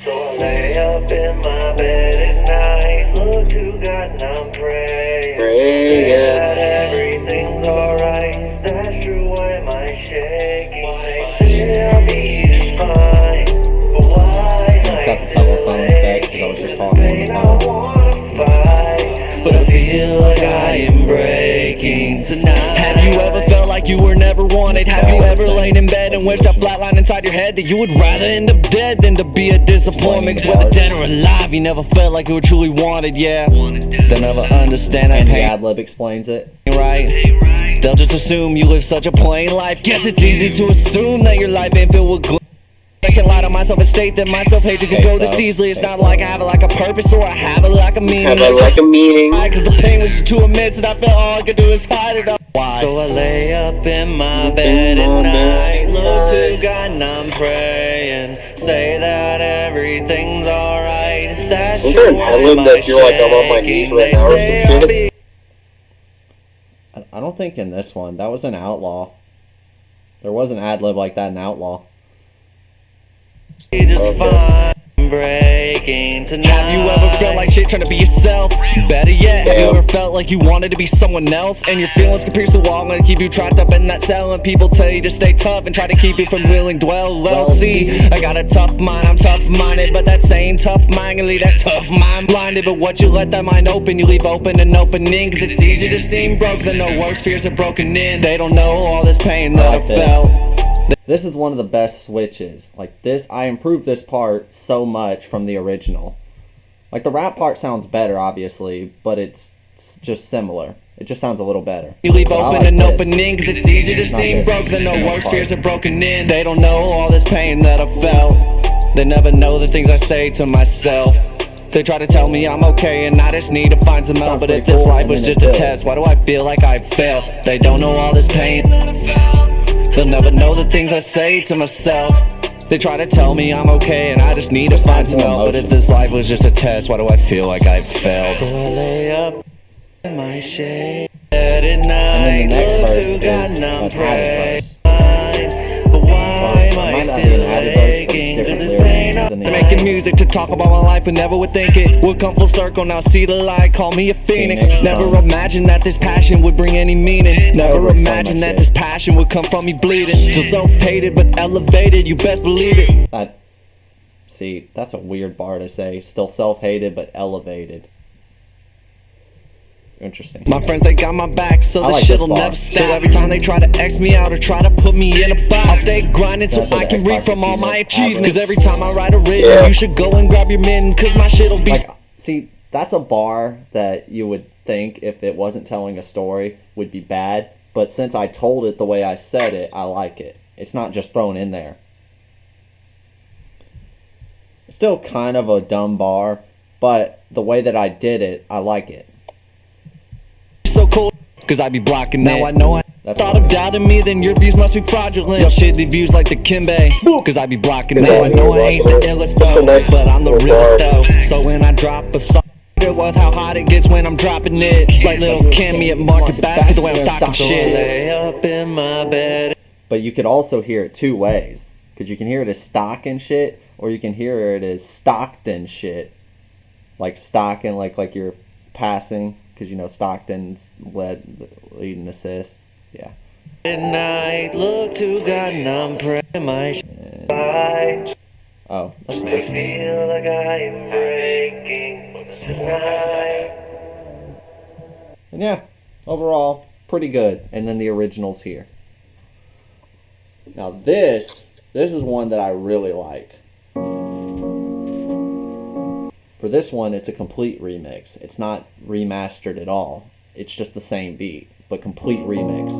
So I lay up in my bed at night, look to God and I'm praying that everything's alright. That's true, why am I shaking? They say I'll be fine, but why am I It's got the telephone effect because I was just talking on the I phone. wanna fight, but I feel like I am breaking tonight. Have you ever felt like you were never wanted? Have you ever laid in bed and wished a flatline inside your head that you would rather end up dead than to be a disappointment? Cause whether dead or alive, you never felt like you were truly wanted, yeah. They'll never understand that And the pain, ad-lib explains it. right? They'll just assume you live such a plain life. Guess it's easy to assume that your life ain't filled with gloom. I can lie to myself and state that my self-hatred can go this easily. It's not like I have it like a purpose or I have it like a meaning. Have it like a meaning. Cause the pain was just too immense and I felt all I could do is hide it up. Why? So I lay up in my bed at night, look to God and I'm praying, say that everything's alright. That's Is there an true, ad-lib why am that I feel like I'm on my knees shaking? right They now or say some I'll shit? be I don't think in this one. That was an Outlaw. There was an ad-lib like that in Outlaw. just fine, breaking tonight. Have you ever felt like shit trying to be yourself? Better yet, have you ever felt like you wanted to be someone else and your feelings can pierce the wall and keep you trapped up in that cell and people tell you to stay tough and try to keep you from willing dwell? Well, see, I got a tough mind, I'm tough-minded, but that same tough mind can leave that tough mind blinded. But what you let that mind open, you leave open an opening, cause it's easy to seem broke than the worst fears are broken in. They don't know all this pain that like I this. felt. This is one of the best switches. Like this, I improved this part so much from the original. Like the rap part sounds better, obviously, but it's just similar. It just sounds a little better. You leave But I open like an this. opening cause it's easy to Not seem this. broke than the This worst part. fears are broken in. They don't know all this pain that I felt. They never know the things I say to myself. They try to tell me I'm okay and I just need to find some help. Sounds But if pretty this cool, life and was then just it a builds. test, why do I feel like I failed? They don't know all this pain. They'll never know the things I say to myself. They try to tell me I'm okay and I just need to find some more help. But if emotion. this life was just a test, why do I feel like I failed? So I lay up in my shade at And then night, the next look verse to is God and I'm an praying. added verse. But why It am might I not be still an added verse, but it's aching? different Cause this pain lyrics than the Making original. music to talk about my life, but never would think it would come full circle. Now see the light, call me a phoenix. Phoenix. Never imagined that this passion would bring any meaning. Never Overexplain my imagined that shit. this passion would come from me bleeding. So self-hated but elevated, you best believe it. See, that's a weird bar to say. Still self-hated, but elevated. Interesting. My friends, they got my back, so I the like shit'll this bar. never stop. So every time they try to X me out or try to put me in a box, I'll stay grinding so That's what I the can reap Xbox from all my achievement achievements. Cause average. every time I write a rhythm, Yeah. you should go and grab your mittens, cause my shit'll be Like, see, that's a bar that you would think if it wasn't telling a story would be bad. But since I told it the way I said it, I like it. It's not just thrown in there. It's still kind of a dumb bar, but the way that I did it, I like it. so cool. Cause I be blocking now I know I That's thought what I of doubting me, then your views must be fraudulent. Your shitty views like the Kimbe. Cause I be blocking now I know I ain't the illest though, but I'm the realest though. So when I drop a song, with how hot it gets when I'm dropping it, like little Kimmy at Market Basket, the way I'm stocking shit. lay up in my bed. But you could also hear it two ways. Because you can hear it as stocking shit, or you can hear it as Stockton shit. Like stocking, like you're passing. Because, you know, Stockton's lead and assist. Yeah. At night, look to God and I'm praying my shit. Oh, that's I nice. feel like I am breaking tonight. And yeah, overall, pretty good. And then the original's here. Now this is one that I really like. For this one, it's a complete remix. It's not remastered at all. It's just the same beat, but complete remix.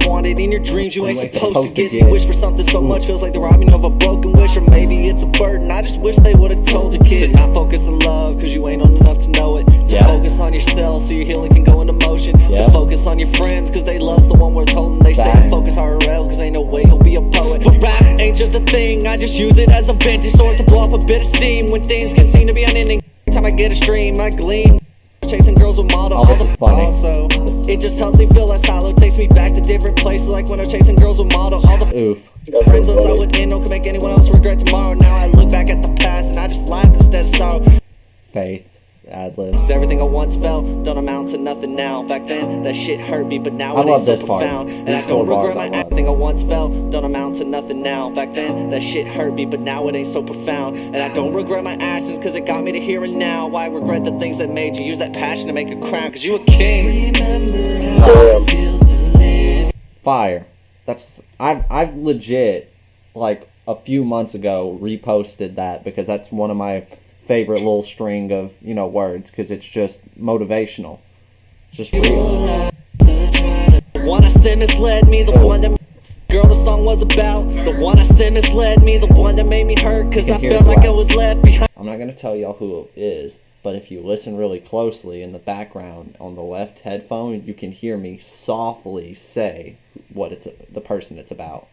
don't want it in your dreams, you ain't supposed to get. You wish for something so much, feels like the robbing of a broken wish. Or maybe it's a burden, I just wish they would've told the kid to not focus on love, cause you ain't old enough to know it. To focus on yourself, so your healing can go into motion. To focus on your friends, cause they love's the one worth holding. They say focus RL, cause ain't no way you'll be a poet. But rap ain't just a thing, I just use it as a vantage source to blow up a bit of steam. When things can seem to be unending, every time I get a stream, I gleam. Chasing girls with models, this is funny. Also, it just helps me feel less hollow. Takes me back to different places, like when I'm chasing girls with models. All the Oof. friends I would end can make anyone else regret tomorrow. Now I look back at the past and I just laugh instead of sorrow. Faith. Ad-libs. Everything I once felt don't amount to nothing now. Back then, that shit hurt me, but now I love it this so part. profound. And These I don't four regret bars my I love. everything I once felt don't amount to nothing now. Back then, that shit hurt me, but now it ain't so profound. And I don't regret my actions, cause it got me to here and now. Why regret the things that made you use that passion to make a crown? Cause you a king. Fire. That's I've legit, like a few months ago, reposted that because that's one of my favorite little string of, you know, words, because it's just motivational. It's just real. The one I said misled me, the one that girl the song was about. The one I said misled me, the one that made me hurt, cause I felt like I was left behind. I'm not gonna tell y'all who it is, but if you listen really closely in the background on the left headphone, you can hear me softly say what it's the person it's about.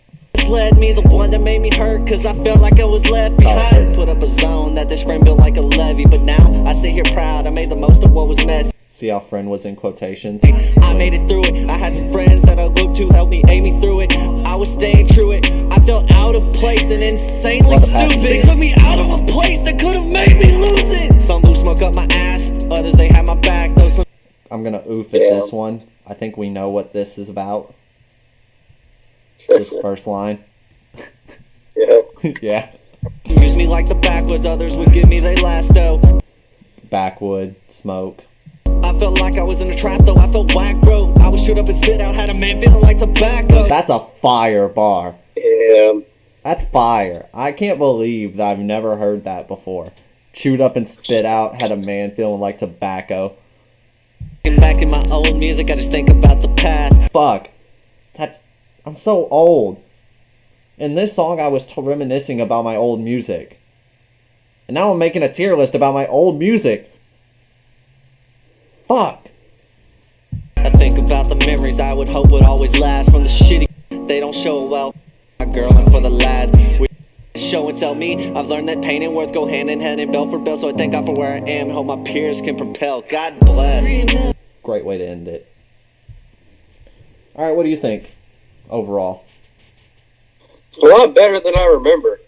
Led me, the one that made me hurt, cause I felt like I was left behind. Put up a zone that this friend built like a levee, but now I sit here proud, I made the most of what was messy. See how friend was in quotations? I made it through it, I had some friends that I looked to help me aim me through it. I was staying true it, I felt out of place and insanely stupid. They took me out of a place that could've made me lose it. Some blew smoke up my ass, others they had my back. Those I'm gonna oof at this one. I think we know what this is about. This first line. Yeah. use me like the backwoods, others would give me they last though. Backwood, smoke. I felt like I was in a trap though, I felt whack bro. I was shoot up and spit out, had a man feeling like tobacco. That's a fire bar. Yeah. That's fire. I can't believe that I've never heard that before. Chewed up and spit out, had a man feeling like tobacco. Back in my old music, I just think about the past. Fuck. I'm so old. In this song, I was reminiscing about my old music. And now I'm making a tier list about my old music. Fuck. I think about the memories I would hope would always last. From the shitty they don't show well. My girl and for the lads. We show and tell me I've learned that pain and worth go hand in hand and bell for bell. So I thank God for where I am and hope my peers can propel. God bless. Great way to end it. Alright, what do you think overall? It's a lot better than I remember.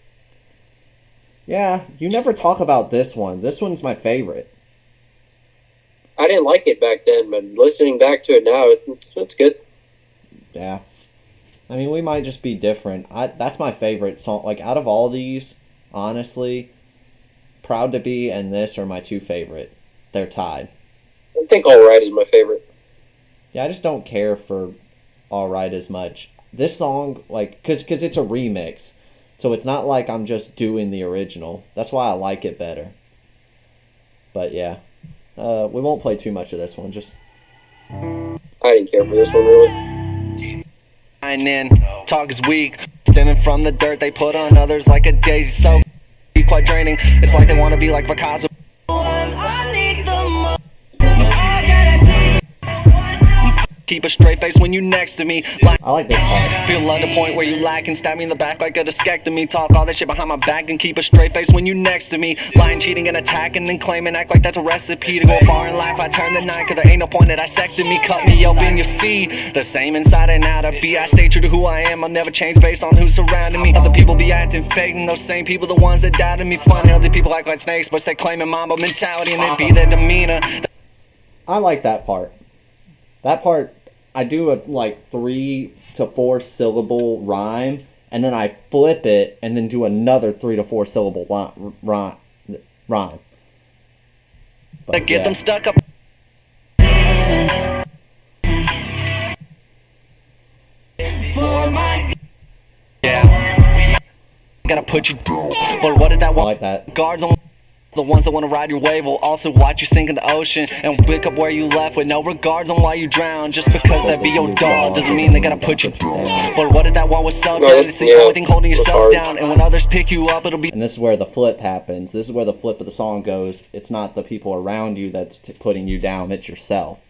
Yeah, you never talk about this one. This one's my favorite. I didn't like it back then, but listening back to it now, it's good. Yeah. I mean, we might just be different. That's my favorite song. Like, out of all these, honestly, Proud to Be and this are my two favorite. They're tied. I think Alright is my favorite. Yeah, I just don't care for Alright as much. This song, like, because it's a remix. So it's not like I'm just doing the original. That's why I like it better. But yeah. We won't play too much of this one. Just I didn't care for this one really. And then talk is weak. Stemming from the dirt they put on others like a daisy. So be quite draining. It's like they want to be like Picasso. Keep a straight face when you next to me. I like this part. Feel at the point where you lack and stab me in the back like a discectomy. Talk all that shit behind my back and keep a straight face when you next to me. Lying, cheating, and attacking and claiming, act like that's a recipe to go far in life. I turn the knife, cause there ain't no point in dissecting me. Cut me open, you see the same inside and out. I stay true to who I am. I'll never change based on who's surrounding me. Other people be acting fake, and those same people the ones that doubted me. Funny, other people act like snakes, but say claiming mamba mentality and it be their demeanor. I like that part. That part, I do a like 3 to 4 syllable rhyme, and then I flip it and then do another 3 to 4 syllable rhyme. But, Get them stuck up. Yeah. Gotta put you down. But what is that? I like that. Guards on. The ones that wanna ride your wave will also watch you sink in the ocean and pick up where you left with no regards on why you drown. Just because that be your dog doesn't mean they gotta put you down. But what if that one was self down? It's the only thing holding yourself down. And when others pick you up, it'll be. And this is where the flip happens. This is where the flip of the song goes. It's not the people around you that's putting you down, it's yourself.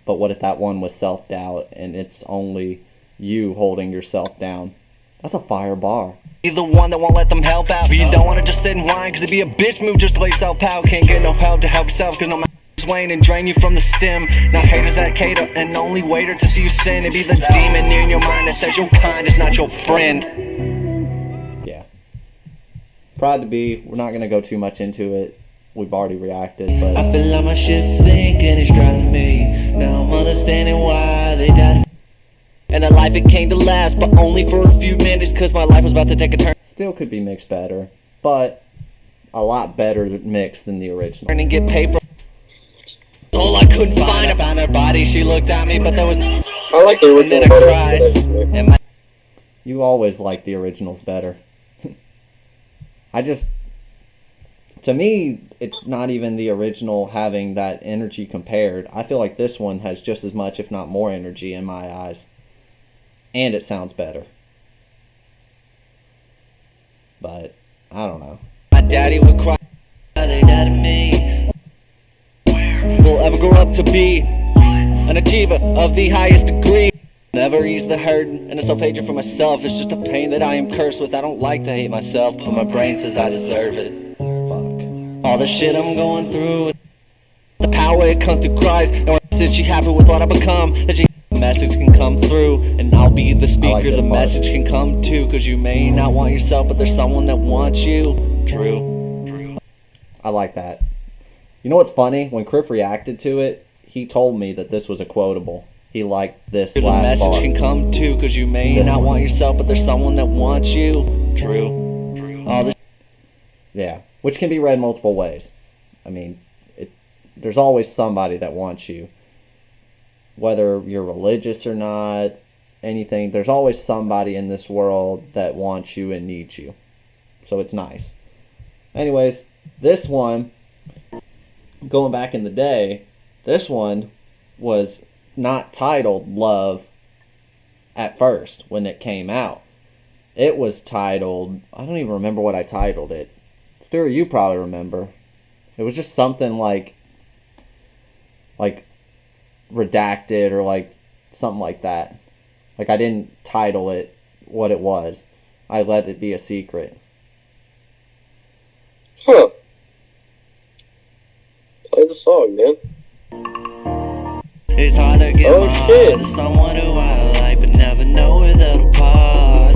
But what if that one was self-doubt and it's only you holding yourself down? That's a fire bar. Be the one that won't let them help out. But you don't wanna just sit and whine, cause it'd be a bitch move just to lay yourself out. Can't get no help to help yourself, cause no matter who's weighing and drain you from the stem. Not haters that cater and only waiter to see you sin. It'd be the demon in your mind that says your kind is not your friend. Yeah. Proud to be. We're not gonna go too much into it. We've already reacted, but I feel like my ship's sinking, it's driving me. Now I'm understanding why they died. And that life it came to last, but only for a few minutes, cause my life was about to take a turn. still could be mixed better, but a lot better mixed than the original. And get paid for all I couldn't find. I found her body, she looked at me, but there was no. I like the original And then I better. cried. And my You always like the originals better. To me, it's not even the original having that energy compared. I feel like this one has just as much, if not more, energy in my eyes. And it sounds better. But, I don't know. My daddy would cry. They died to me. Will ever grow up to be an achiever of the highest degree. Never ease the hurt and the self-hatred for myself. It's just a pain that I am cursed with. I don't like to hate myself, but my brain says I deserve it. Fuck. All the shit I'm going through, the power it comes through Christ. And when I said she happy with what I become, that she the message can come through, and I'll be the speaker this the part. message can come to. Cause you may not want yourself, but there's someone that wants you. True. I like that. You know what's funny? When Crip reacted to it, he told me that this was a quotable. He liked this The last message bar. can come too, cause you may This not one. want yourself, but there's someone that wants you. True. All the Yeah, which can be read multiple ways. I mean, there's always somebody that wants you. Whether you're religious or not, anything, there's always somebody in this world that wants you and needs you. So it's nice. Anyways, this one, going back in the day, this one was not titled Love at first when it came out. It was titled, I don't even remember what I titled it. Stuart, you probably remember. It was just something like redacted or like something like that. Like I didn't title it what it was. I let it be a secret. Huh. Play the song, man. It's hard to give Oh, my shit. heart to someone who I like, but never know where they'll part.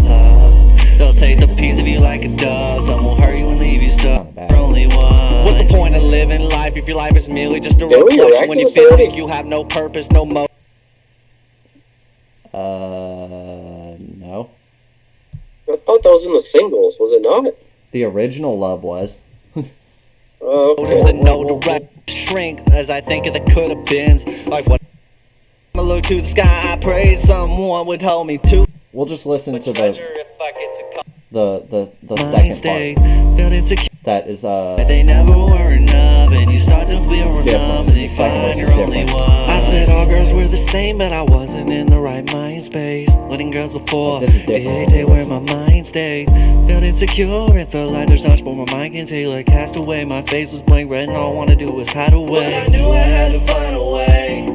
They'll take the piece of you like a dog. Some will hurt you and leave you stuck. Not bad. For only one. What's the point of living life if your life is merely just a Did we reflection react when to you this feel already? like you have no purpose, no motive? No. I thought that was in the singles, was it not? The original Love was. Oh, There's a no direct shrink as I think of the could have beens. Like what? I look to the sky, I prayed someone would hold me to. We'll just listen to the Mind second state, part. felt insecure. That is They never were enough, and you start to feel It's different. numb, and The you second find verse is you're only different. one. I said all girls were the same, but I wasn't in the right mind space. Letting girls before, This is different. they where my mind stayed. Felt insecure and felt like there's not more my mind can take. Like cast away, my face was blank red, and all I wanna do was hide away. But I knew I had to find a way.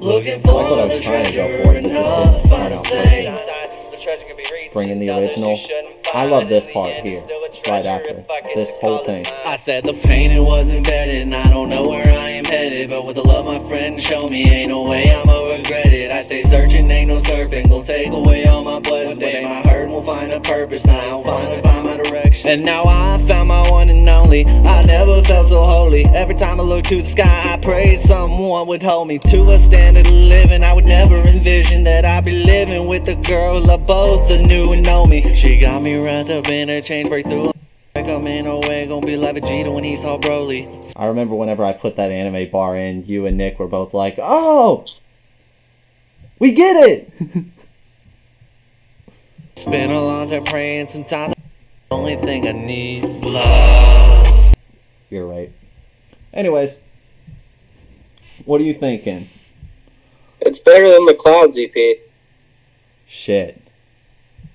Looking for like what I was the trying to go treasure for, it and just all didn't the turn finer out things. perfect. Bringing the original. I love this part here, right after. This whole thing. I said the Pain it was embedded, and I don't know where I am headed. But with the love my friend showed me, ain't no way I'ma regret it. I stay searching, ain't no serpent gon' take away all my blessings. One day my hurt will find a purpose, and I'll finally find my direction. And now I found my one and only. I never felt so holy. Every time I look to the sky, I prayed someone would hold me to a standard of living. I would never envision that I'd be living with a girl I both knew and know me. She got me wrapped up in a chain breakthrough. I'm in her way, gonna be like Vegeta when he saw Broly. I remember whenever I put that anime bar in, you and Nick were both like, "Oh, we get it." Spent a long time praying, sometimes the only thing I need love. You're right. Anyways, what are you thinking? It's better than the Clouds EP. Shit.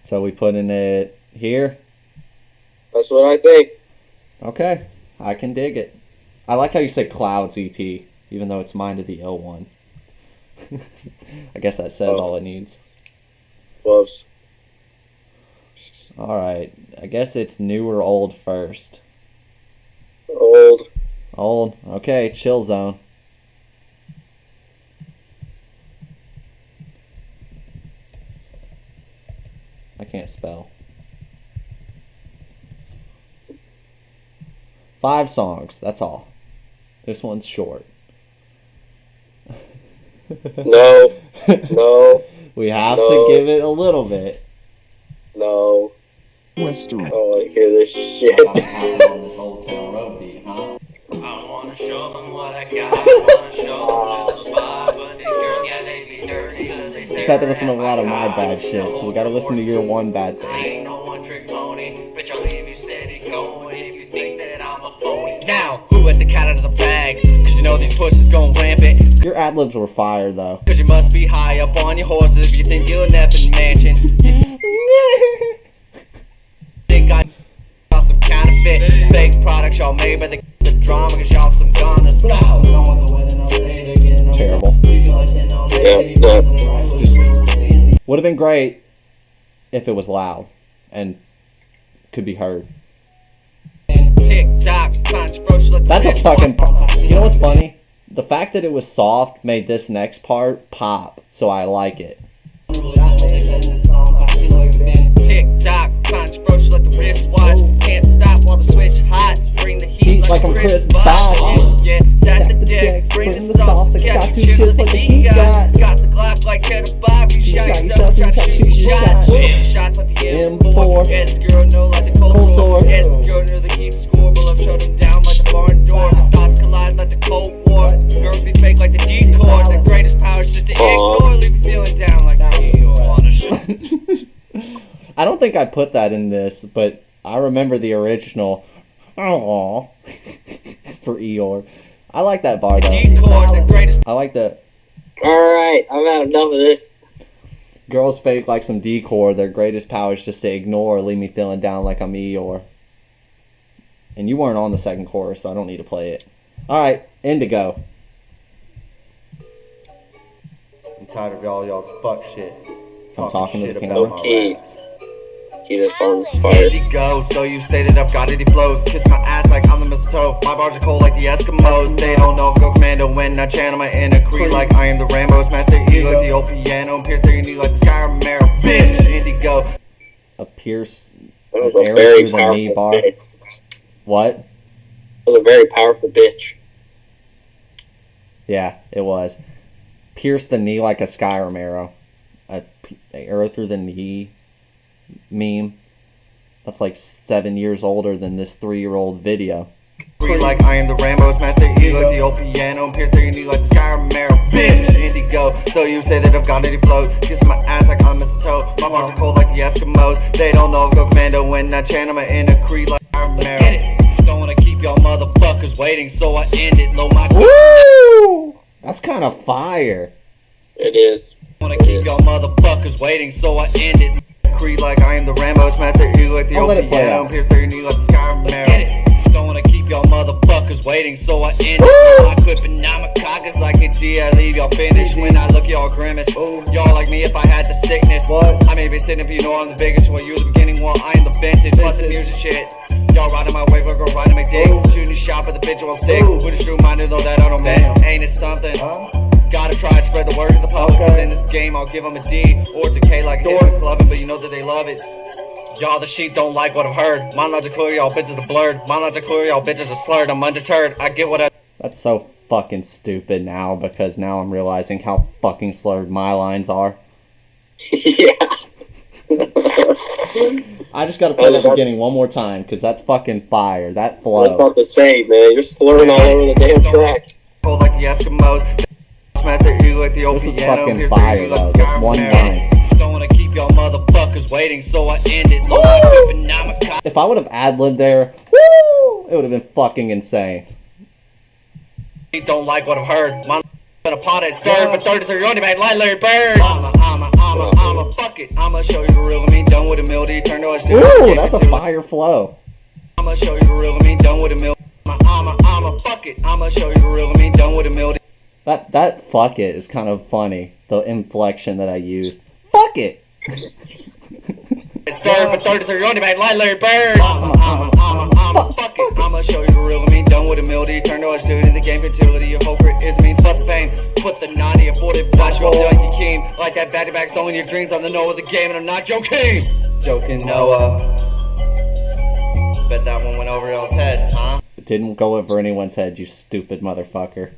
So we putting it here? That's what I think. Okay, I can dig it. I like how you said Clouds EP, even though it's Mind of the Ill one. I guess that says all it needs. Close. Alright, I guess it's new or old first. Old. Old. Okay, chill zone. I can't spell. 5 songs, that's all. This one's short. No. No. We have No. to give it a little bit. No. I don't want to hear this shit. on this Old Town Road beat, huh? I wanna show them what I got. I wanna show them to the spot. But these girls, yeah, they be dirty. Cause they We've had to listen to a lot of my bad shit, so we gotta listen to your one bad I thing. ain't no one trick pony. Bitch, I'll leave you steady going if you think that I'm a phony. Now, who let the cat out of the bag? Cause you know these pussies going rampant. Your ad libs were fire, though. Cause you must be high up on your horses if you think you'll never mansion. Think I some counterfeit fake products y'all made by the drama cause y'all some goners. Terrible. Yeah. Just would have been great if it was loud and could be heard. TikTok, controversial like the That's a bitch fucking. walk. You know what's funny? The fact that it was soft made this next part pop, so I like it. TikTok, controversial like the wristwatch. Can't stop while the switch hot. Bring the heat like I'm a Chris Chris Bosh. Bosh. Yeah, stack the deck, bring the sauce. Catch you chips like the heat got. Got the Glock like Cheddar Bob. You shot yourself, try to shoot your shot. Shots like the M4. Yeah, this girl know like the cold sore. Yeah, this girl know they keep score, but I've shut them down like the barn door. The thoughts collide like the Cold War. Girls be fake like the decor. The greatest power is just to ignore. Leave you feeling down like you wanna shoot. I don't think I put that in this, but I remember the original. Aww. For Eeyore. I like that bar though. I like the Alright, I've had enough of this. girls fake like some decor. Their greatest power is just to ignore, leave me feeling down like I'm Eeyore. And you weren't on the second chorus, so I don't need to play it. Alright, Indigo. I'm tired of y'all's fuck shit. I'm talking to the camera. Okay. Key this song fire. Indigo, so you say that I've got it, he flows. Kiss my ass like I'm the mistletoe. My bars are cold like the Eskimos. They don't know if go commando when I channel my inner Cree like I am the Rambo. Smash their E like the old piano. Pierce their knee like the Skyrim arrow. Bitch, Indigo. A pierce That was an a arrow very through the knee powerful bar. bitch. What? That was a very powerful bitch. Yeah, it was. Pierce the knee like a Skyrim arrow. A arrow through the knee meme. That's like 7 years older than this 3-year-old video. Cree like I am the Rambo. Smash their E like the old piano. Pierce their knee like the Skyrim arrow. Bitch, Indigo, so you say that I've got it, he flows. Kiss my ass like I'm mistletoe. My bars are cold like the Eskimos. They don't know if go commando when I channel my inner Cree like Skyrim arrow. Don't wanna keep y'all motherfuckers waiting, so I end it. Low my Woo! That's kind of fire. It is. wanna keep y'all motherfuckers waiting, so I end it. Cree like I am the Rambo. Smash their E like the I'll old let it play piano. out. Pierce their knee like the Skyrim arrow. Don't wanna keep y'all motherfuckers waiting, so I end it. I quit, but now my cock is like a T. I leave y'all finished when I look y'all grimace. Y'all like me if I had the sickness. I may be sitting up, you know I'm the biggest. Well, you the beginning, well, I am the vintage. Plus the music shit. Y'all riding my wave, girl riding my dick. Shooting a shot, but the bitch won't stick. With a true minded, though that I don't miss. Ain't it something? Gotta try and spread the word to the public. Cause in this game, I'll give them a D or it's a K like a hit with clubbing, but you know that they love it. Y'all, the sheep don't like what I've heard. My lines are clear, y'all bitches are blurred. My lines are clear, y'all bitches are slurred. I'm undeterred. I get what I. That's so fucking stupid now because now I'm realizing how fucking slurred my lines are. Yeah. I just gotta play that beginning one more time because that's fucking fire. That I was flow. about to say, man, you're slurring all over the damn track. Cold like the Eskimos. Smash their E like the old This is piano. fucking Pierce fire, their knee like though. the This Skyrim one arrow. line. Don't wanna keep y'all motherfuckers waiting, so I end it. Low my whip and now my cock. If I would have ad-libbed there, woo! It would have been fucking insane. Don't like what I've heard. My in a pot at stir, but 33 on the back like Larry Bird. I'ma fuck it. I'ma show you the real me. Done with a mildew. Turn to a Ooh, that's a fire flow. I'ma show you the real me. Done with a mildew. I'ma fuck it. I'ma show you the real me. Done with a mildew. That fuck it is kind of funny. The inflection that I used. Fuck it. It's stir, but 33 on the back like Larry Bird. I'ma fuck it. I'ma show you the real me. Done with a mildew. Turn to a student in the game fertility. Your whole career is me. Fuck the fame. Put the 90 and 40 watch you up like you keen. Like that back-to-back song in your dreams on the know of the game, and I'm not joking. Joking, Noah. Bet that one went over y'all's heads, huh? It didn't go over anyone's head, you stupid motherfucker.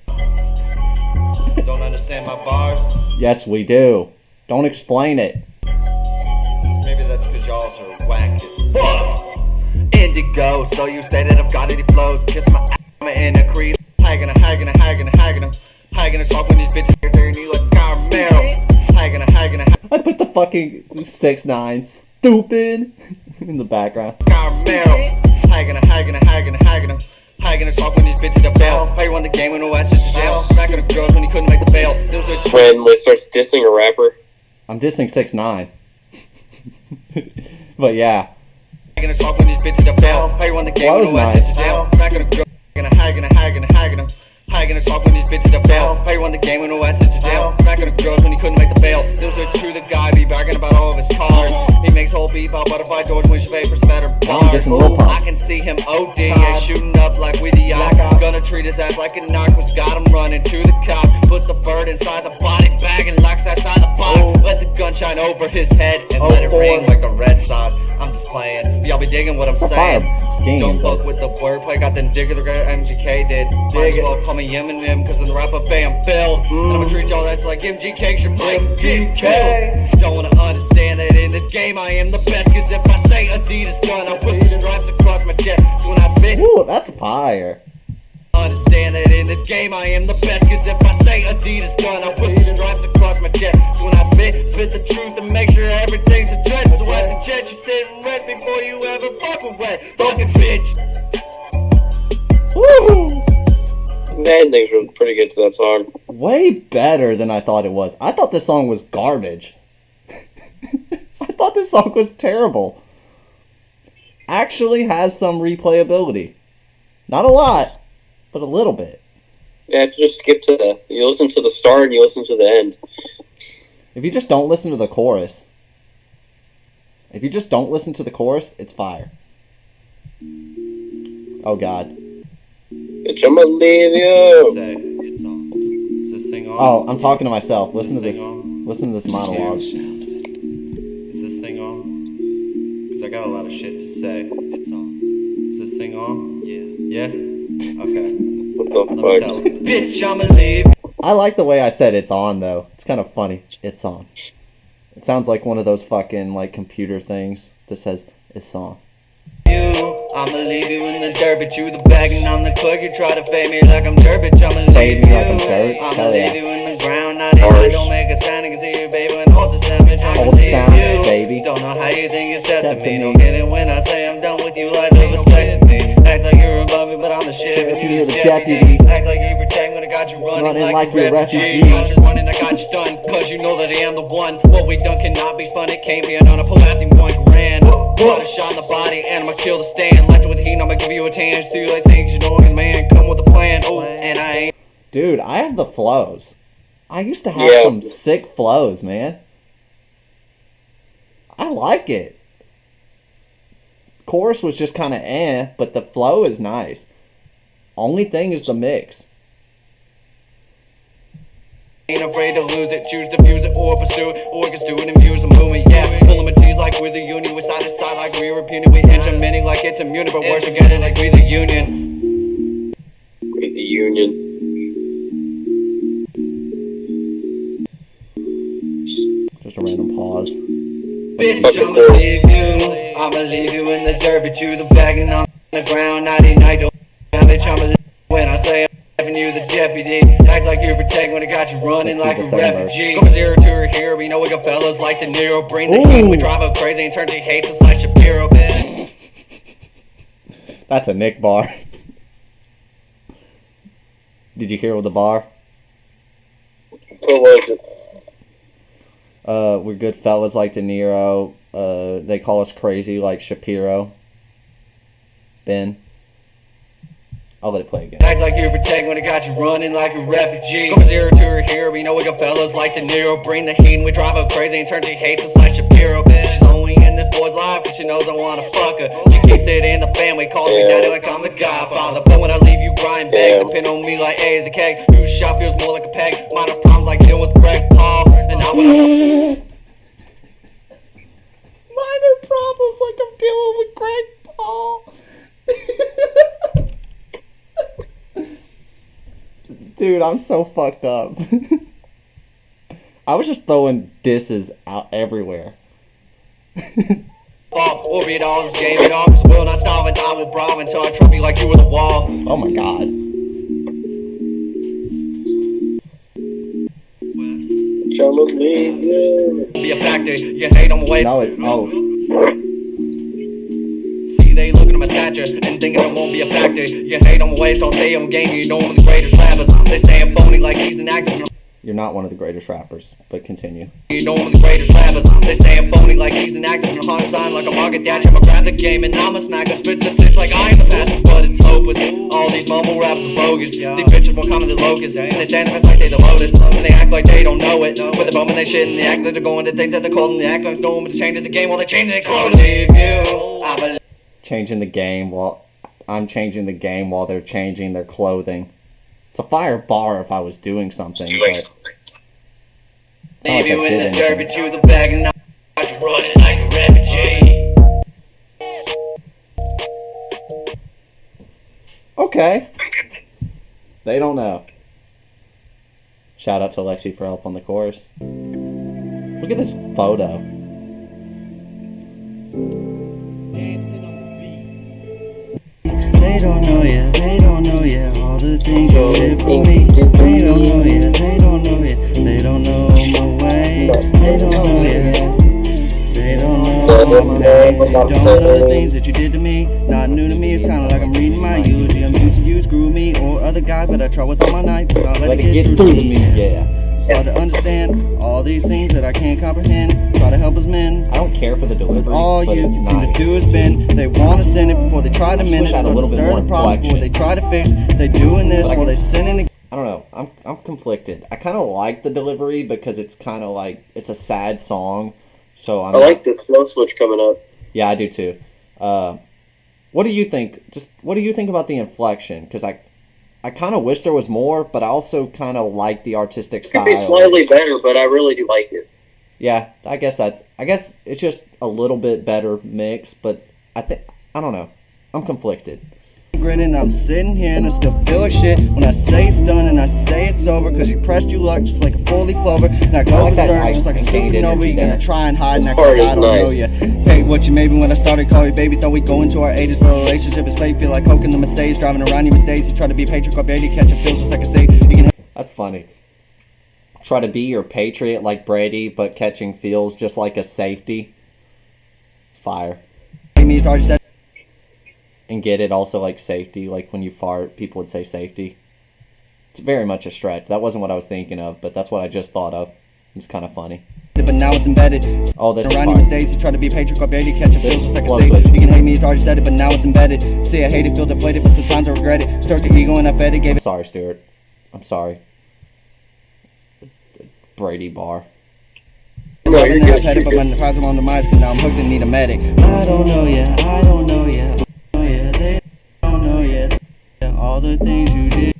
Don't understand my bars? Yes, we do. Don't explain it. Maybe that's because y'all are whack as fuck. Indigo, so you say that I've got any flows. Kiss my ass, I'm in a crease. Hagging a talk when these bitches are there and you like caramel. Hagging a I put the fucking 6ix9ine stupid in the background. caramel. Hagging a talk when these bitches are fail. How you won the game when no ass to jail. Smacking the girls when you couldn't make the fail. When Liz starts dissing a rapper. I'm dissing 6ix9ine. But yeah. Hagging a talk when these bitches are fail. How you won the game when no ass to jail. Smacking the girls. Hagging a talk when these bitches are fail. How you won the game when no ass to jail. Smacking the girls when he couldn't make the fail. News it's true, the guy be bragging about all of his cars. He makes whole beef out butterfly George when Chavez for spatter bars. I can see him OD, yeah, shooting up like with the eye. Gonna treat his ass like a narcos. Got him running to the cop. Put the bird inside the body bag and locks outside the pot. Let the gun shine over his head and let it ring like a red side. I'm just playing, but y'all be digging what I'm saying. Don't fuck with the wordplay, got them digger the MGK did. Might as well call me Eminem, cause in the rap buffet I'm filled. And I'ma treat y'all that's like MGK, you might get killed. Don't wanna understand that in this game I am the best, cause if I say Adidas done, I'll put the stripes across my chest. So when I spit, ooh, that's fire. Understand that in this game I am the best, cause if I say Adidas done, I'll put the stripes across my chest. So when I spit the truth and make sure everything's addressed. So I suggest you sit and rest before you ever fuck with that fucking bitch. Woo! The endings were pretty good to that song. Way better than I thought it was. I thought this song was garbage. I thought this song was terrible. Actually has some replayability. Not a lot, but a little bit. Yeah, if you just skip to you listen to the start and you listen to the end. If you just don't listen to the chorus. It's fire. Oh god. Bitch, I'ma leave you. It's on. Is this thing on? Oh, I'm talking to myself. Listen to this. Listen to this monologue. Is this thing on? Because I got a lot of shit to say. It's on. Is this thing on? Yeah. Yeah? Okay. What the Let me tell fuck? him. Bitch, I'ma leave. I like the way I said it's on, though. It's kind of funny. It's on. It sounds like one of those fucking, like, computer things that says, it's on. I'ma leave you in the dirt, but you the bag and I'm the clerk. You try to fade me like I'm dirt, bitch. I'ma Fade leave me you. like I'm dirt? I'ma Hell leave yeah. you in the ground. Not even don't make a sound. I can see you, baby, and hold the sound, bitch. I'ma Hold the leave sound, you. baby. Don't know how you think you step Step to to me. me. Don't get it when I say I'm done with you, like the vasectomy. Act like you're above me, but I'm the shit. But You're you the the deputy. deputy. Act like you protect when I got you running like you're a refugee. Got you running, I got you stunned, cause you know that I am the one. What we done cannot be spun. It can't be on a plastic going grand. Got a shot in the body and I'ma kill the stand. Left with the heat, I'ma give you a tan. See like things you know, man, come with a plan. Oh, and I ain't. Dude, I have the flows. I used to have some sick flows, man. I like it. Chorus was just kind of but the flow is nice. Only thing is the mix. Ain't afraid to lose it, choose to fuse it or pursue it, or can do it and fuse a movement, yeah. Pulling my T's like we're the union, we side to side like we repeating, we intermitting like it's immune, but we're together like we the union. We the union. Just a random pause. Bitch, I'ma leave you in the dirt, but you the bag and I'm on the ground, nighty night, don't bitch, I'ma leave when I say I'm you the deputy. Act like you protect when I got you running like a refugee. Go from zero to a hero, we know we got fellas like De Niro. Bring the heat, we drive up crazy and turn to hate just like Shapiro. That's a Nick bar. Did you hear the bar? What was it? We're good fellas like De Niro. They call us crazy like Shapiro. Ben. I'll let it play again. Act like you protect when I got you running like a refugee. Go from 0 to a hero, we know we got fellas like De Niro. Bring the heat and we drive her crazy and turn she hates us like Shapiro. She's only in this boy's life cause she knows I wanna fuck her. She keeps it in the family, calls me daddy like I'm the godfather. But when I leave you crying beg, depend on me like A to the K. Whose shot feels more like a peg. Minor problems like dealing with Greg Paul. And now when I Minor problems like I'm dealing with Greg Paul. Dude, I'm so fucked up. I was just throwing disses out everywhere. we'll read all this game and all, cause we'll not stop and I will brawl until I trump you like you were the wall. Oh my god. Chum of me, Be a factor, you hate on my way. No, it's See, they looking at my stature and thinking it won't be a factor. You hate on my way, don't say I'm game, you know I'm the greatest rappers. They say I'm phony like he's an actor. You're not one of the greatest rappers, but continue. You know I'm the greatest rappers. They say I'm phony like he's an actor. And a hard sign like a market dash. I'ma grab the game and I'ma smack a spit statistics like I am the pastor. But it's hopeless. All these mumble raps are bogus. These bitches more common than locusts. And they stand up like they the lotus. And they act like they don't know it. With the bum and they shit and they act that they're going to think that they're cold. And they act like it's no one to change the game while they change their clothes. Changing the game while I'm changing the game while they're changing their clothing. It's a fire bar if I was doing something, but Maybe like I when did the anything. derby to the bag and I was running like a refugee. Okay. They don't know. Shout out to Lexi for help on the chorus. Look at this photo. They don't know ya, they don't know ya, all the things you did for me. They don't know ya, they don't know ya, they don't know my way. They don't know ya, they don't know my way. Don't know the things that you did to me, not new to me. It's kinda like I'm reading my eulogy. I'm used to you, screw me, or other guy, but I try with all my nights, but I'll let it get through to me. Yeah. Try to understand all these things that I can't comprehend. Try to help us men. I don't care for the delivery, All but you it's seem nice. to do is bend. They want to send it before they try to I mend wish it. I had a Start to little bit stir more the problems before they inflection. try to fix. They doing this But I while can- they sending it. I don't know. I'm conflicted. I kind of like the delivery because it's kind of like it's a sad song. So I like the slow switch coming up. Yeah, I do too. What do you think? What do you think about the inflection? Because I kind of wish there was more, but I also kind of like the artistic It style. could be slightly better, but I really do like it. Yeah, I guess it's just a little bit better mix, but I don't know. I'm conflicted. Grinning, I'm sitting here and I still feel like shit when I say it's done and I say it's over. Cause you pressed your luck just like a 4-leaf clover. And I go like that berserk just like a gained supernova. energy You're gonna there. try and hide and act Part like is I don't know nice. ya. Hey, what you made me when I started calling you baby. Thought we'd go into our 80s, but a relationship is fake. Feel like coke in the Mercedes, driving around your mistakes. You try to be a patriot, called Brady, catching feels just like I say. You can That's funny. Try to be your patriot like Brady, but catching feels just like a safety. It's fire. hate me, it's already said. And get it also like safety, like when you fart, people would say safety. It's very much a stretch. That wasn't what I was thinking of, but that's what I just thought of. It's kind of funny. But now it's embedded. Oh, this is Around your fire. mistakes, you try to be a patriot, called Brady, catching feels just like I Flow say. switch. You can hate me, it's already said it, but now it's embedded. See, I hate it, feel deflated, but sometimes I regret it. Stroked your ego and I fed it, gave I'm it. sorry, Stuart. I'm sorry. Brady bar. No, you're And then I good. pet it, but my prize are on the minds, cause now I'm hooked and need a medic. I don't know ya, I don't know ya. Oh yeah, they don't know ya. All the things you did,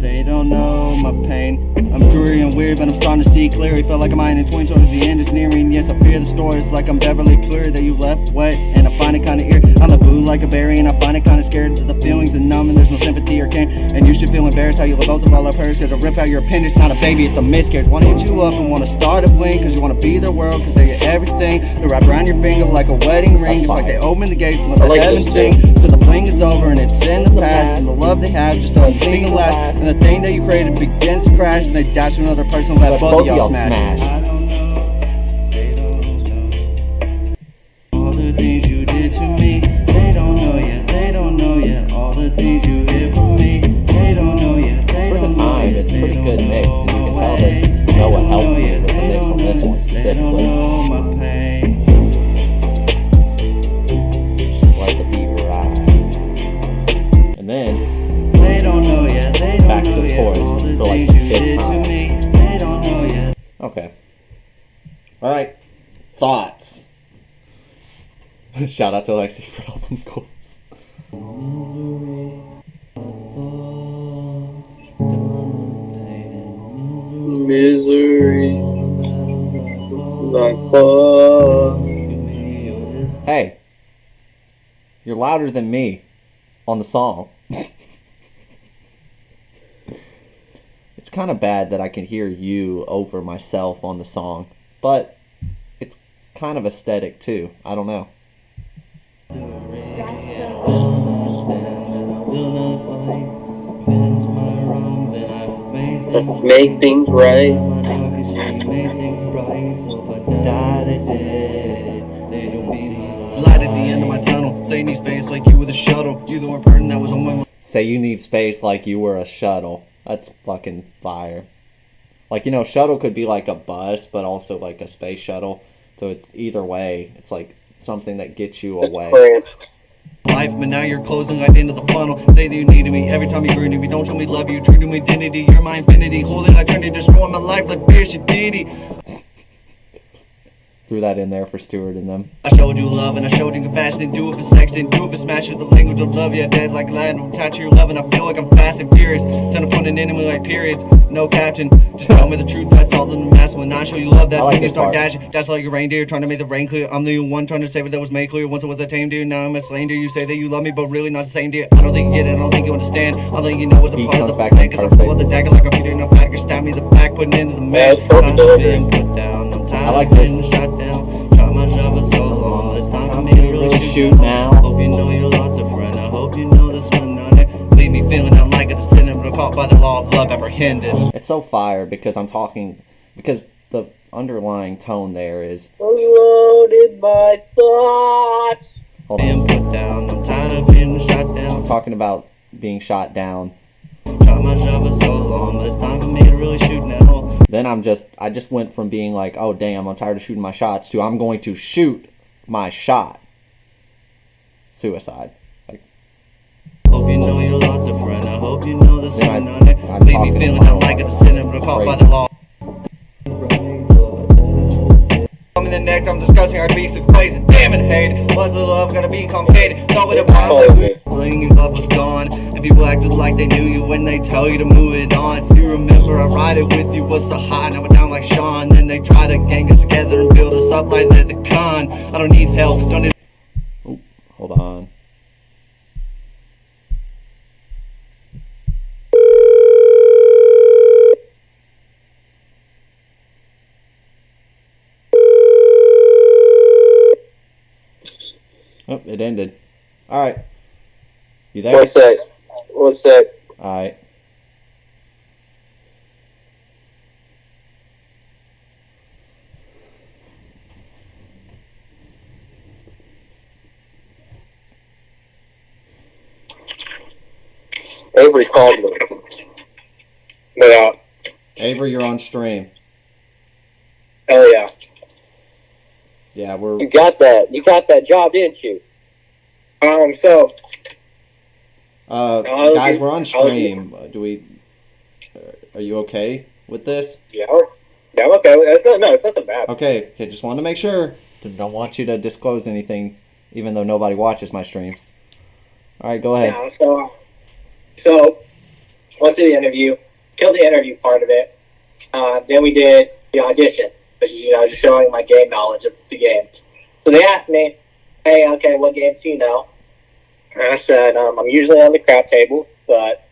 they don't know my pain. I'm dreary and weird, but I'm starting to see clearly. Felt like I'm in twin towards the end is nearing. Yes, I fear the story. It's like I'm Beverly Clear that you left wet, and I find it kinda eerie. I'm the blue like a berry, and I find it kinda scared to the feelings and numb, and there's no sympathy or care. And you should feel embarrassed how you live both of all our prayers, cause I rip out your appendix, not a baby, it's a miscarriage. Wanna hit you up and wanna start a fling, cause you wanna be their world, cause they're your everything. They wrap around your finger like a wedding ring. It's like they open the gates and let I the like heavens this sing. too. Till the fling is over and it's in the past, and the love they have just doesn't seem to last. And the thing that you created begins to crash, and they dash to another person and let both of y'all smash. I don't know, they don't know all the things you did to me. They don't know ya, they don't know ya. All the things you did for me. They don't know ya, they don't know Thoughts. Shout out to Lexi for album goals. Misery. Hey, you're louder than me on the song. It's kind of bad that I can hear you over myself on the song, but it's kind of aesthetic too. I don't know. Make things right. Light at the end of my tunnel, say need space like you were the shuttle. You the one person that was on my. Say you need space like you were a shuttle. That's fucking fire. Like, you know, shuttle could be like a bus, but also like a space shuttle. So it's either way. It's like something that gets you away. Life, but now you're closing like the end of the funnel. Say that you needed me every time you greeted me. Don't show me love, you treated me identity. You're my infinity, holding like trying to destroy my life like Bishop Diddy. Threw that in there for Stewart and them. I showed you love and I showed you compassion. Didn't do it for sex, didn't do it for smashing. The language of love, yeah, dead like Latin. Don't touch your love and I feel like I'm fast and furious. Tend to put an enemy like periods, no caption. Just tell me the truth, that's all that matters. When I show you love, that's like when you this start part. dashing. That's like a reindeer trying to make the rain clear. I'm the one trying to save it that was made clear. Once I was a tame deer, now I'm a slain deer. You say that you love me, but really not the same deer. I don't think you get it, I don't think you understand. I don't think you know what's a He part of comes the back plan. in Cause I perfect. pull out the dagger like a Peter in a faggot. Stab me in the back, putting into the man. That's perfect delivery. Put down, I'm tired I like of this. being shot down. Try my job for so long, but it's time for me to really Shoot shoot now. Hope you know you lost a friend. I hope you know this one on it. Leave me feeling I'm like a descendant, but caught by the law of love apprehended. It's so fire because because the underlying tone there is, Loaded by thoughts. hold on, Being put down, I'm tired of being shot down. talking about being shot down. Try my job for so long, but it's time for me to really shoot now. Then I just went from being like, oh damn, I'm tired of shooting my shots, to I'm going to shoot my shot. Suicide. Like, Hope you know you lost a friend. I hope you know this Yeah, one on it. I'm Leave talking me feeling to I'm like a myself. descendant, but caught by the law. I'm in the neck, I'm discussing our beats and plays and damn it, hate. What's the love gotta be complicated? Thought with a bomb like feeling your love was gone. And people acted like they knew you when they tell you to move it on. You remember I ride it with you, was so hot, now we're down like Sean. And they try to gang us together and build us up like they're the con. I don't need help, don't need. oh, hold on. Oh, it ended. All right. You there? One sec. One sec. All right. Avery called me. Yeah. Avery, you're on stream. Hell yeah. Yeah, we're. You got that. You got that job, didn't you? So. Guys, we're on stream. Do we? Are you okay with this? Yeah. Yeah, I'm okay. It's nothing bad. Okay. Just wanted to make sure. Don't want you to disclose anything, even though nobody watches my streams. All right, go ahead. Yeah, so went through the interview, killed the interview part of it. Then we did the audition, which is, just showing my game knowledge of the games. So they asked me, hey, okay, what games do you know? And I said, I'm usually on the crap table, but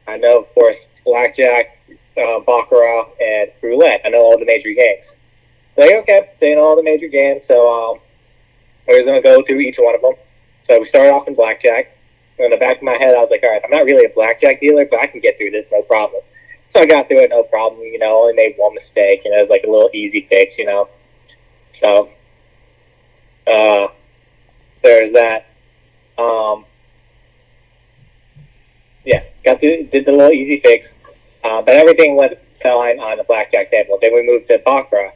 I know, of course, blackjack, baccarat, and roulette. I know all the major games. So like, okay, so you know all the major games, so I was going to go through each one of them. So we started off in blackjack. In the back of my head, I was like, all right, I'm not really a blackjack dealer, but I can get through this, no problem. So I got through it, no problem, only made one mistake, it was like a little easy fix, So, there's that. Yeah, did the little easy fix. But everything went fine on the blackjack table. Then we moved to baccarat.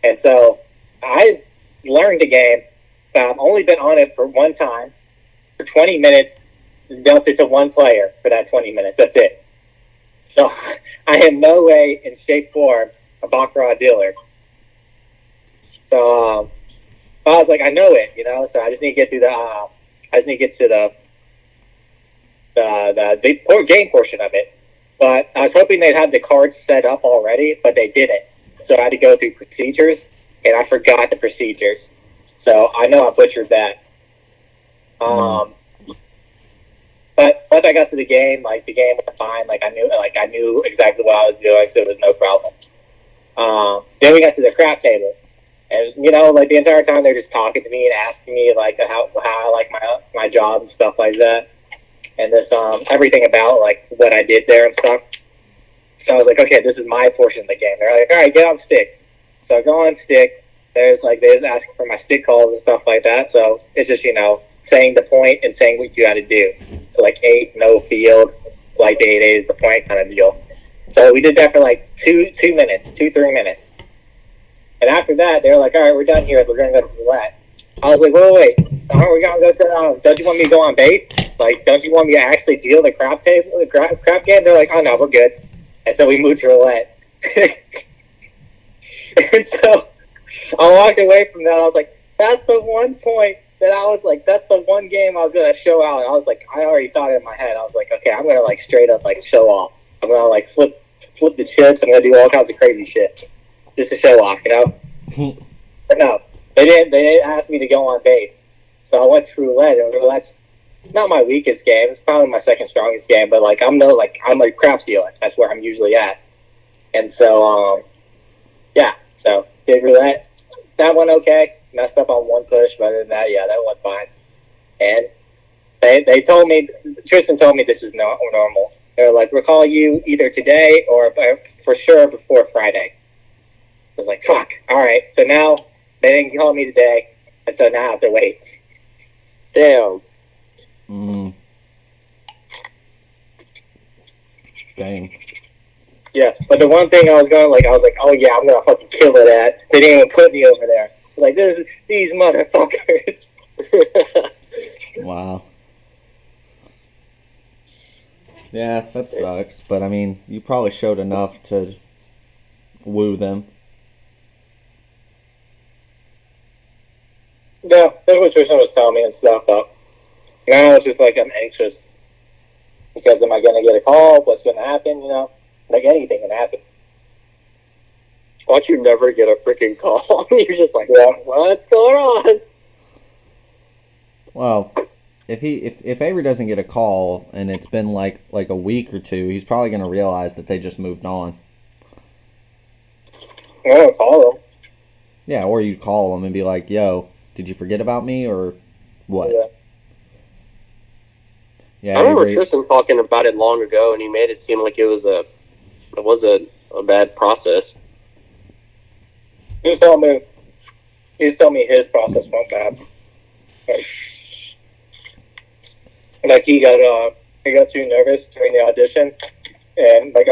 And so I learned the game, but I've only been on it for one time, for 20 minutes, dealt it to one player for that 20 minutes. That's it. So I am no way in shape, form, a baccarat dealer. So But I was like, I know it, you know. So I just need to get through I just need to get to the game portion of it. But I was hoping they'd have the cards set up already, but they didn't. So I had to go through procedures, and I forgot the procedures. So I know I butchered that. But once I got to the game, like the game was fine. Like I knew exactly what I was doing, so it was no problem. Then we got to the crap table, and you know, like the entire time they're just talking to me and asking me like how I like my job and stuff like that, and this everything about like what I did there and stuff. So I was like, okay, this is my portion of the game. They're like, all right, get on stick. So I go on stick. They're asking for my stick calls and stuff like that. So it's just, you know, saying the point and saying what you got to do. So like 8, no field, like the 8 is the point kind of deal. So we did that for like 3 minutes. And after that, they were like, all right, we're done here. We're going to go to roulette. I was like, wait. Aren't we going to go to, don't you want me to go on base? Like, don't you want me to actually deal the crap game? They're like, oh no, we're good. And so we moved to roulette. And so I walked away from that. I was like, that's the one point that I was like, that's the one game I was going to show out. And I was like, I already thought in my head. I was like, okay, I'm going to like straight up like show off. I'm going to like flip the chips. I'm going to do all kinds of crazy shit just to show off, you know? But no, they didn't ask me to go on base. So I went to roulette, and roulette's not my weakest game. It's probably my second strongest game, but like I'm a crap sealer. That's where I'm usually at. And so yeah, so did roulette. That went okay. Messed up on one push, but other than that, yeah, that went fine. And they told me, Tristan told me this is not normal. They're like, we'll call you either today or for sure before Friday. I was like, fuck. All right. So now they didn't call me today, and so now I have to wait. Damn. Dang. Yeah, but the one thing I was like, oh yeah, I'm gonna fucking kill it at. They didn't even put me over there. Like, these motherfuckers. Wow. Yeah, that sucks. But I mean, you probably showed enough to woo them. Yeah, that's what Tristan was telling me and stuff. But now it's just like I'm anxious because am I gonna get a call? What's gonna happen? You know, like anything can happen. Watch you never get a freaking call. You're just like, What's going on? Well, if Avery doesn't get a call and it's been like a week or two, he's probably gonna realize that they just moved on. I'm gonna call them. Yeah, or you call them and be like, "Yo, did you forget about me or what?" Yeah, I remember Tristan talking about it long ago, and he made it seem like it was a bad process. He was telling me his process went bad. Like he got too nervous during the audition, and like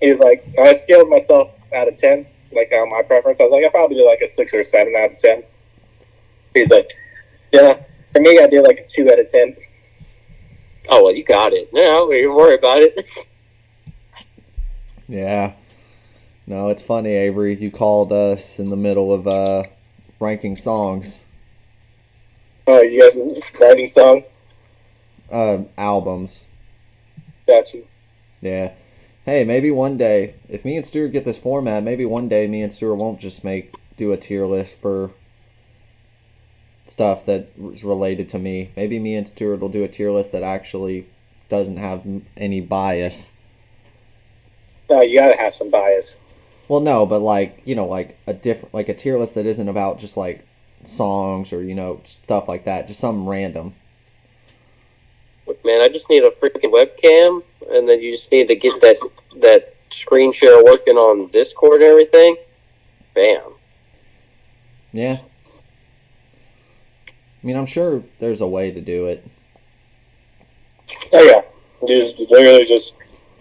he was like, I scaled myself out of 10, like my preference. I was like, I probably do like a 6 or 7 out of 10. He's like, yeah, for me, I do like a 2 out of 10. Oh well, you got it. No, don't even worry about it. Yeah. No, it's funny, Avery. You called us in the middle of ranking songs. Oh, you guys writing songs? Albums. Got you. Yeah. Hey, maybe one day, if me and Stuart get this format, maybe one day me and Stuart won't just do a tier list for stuff that is related to me. Maybe me and Stuart will do a tier list that actually doesn't have any bias. No, you gotta have some bias. Well, no, but like a tier list that isn't about just like songs or stuff like that, just something random. Man, I just need a freaking webcam, and then you just need to get that screen share working on Discord and everything. Bam. Yeah. I mean, I'm sure there's a way to do it. Oh yeah, literally just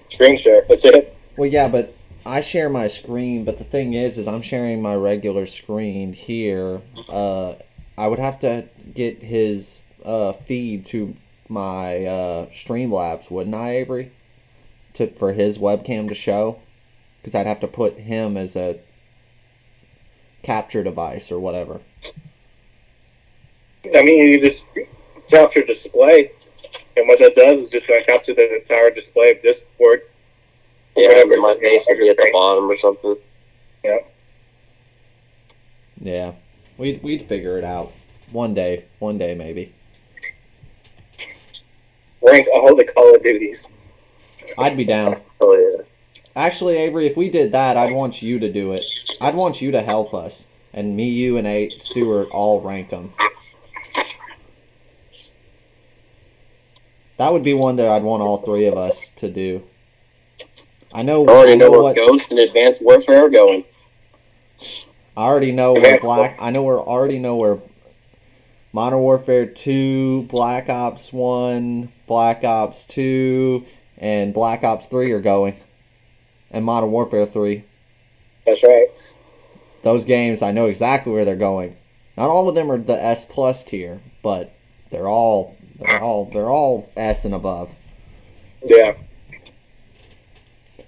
screen share. That's it. Well, yeah, but I share my screen. But the thing is I'm sharing my regular screen here. I would have to get his feed to my Streamlabs, wouldn't I, Avery? For his webcam to show, because I'd have to put him as a capture device or whatever. I mean, you just capture display, and what that does is just going to capture the entire display of Discord. Yeah, it might be at the bottom or something. Yeah. Yeah, we'd figure it out one day maybe. Rank all the Call of Duties. I'd be down. Oh yeah. Actually, Avery, if we did that, I'd want you to do it. I'd want you to help us, and me, you, and Stuart all rank them. That would be one that I'd want all three of us to do. I know where Ghost and Advanced Warfare are going. I already know where already know where Modern Warfare 2, Black Ops 1, Black Ops 2, and Black Ops 3 are going. And Modern Warfare 3. That's right. Those games, I know exactly where they're going. Not all of them are the S plus tier, but they're all S and above. Yeah.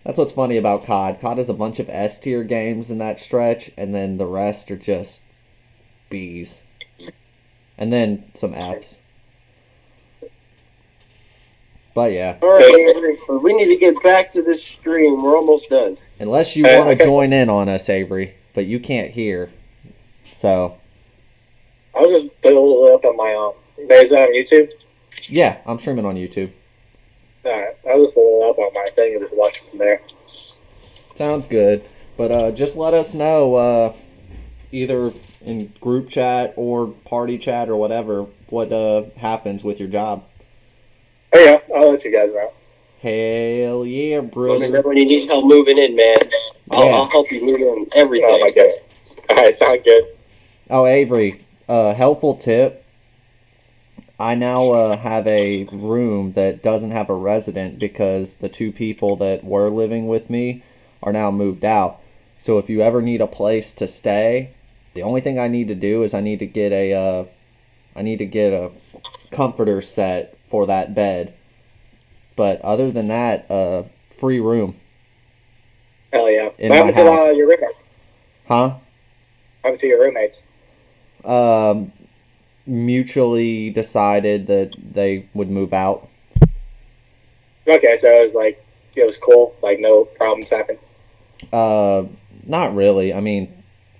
That's what's funny about COD. COD has a bunch of S tier games in that stretch, and then the rest are just Bs. And then some Fs. But yeah. Alright, we need to get back to this stream. We're almost done. Unless you want to join in on us, Avery, but you can't hear. So. I was just putting it up on my is that on YouTube? Yeah, I'm streaming on YouTube. Alright, I was just pulling it up on my thing and just watching from there. Sounds good. But just let us know, either in group chat or party chat or whatever, what happens with your job. Oh yeah, I'll let you guys know. Hell yeah, bro. Let me know when you need help moving in, man. I'll help you move in everything. Oh my god. Alright, sound good. Oh, Avery, helpful tip. I now have a room that doesn't have a resident because the two people that were living with me are now moved out. So if you ever need a place to stay, the only thing I need to do is I need to get a comforter set for that bed. But other than that, free room. Hell yeah. In my house. Your roommates? Huh? What happened to your roommates? Mutually decided that they would move out. Okay, so it was cool, like no problems happened. Not really. I mean,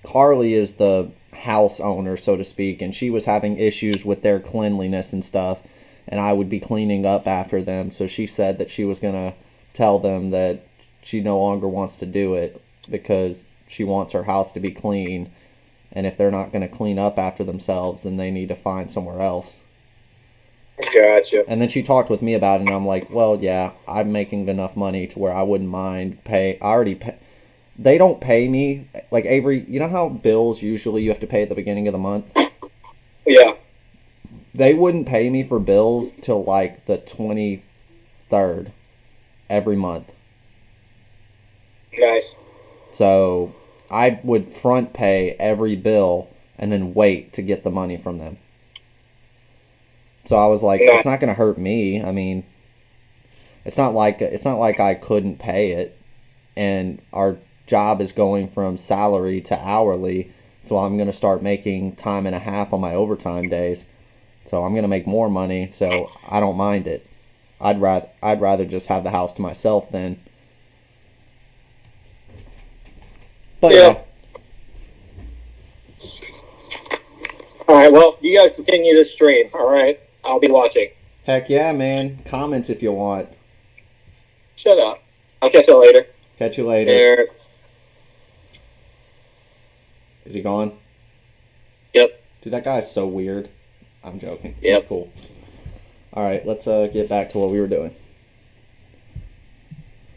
Carly is the house owner, so to speak, and she was having issues with their cleanliness and stuff, and I would be cleaning up after them, so she said that she was gonna tell them that she no longer wants to do it because she wants her house to be clean. And if they're not going to clean up after themselves, then they need to find somewhere else. Gotcha. And then she talked with me about it, and I'm like, well, yeah, I'm making enough money to where I wouldn't mind pay. They don't pay me. Like, Avery, you know how bills usually you have to pay at the beginning of the month? Yeah. They wouldn't pay me for bills till, like, the 23rd every month. Nice. So I would front pay every bill and then wait to get the money from them. So I was like, it's not going to hurt me. I mean, it's not like I couldn't pay it, and our job is going from salary to hourly, so I'm going to start making time and a half on my overtime days. So I'm going to make more money, so I don't mind it. I'd rather just have the house to myself then. But yeah. Alright, well, you guys continue to stream, alright? I'll be watching. Heck yeah, man. Comments if you want. Shut up. I'll catch you later. Catch you later. There. Is he gone? Yep. Dude, that guy's so weird. I'm joking. Yep. He's cool. Alright, let's get back to what we were doing.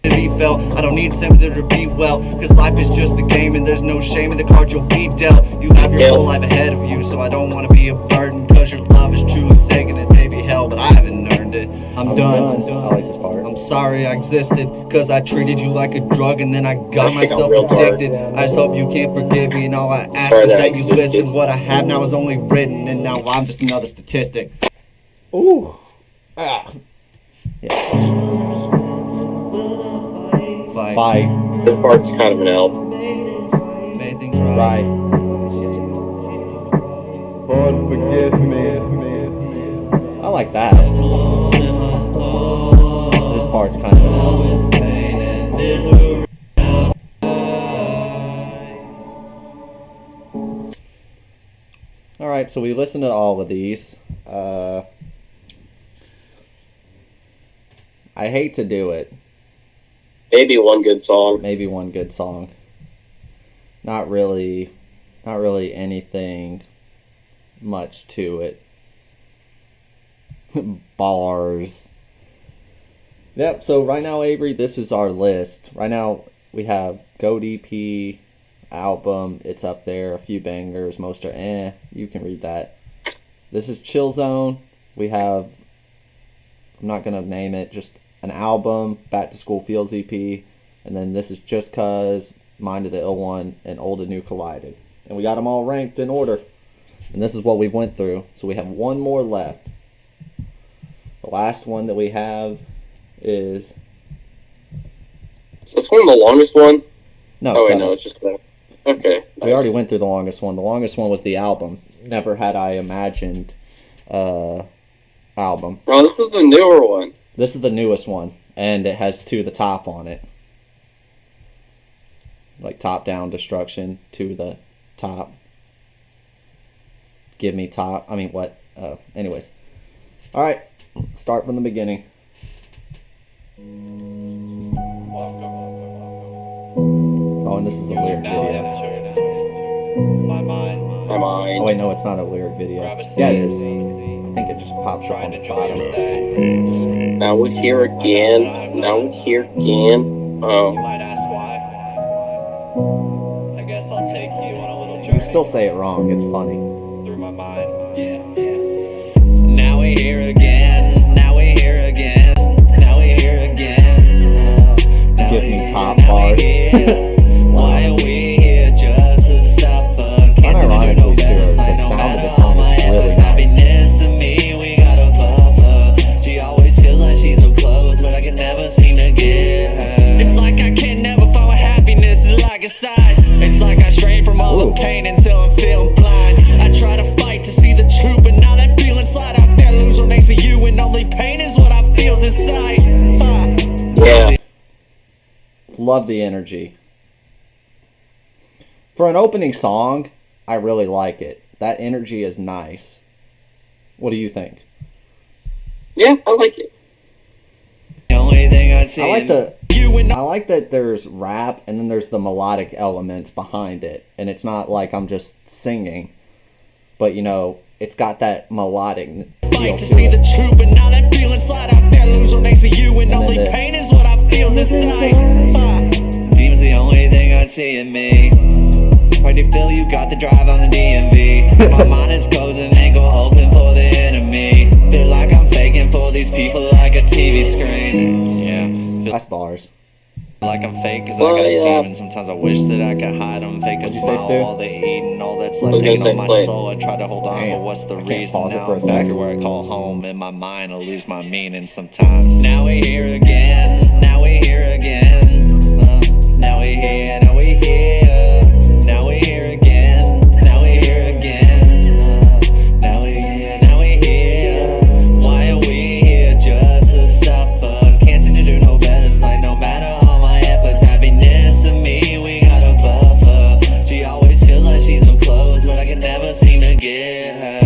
I don't need sympathy to be well, cause life is just a game and there's no shame in the cards you'll be dealt. You have your whole life ahead of you, so I don't want to be a burden, cause your love is truly sacred. It may be hell, but I haven't earned it. I'm done. I like this part. I'm sorry I existed, cause I treated you like a drug and then I got myself addicted. I just hope you can forgive me, and all I ask is that you listen. What I have now is only written, and now I'm just another statistic. Ooh. Ah. Yeah. Fight. This part's kind of an help. Made things right. Lord, forgive me. I like that. This part's kind of an L. Alright, so we listened to all of these. I hate to do it. Maybe one good song. Maybe one good song. Not really anything much to it. Bars. Yep, so right now, Avery, this is our list. Right now, we have Goat EP, album, it's up there, a few bangers, most are you can read that. This is Chill Zone. We have, I'm not going to name it, just an album, Back to School Feels EP, and then this is Just Cuz, Mind of the Ill One, and Old and New Collided. And we got them all ranked in order. And this is what we went through. So we have one more left. The last one that we have is... Is this one the longest one? No, oh, wait, 7. no, it's just that. Okay. Nice. We already went through the longest one. The longest one was the album. Never had I imagined album. Oh, this is the newer one. This is the newest one. And it has To the Top on it. Like top-down destruction, to the top. Give me top. I mean, what? Anyways. Alright. Start from the beginning. Oh, and this is a lyric video. My mind. Oh, wait, no, it's not a lyric video. Yeah, it is. I think it just pops up on the bottom. Now we're here again. Oh. You still say it wrong. It's funny. Through my mind. Now we're here again. Now we're here again. Now we're here again. Give me top bars. Why are we here just to suffer? Unironically, Stuart, the sound of the song is really nice. To me, we got a buffer. She always feels like she's so close, but I can never seem to get her. It's like I can never find what happiness is like inside. It's like I stray from all the pain until I'm feeling blind. I try to fight to see the truth, but now that feeling slide out there, lose what makes me you, and only pain is what I feel inside. Yeah. Love the energy. For an opening song, I really like it. That energy is nice. What do you think? Yeah, I like it. The only thing I see I like that there's rap and then there's the melodic elements behind it. And it's not like I'm just singing. But, you know, it's got that melodic feel to see it. the truth, but now that feeling slide out there, lose what makes me you, and only pain is what I feel inside. Demon's the only thing I see in me. Why do you feel you got the drive on the DMV? My mind is closing, angle hoping for the enemy. Feel like I'm faking for these people like a TV screen. Yeah. That's bars. Like I'm fake cause I got a demon. Sometimes I wish that I could hide them. Fake a smile while they eat and all that's left taking on my soul. I try to hold on, but what's the reason? Now I'm back here where I call home. In my mind I lose my meaning sometimes. Now we're here again. Now we're here again. Now we're here. Now we're here. Now we're here again. Now we're here again. Now we're here. Now we're here. Why are we here just to suffer? Can't seem to do no better. It's like no matter all my efforts, happiness to me, we got a buffer. She always feels like she's so close, but I can never seem to get her.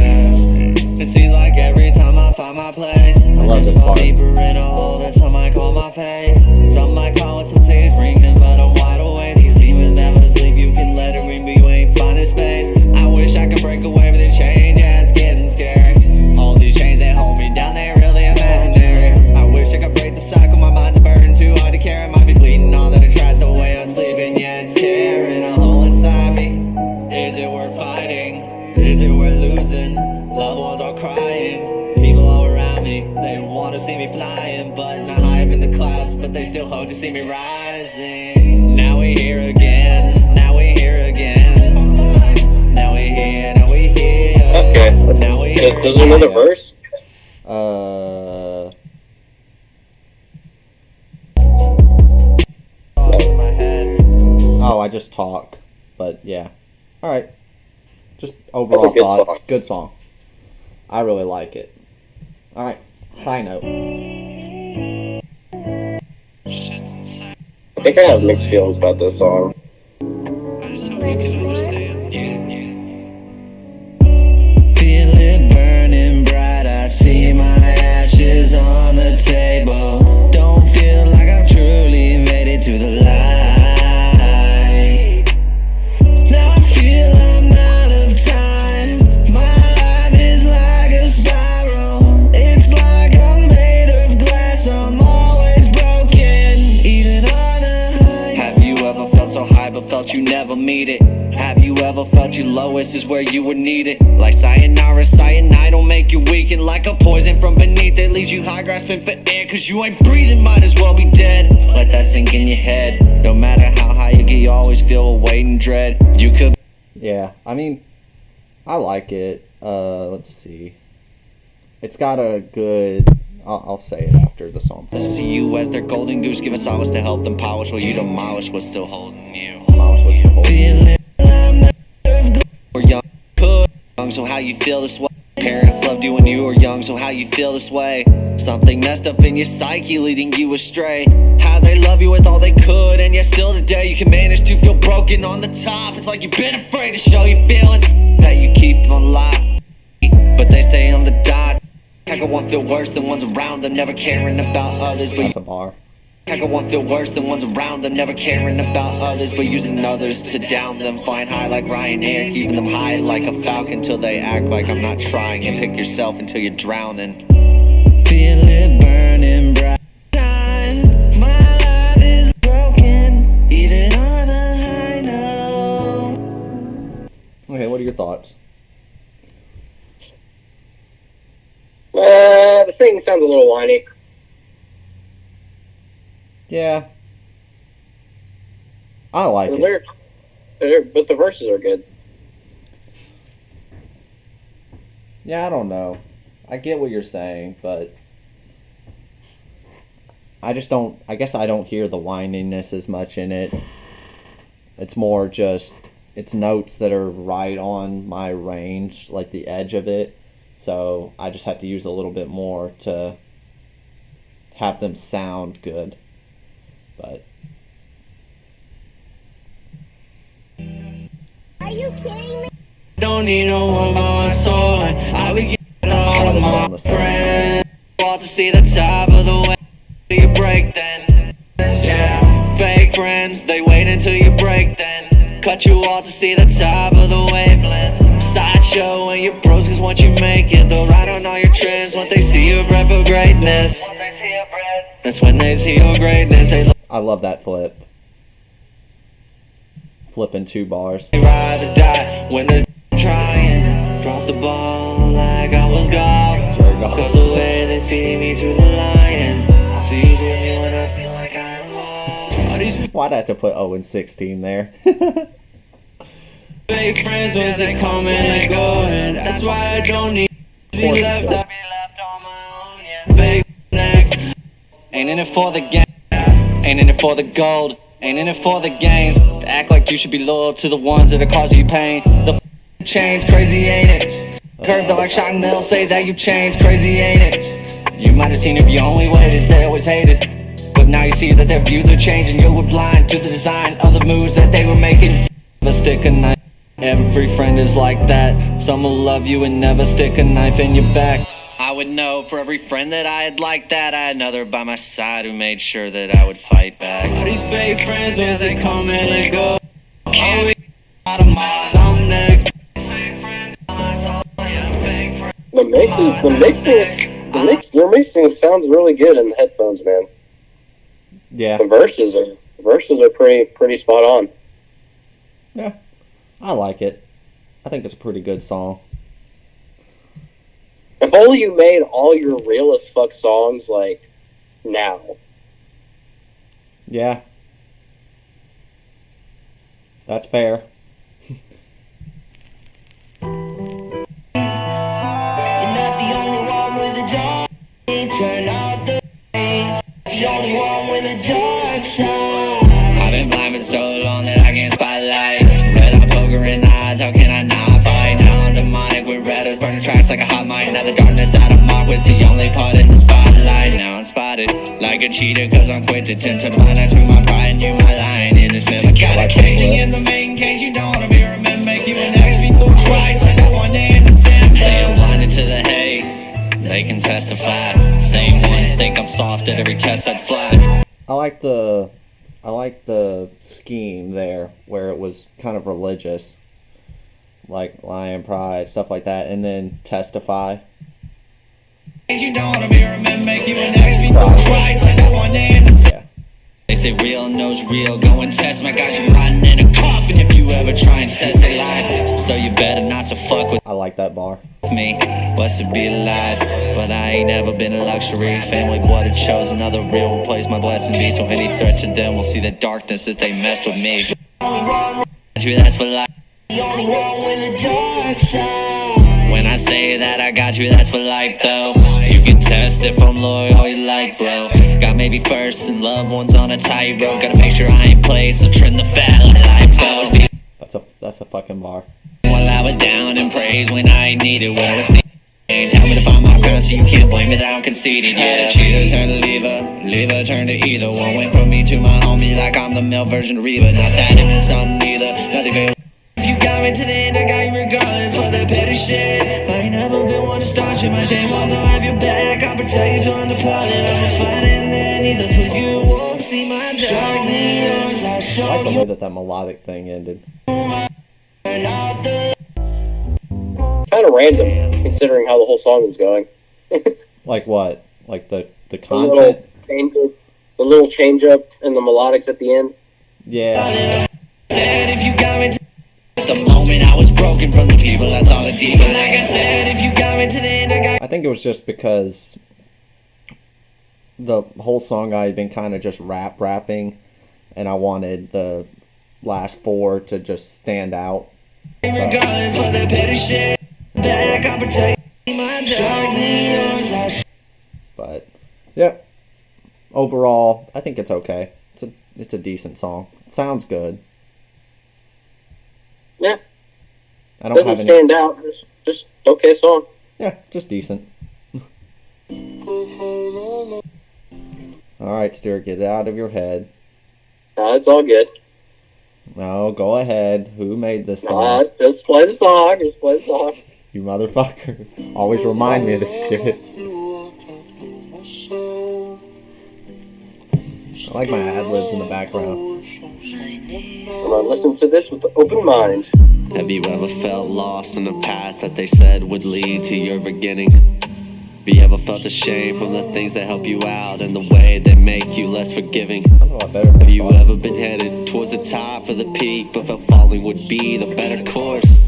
It seems like every time I find my place, I love just this fall part. deeper in a hole. That's how I call my fate. Some might call it some tears ringing, but I'm wide awake. These demons never sleep. You can let it ring, but you ain't finding space. I wish I could break away, but they change. Yeah, it's getting scary. All these chains that hold me down, they really imaginary. I wish I could break the cycle. My mind's a burden too hard to carry. I might be bleeding all that I tried the way I'm sleeping. Yeah, it's tearing a hole inside me. Is it worth fighting? Is it worth losing? Loved ones are crying. People all around me, they want to see me flying, but not high up in the clouds, but they still hope to see me rising. Now we're here again. Now we're here again. Now we're here. Now we're here. Okay. Now we're here. There's another verse? Oh, I just talk. But, yeah. Alright. Just overall good thoughts. song. Good song. I really like it. All right, high note. I think I have mixed feelings about this song. Feel it burning bright, I see my ashes on the table. Don't feel like I've truly made it to the light. Now I feel I'm out of time. My life is like a spiral. It's like I'm made of glass, I'm always broken, even on a high. Have you ever felt so high but felt you never meet it? Have you ever felt your lowest is where you would need it? Like sayonara, cyanide will make you weak, and like a poison from beneath it leaves you high grasping for air. Cause you ain't breathing, might as well be dead. Let that sink in your head. No matter how high you get, you always feel a weight and dread. You could. Yeah, I mean, I like it. Let's see. It's got a good. I'll say it after the song. See you as their golden goose, giving solace to help them polish while you demolish what's still holding you. Demolish what's still holding you. We're young, could young, so how you feel this way? Parents loved you when you were young, so how you feel this way? Something messed up in your psyche, leading you astray. How they love you with all they could, and yet still today you can manage to feel broken on the top. It's like you've been afraid to show your feelings that you keep on lock, but they stay on the dot. How could one feel worse than ones around them, never caring about others? But That's a bar. how could one feel worse than ones around them, never caring about others, but using others to down them? Flying high like Ryanair, keeping them high like a falcon till they act like I'm not trying, and pick yourself until you're drowning. Feel it burning bright. My life is broken, even on a high note. Okay, what are your thoughts? The singing sounds a little whiny. Yeah. I like The it. lyrics, but the verses are good. Yeah, I don't know. I get what you're saying, but I just don't. I guess I don't hear the whininess as much in it. It's more just it's notes that are right on my range, like the edge of it. So I just have to use a little bit more to have them sound good. But Are you kidding me? Don't need no one by my soul, and I would get all of my friends. Want to see the top of the way you break then. Yeah, fake friends, they wait until you break then. Cut you off to see the top of the wavelength. Sideshow when you're bros, cause once you make it, they'll ride on all your trends. Once they see your breath for greatness, that's when they see your greatness. They I love that flip. Flipping 2 bars. ride or die when they're trying. Drop the ball like I was gone. Jerry Goff. Cause the way they feed me to the lion. See you with me when I feel like I'm lost. All these Why'd I have to put 0 and 16 there? fake friends, once they come and they go, and that's why I don't need to be left out. Fake next. Ain't in it for the game, ain't in it for the gold, ain't in it for the games. Act like you should be loyal to the ones that are causing you pain. The change, crazy ain't it? Curved up like Chanel, say that you changed, crazy ain't it? You might have seen if you only waited, they always hated. But now you see that their views are changing. You were blind to the design of the moves that they were making. Never stick a knife. Every friend is like that. Some will love you and never stick a knife in your back. I would know for every friend that I had like that, I had another by my side who made sure that I would fight back. All these fake friends, once they come and they go. Can't be out of my I'm next. Your mixing sounds really good in the headphones, man. Yeah. The verses are pretty spot on. Yeah. I like it. I think it's a pretty good song. If only you made all your real as fuck songs like now. Yeah. That's fair. You're not the only one with a dark. Turn out the lights. You're the only one with a dark side. I've been blind for so long that I can't spotlight. Red eye poker in the eyes, how can I not fight? burning tracks like a hot mine. Now the darkness that I'm on was the only part in the spotlight. Now I'm spotted like a cheater, cause I'm quick to tend to the line. I threw my pride and you my line. In this bit, I got a casing in the main case. You don't wanna be remembered, make you an ex before Christ. Like I one day in the same day. Say I'm blinded to the hate, they can testify. Same ones think I'm soft at every test I'd fly. I like the scheme there where it was kind of religious, like lion pride, stuff like that, and then testify. You don't wanna be remembered, make you an ex before Christ. Like I one day in the Yeah. They say real knows real, go and test. My guys, you rotting in a coffin if you ever try and test they lie. So you better not to fuck with I like that bar. me. What's to be alive? But I ain't never been a luxury. Family blood had chose another real will place my blessing be. So any threat to them will see the darkness if they messed with me. That's for life. When I say that I got you, that's for life though. You can test if I'm loyal all you like, bro. Got maybe first and loved ones on a tightrope. Gotta make sure I ain't played, so trim the fat like life goes. That's a fucking bar. While I was down in praise when I ain't needed, what I was seeing. Help me to find my crown so you can't blame me that I'm conceited. Yeah, cheater turn to leaver turn to either. One went from me to my homie like I'm the male version of Reba. Not that it was something either. Nothing good. If you got me to the end, I got you regardless for the petty shit. I ain't never been one to start you. My day ones, I'll have your back. I'll protect you till I'm departed. I'm fighting then either for you or see my darkness. I like the way that melodic thing ended. Kind of random, considering how the whole song was going. Like what? Like the The content? little change up in the melodics at the end. Yeah. Said if you got me to the moment I was broken from the people I thought of deep. Like I said, if you got me to the end, I think it was just because the whole song I had been kind of just rapping, and I wanted the last four to just stand out. regardless for the petty shit. Back, I'll protect my darkness. But yeah, overall, I think it's okay. It's a decent song. It sounds good. Yeah. I don't have Doesn't any. stand out. Just okay song. Yeah, just decent. All right, Stuart, get it out of your head. It's all good. No, go ahead. Who made this song? Let's play the song. Just play the song. You motherfucker. Always remind me of this shit. I like my ad-libs in the background. I'm gonna listen to this with an open mind. Have you ever felt lost on the path that they said would lead to your beginning? Have you ever felt ashamed from the things that help you out and the way they make you less forgiving? Sounds a lot better. Have you ever been headed towards the top of the peak but felt falling would be the better course?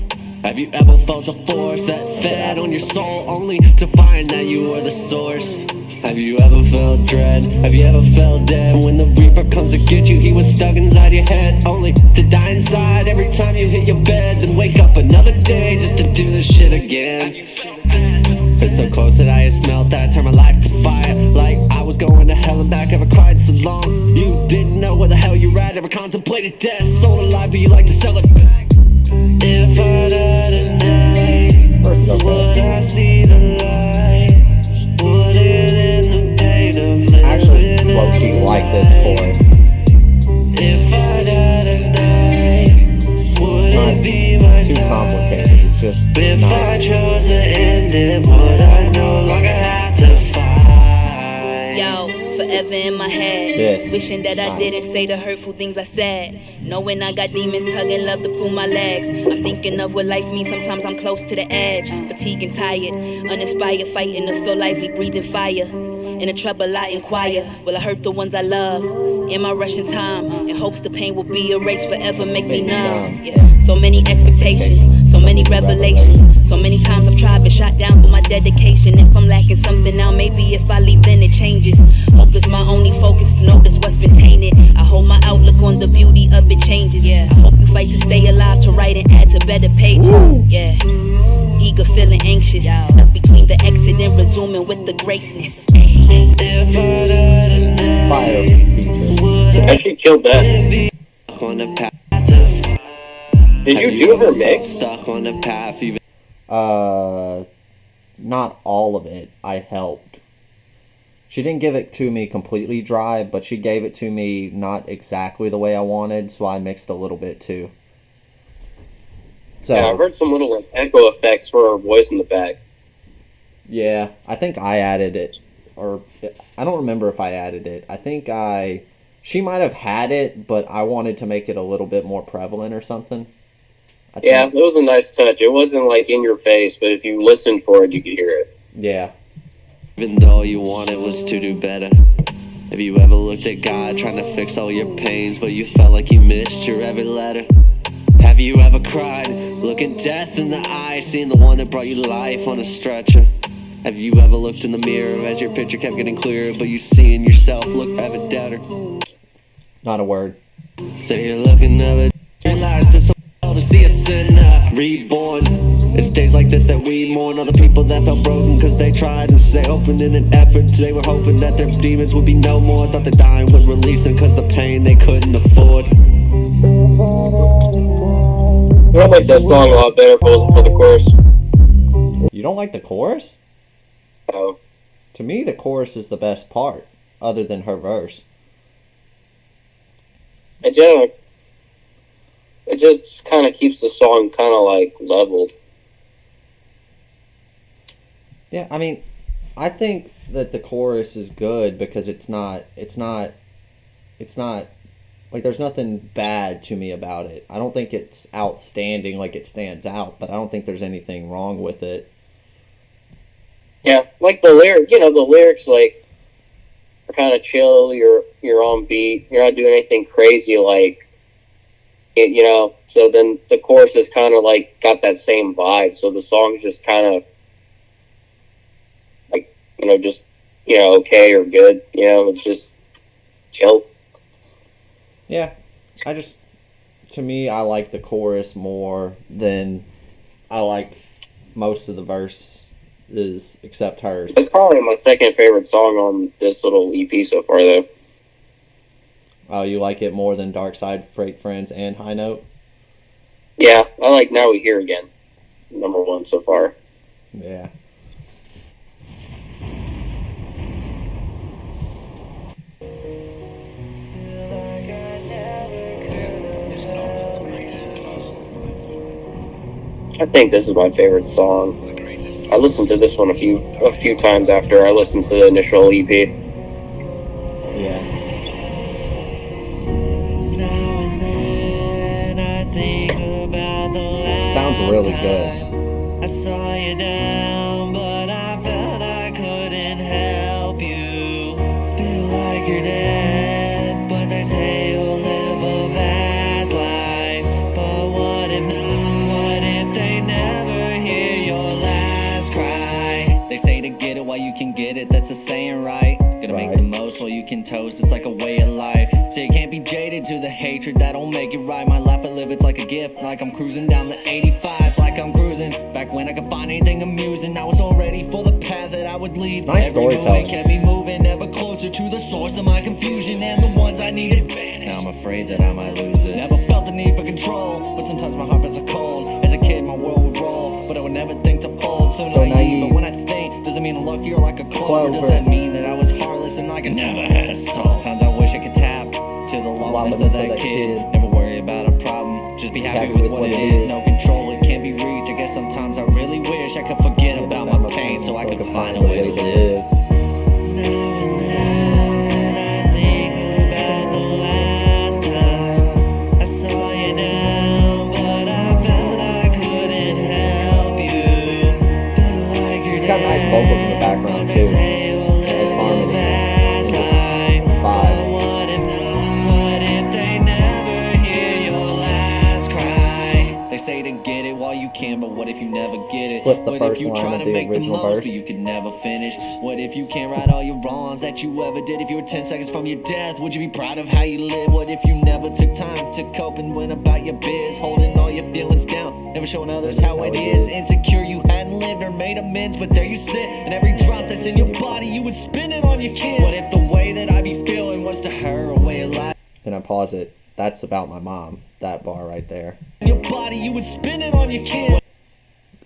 Have you ever felt a force that fed on your soul only to find that you were the source? Have you ever felt dread? Have you ever felt dead? When the reaper comes to get you, he was stuck inside your head only to die inside every time you hit your bed. Then wake up another day just to do this shit again. Been so close that I had smelt that, turned my life to fire. Like I was going to hell and back, ever cried so long. You didn't know where the hell you're at, ever contemplated death. Sold alive, but you like to sell it back. If I die tonight, would I see the light? Would it end the pain of living? I actually low-key like this chorus. If I die tonight, would Not it be my too time? complicated. It's just If I nice. chose to end it, would I no longer have to fight? Yo, forever in my head. Yes. Wishing that I Nice. didn't say the hurtful things I said. Knowing I got demons tugging, love to pull my legs. I'm thinking of what life means, sometimes I'm close to the edge. Fatigued and tired, uninspired, fighting to feel lively, breathing fire. In the trouble I inquire, will I hurt the ones I love? In my rushing time, in hopes the pain will be erased forever, make me numb. Yeah. So many expectations, so many revelations. So many times I've tried, been shot down through my dedication. If I'm lacking something now, maybe if I leave then it changes. Hopeless, my only focus is notice what's been tainted. I hope my outlook on the beauty of it changes. Yeah. I hope you fight to stay alive, to write and add to better pages. Yeah. Eager, feeling anxious, stuck between the exit and resuming with the greatness. Fire feature. And she killed that. On the path. Did you do her mix? Stuck on the path, even Not all of it. I helped. She didn't give it to me completely dry, but she gave it to me not exactly the way I wanted, so I mixed a little bit too. So, Yeah, I've heard some little like echo effects for her voice in the back. yeah, I think I added it, or I don't remember if I added it. I think she might have had it, but I wanted to make it a little bit more prevalent or something. Yeah, it was a nice touch. It wasn't like in your face, but if you listened for it, you could hear it. Yeah. Even though all you wanted was to do better. Have you ever looked at God trying to fix all your pains, but you felt like you missed your every letter? Have you ever cried, looking death in the eye, seeing the one that brought you life on a stretcher? Have you ever looked in the mirror as your picture kept getting clearer, but you seeing yourself look ever deader? Not a word. So you're looking ever realize there's so to see a sinner reborn. It's days like this that we mourn all the people that felt broken cause they tried to stay open in an effort. They were hoping that their demons would be no more. Thought the dying would release them cause the pain they couldn't afford. I like that song a lot better if it wasn't for the chorus. You don't like the chorus? No. To me, the chorus is the best part, other than her verse. It just kind of keeps the song kind of like leveled. Yeah, I mean, I think that the chorus is good because it's not like there's nothing bad to me about it. I don't think it's outstanding, like it stands out, but I don't think there's anything wrong with it. Yeah, like the lyrics like are kind of chill. You're on beat. You're not doing anything crazy, like you know. So then the chorus is kind of like got that same vibe. So the song's just kind of like just okay or good. It's just chilled. Yeah, to me, I like the chorus more than I like most of the verses, except hers. It's probably my second favorite song on this little EP so far, though. Oh, you like it more than Dark Side, Freight Friends, and High Note? Yeah, I like Now We Hear Again. Number one so far. Yeah. I think this is my favorite song. I listened to this one a few times after I listened to the initial EP. Yeah. Sounds really good. I saw you down, but I felt I couldn't help you. Feel like you're dead, but they say you'll live a fast life. But what if not? What if they never hear your last cry? They say to get it while you can get it, that's the saying, right? Gotta make the most while you can toast, it's like a way of life. So you can't be jaded to the hatred, that don't make it right. My life I live, it's like a gift, like I'm cruising down the 85s, like I'm cruising. Back when I could find anything amusing, I was all ready for the path that I would lead. Nice Every storytelling. movie kept me moving, ever closer to the source of my confusion, and the ones I needed vanished. Now I'm afraid that I might lose it. Never felt the need for control, but sometimes my heart feels so cold. As a kid, my world would roll, but I would never think to fold. So naive, but when I think, does it mean I'm lucky or like a clover? Does that mean that I was heartless and like I never had a soul? Sometimes I wish I could tap to the loneliness of that kid. Never worry about a problem, just be happy with what it is. No control, it can't be reached. I guess sometimes I really wish I could forget about my pain so I could find a way to live. Now and then I think about the last time I saw you down, but I felt I couldn't help you. Feel like you're It's got nice vocals in the background too. Nice harmony. And just vibe. What if they never hear your last cry? They say to get it while you can, but what if you never get it? Flip the What first if you line try of to the make the original most, verse. but you can never finish? What if you can't right all your wrongs that you ever did? If you were 10 seconds from your death, would you be proud of how you live? What if you never took time to cope and went about your biz, holding all your feelings down, never showing others how it is? Insecure you hadn't lived or made amends, but there you sit, and every drop that's in your body you would spin it on your kid. What if the way that I be feeling was to her a way of life? And I pause it. That's about my mom. That bar right there. In your body you would spin it on your kid.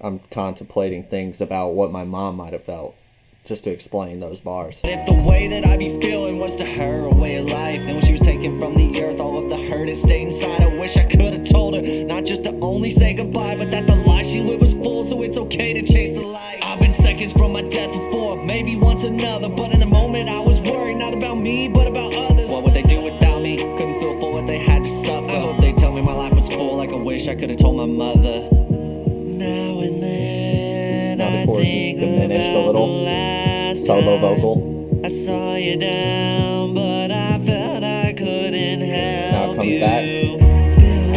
I'm contemplating things about what my mom might have felt, just to explain those bars. If the way that I be feeling was to her a way of life, then when she was taken from the earth, all of the hurt it stayed inside. I wish I could have told her, not just to only say goodbye, but that the life she lived was full, so it's okay to chase the light. I've been seconds from my death before, maybe once another, but in the moment I was worried, not about me, but about others. What would they do without me? Couldn't feel for what they had to suffer. I hope they tell me my life was full, like I wish I could have told my mother. Now and then, Now the chorus is diminished a little. Solo vocal. I saw you down, but I felt I couldn't help. Now it comes back. Feel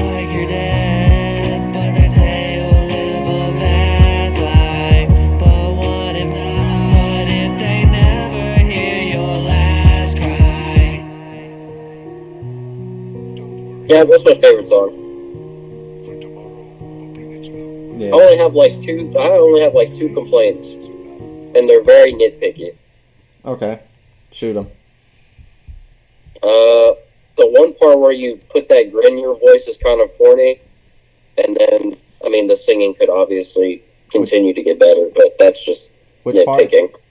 like you're dead, but they say you'll live a fast life. But what if not? What if they never hear your last cry? Yeah, that's my favorite song. Yeah. I only have like two complaints, and they're very nitpicky. Okay. Shoot them. The one part where you put that grin in your voice is kind of corny, and then, I mean, the singing could obviously continue to get better, but that's just nitpicking. Part?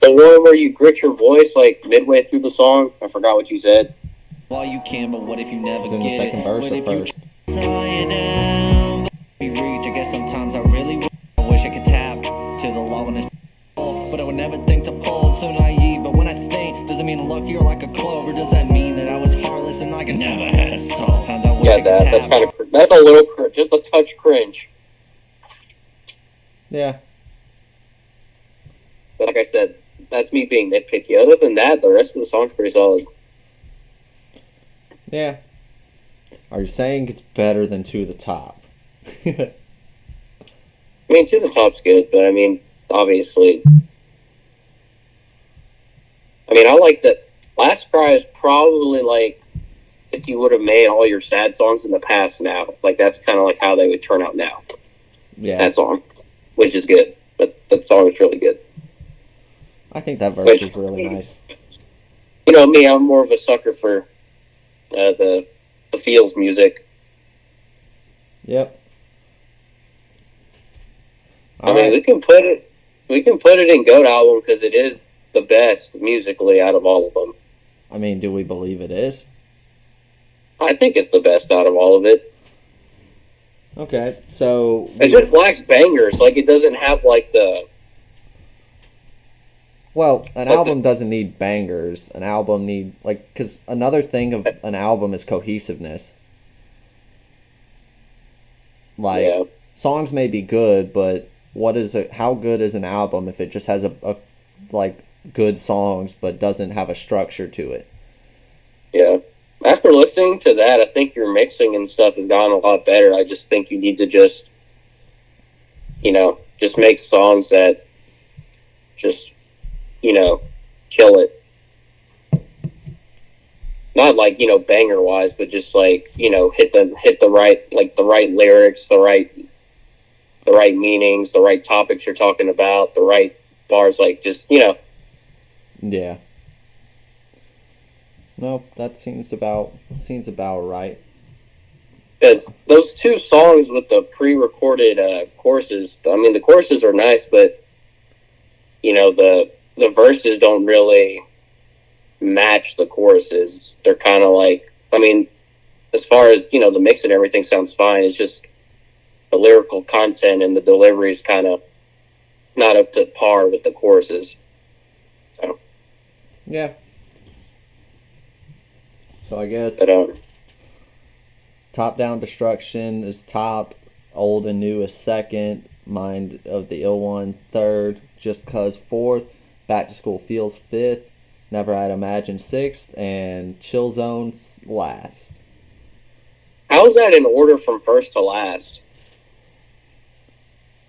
The one where you grit your voice, like, midway through the song. I forgot what you said. Well, you can, but what if you never it's in the second verse or first? Saw you down, but we reach. I guess sometimes I really wish I could tap to the lowness. But I would never think to fall, so naive. But when I think, does it mean I'm lucky or like a clover? Does that mean that I was heartless and like I never had a soul? Sometimes I wish I could tap. That's kind of, that's a little, just a touch cringe. Yeah. But like I said, that's me being nitpicky. Other than that, the rest of the song's pretty solid. Yeah. Are you saying it's better than To the Top? I mean, To the Top's good, but I mean, obviously, I mean, I like that. Last Cry is probably like if you would have made all your sad songs in the past now. Like, that's kind of like how they would turn out now. Yeah. That song, which is good. But that song is really good. I think that verse is really nice. You know me, I'm more of a sucker for the feels music. Yep. I mean, we can put it in GOAT album because it is the best musically out of all of them. I mean, do we believe it is? I think it's the best out of all of it. Okay, so it just lacks bangers. Like, it doesn't have like the. Well, an album doesn't need bangers. An album need because another thing of an album is cohesiveness. Like, songs may be good, but how good is an album if it just has a good songs but doesn't have a structure to it? Yeah. After listening to that, I think your mixing and stuff has gotten a lot better. I just think you need to just make songs that just, kill it. Not like, banger wise, but just like, hit the right lyrics, the right meanings, the right topics you're talking about, the right bars, like just, Yeah. Nope, that seems about right. Because those two songs with the pre-recorded choruses, I mean, the choruses are nice, but the verses don't really match the choruses. They're kind of like, I mean, as far as the mix and everything sounds fine. It's just the lyrical content and the delivery is kind of not up to par with the choruses. So yeah. So I guess Top Down Destruction is top, Old and New is second, Mind of the Ill One third, Just Cause fourth, Back to School Feels fifth, Never I'd Imagine sixth, and Chill Zone's last. How is that in order from first to last?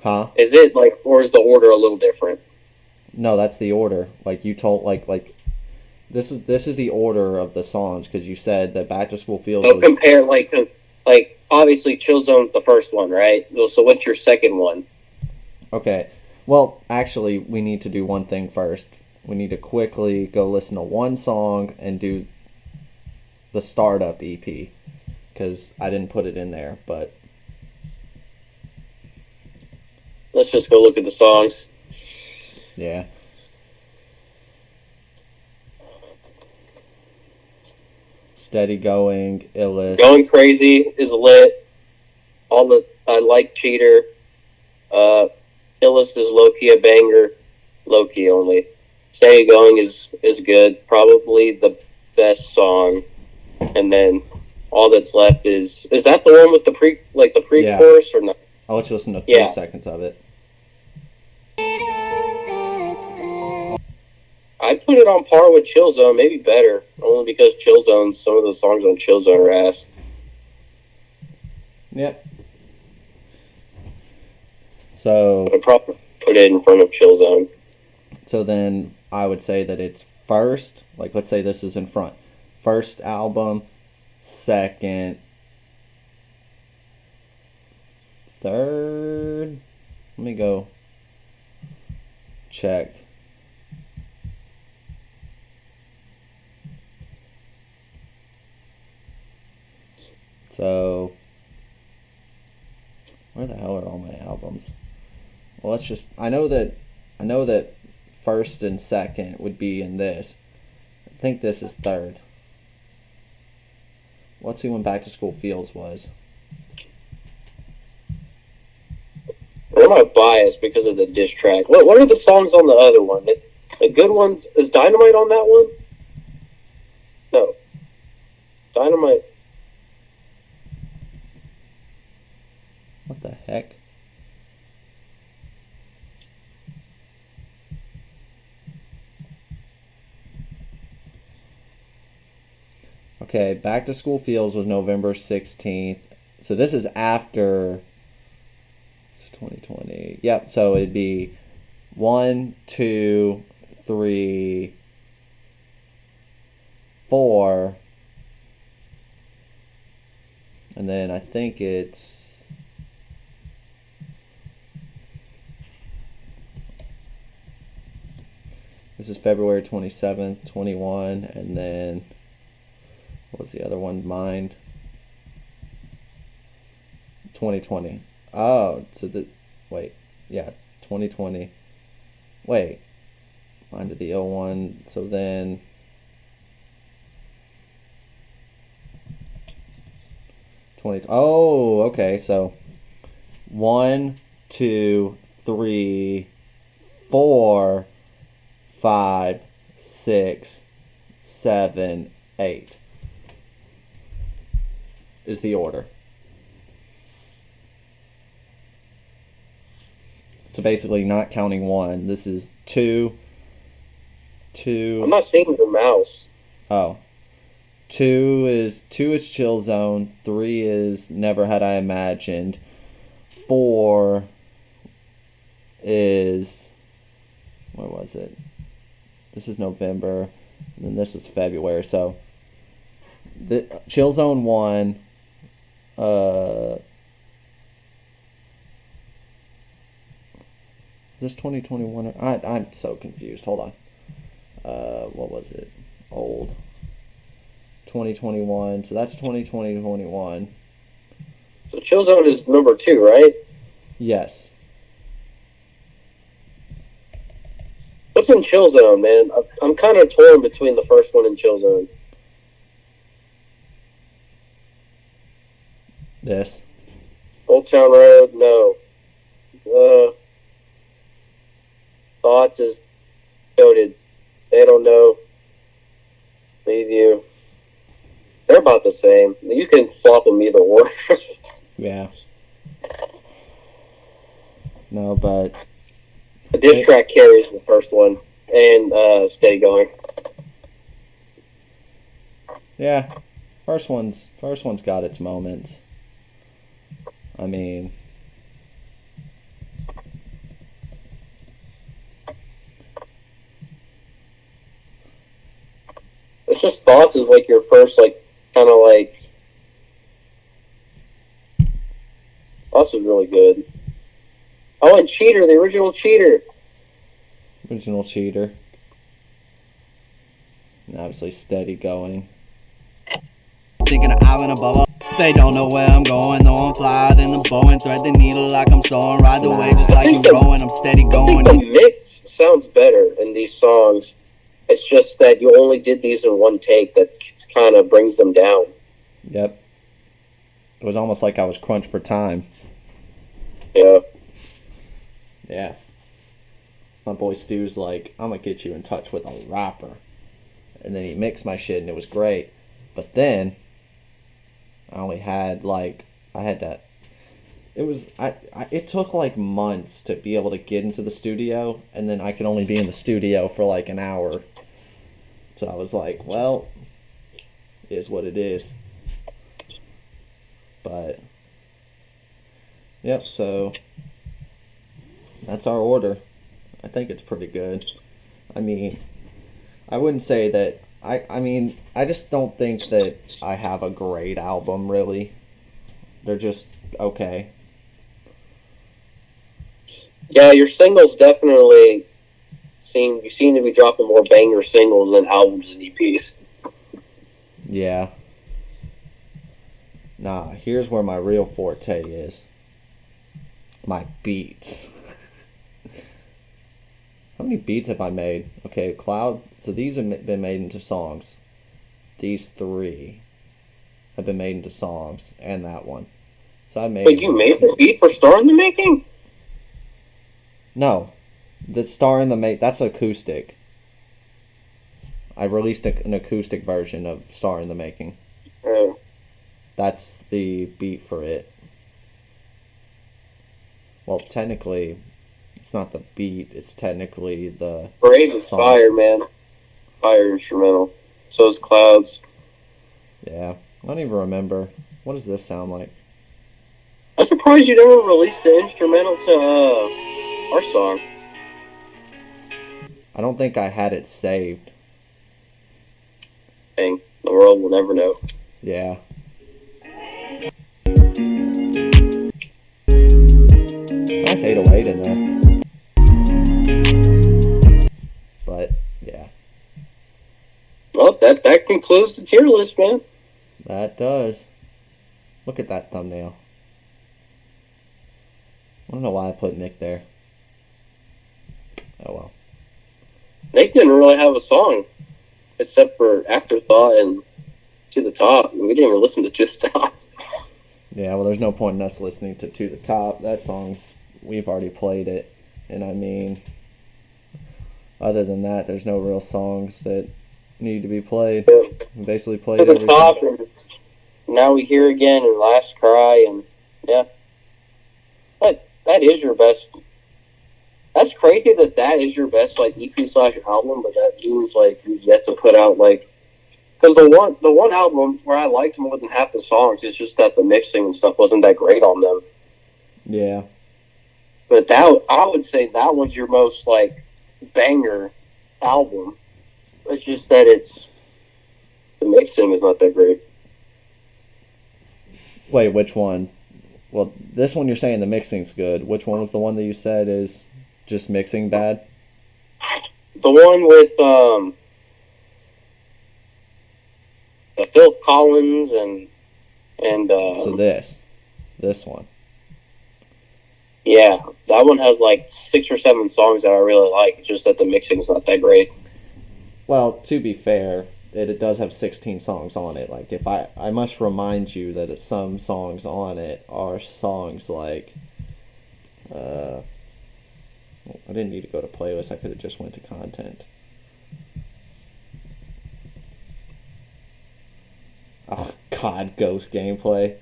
Huh? Is it or is the order a little different? No, that's the order. Like you told, this is the order of the songs because you said that Back to School Feels. So compare obviously Chill Zone's the first one, right? So what's your second one? Okay. Well, actually, we need to do one thing first. We need to quickly go listen to one song and do the Startup EP because I didn't put it in there, but Let's just go look at the songs. Yeah. Steady Going, Illest. Going Crazy is lit. I like Cheater. Illest is low key a banger. Low key only. Steady Going is good. Probably the best song. And then all that's left is that the one with the pre-chorus or not? I'll let you listen to 3 seconds of it. I'd put it on par with Chill Zone, maybe better. Only because Chill Zone, some of the songs on Chill Zone are ass. Yep. So I'd probably put it in front of Chill Zone. So then I would say that it's first, like let's say this is in front. First album, second, third. Let me go check. So, where the hell are all my albums? Well, let's just. I know that first and second would be in this. I think this is third. Let's see when Back to School Feels was. I'm not biased because of the diss track. What are the songs on the other one? The good ones, is Dynamite on that one? No. Dynamite. What the heck? Okay, Back to School Feels was November 16th. So this is after 2020. Yep, so it'd be 1, 2, 3, 4. And then I think it's this is February 27th, 21, and then what was the other one? Mind. 2020. Oh, so wait, yeah, 2020. Wait, Mind of the Ill One. So then, oh, okay. So 1, 2, 3, 4, 5, 6, 7, 8 is the order. So basically, not counting 1, this is 2. I'm not seeing your mouse. Oh. 2 is Chill Zone. 3 is Never Had I Imagined. 4 is, what was it? This is November, and then this is February. So the Chill Zone 1. Is this 2021? I'm so confused. Hold on. What was it? Old. 2021. So that's 2021. So Chill Zone is number 2, right? Yes. What's in Chill Zone, man? I'm kind of torn between the first one and Chill Zone. This. Old Town Road, no. Thoughts is goated. They don't know. Leave you. They're about the same. You can flop them either or. Yeah. No, but the diss track carries the first one, and Steady Going. Yeah, first one's got its moments. I mean, it's just Thoughts is like your first, like, kind of like. Thoughts was really good. Oh, and Cheater, the original Cheater. Original Cheater. And obviously Steady Going. Thinking of island above all. They don't know where I'm going, though I'm flyer than the bow and thread the needle like I'm sewing. Ride the wave just like you rowing, I'm steady I going. think the mix sounds better in these songs. It's just that you only did these in one take that kind of brings them down. Yep. It was almost like I was crunched for time. Yeah. Yeah. My boy Stu's like, I'm gonna get you in touch with a rapper. And then he mixed my shit and it was great. But then I only had like it took like months to be able to get into the studio, and then I could only be in the studio for like an hour. So I was like, well, it is what it is. But yep, so that's our order. I think it's pretty good. I mean, I wouldn't say that I just don't think that I have a great album, really. They're just okay. Yeah, your singles definitely seem to be dropping more banger singles than albums and EPs. Yeah. Nah, here's where my real forte is. My beats. How many beats have I made? Okay, Cloud. So these have been made into songs. These 3 have been made into songs, and that one. So I made. Wait, you made the beat for Star in the Making? No, the Star in the Make. That's acoustic. I released an acoustic version of Star in the Making. Oh. That's the beat for it. Well, technically, it's not the beat. It's technically the Brave is song. fire, man. Fire instrumental. So is Clouds. Yeah, I don't even remember. What does this sound like? I'm surprised you never released the instrumental to our song. I don't think I had it saved. Dang, the world will never know. Yeah. Nice 808 in there. But, yeah. Well, that concludes the tier list, man. That does. Look at that thumbnail. I don't know why I put Nick there. Oh well. Nick didn't really have a song, except for Afterthought and To the Top. We didn't even listen to To the Top. Yeah, well, there's no point in us listening to the Top. That song's, we've already played it. And I mean, other than that, there's no real songs that need to be played. We basically played To the everything. Top, and Now We Hear Again, and Last Cry, and yeah. That is your best. That's crazy that is your best like EP/album, but that means like he's yet to put out like. Because the one album where I liked more than half the songs, it's just that the mixing and stuff wasn't that great on them. Yeah. But that I would say that one's your most like banger album. It's just that the mixing is not that great. Wait, which one? Well, this one you're saying the mixing's good. Which one was the one that you said is just mixing bad? The one with Phil Collins and So this one. Yeah, that one has like 6 or 7 songs that I really like. It's just that the mixing's not that great. Well, to be fair, it does have 16 songs on it. Like, if I must remind you that some songs on it are songs like, I didn't need to go to playlist. I could have just went to content. Oh God, ghost gameplay.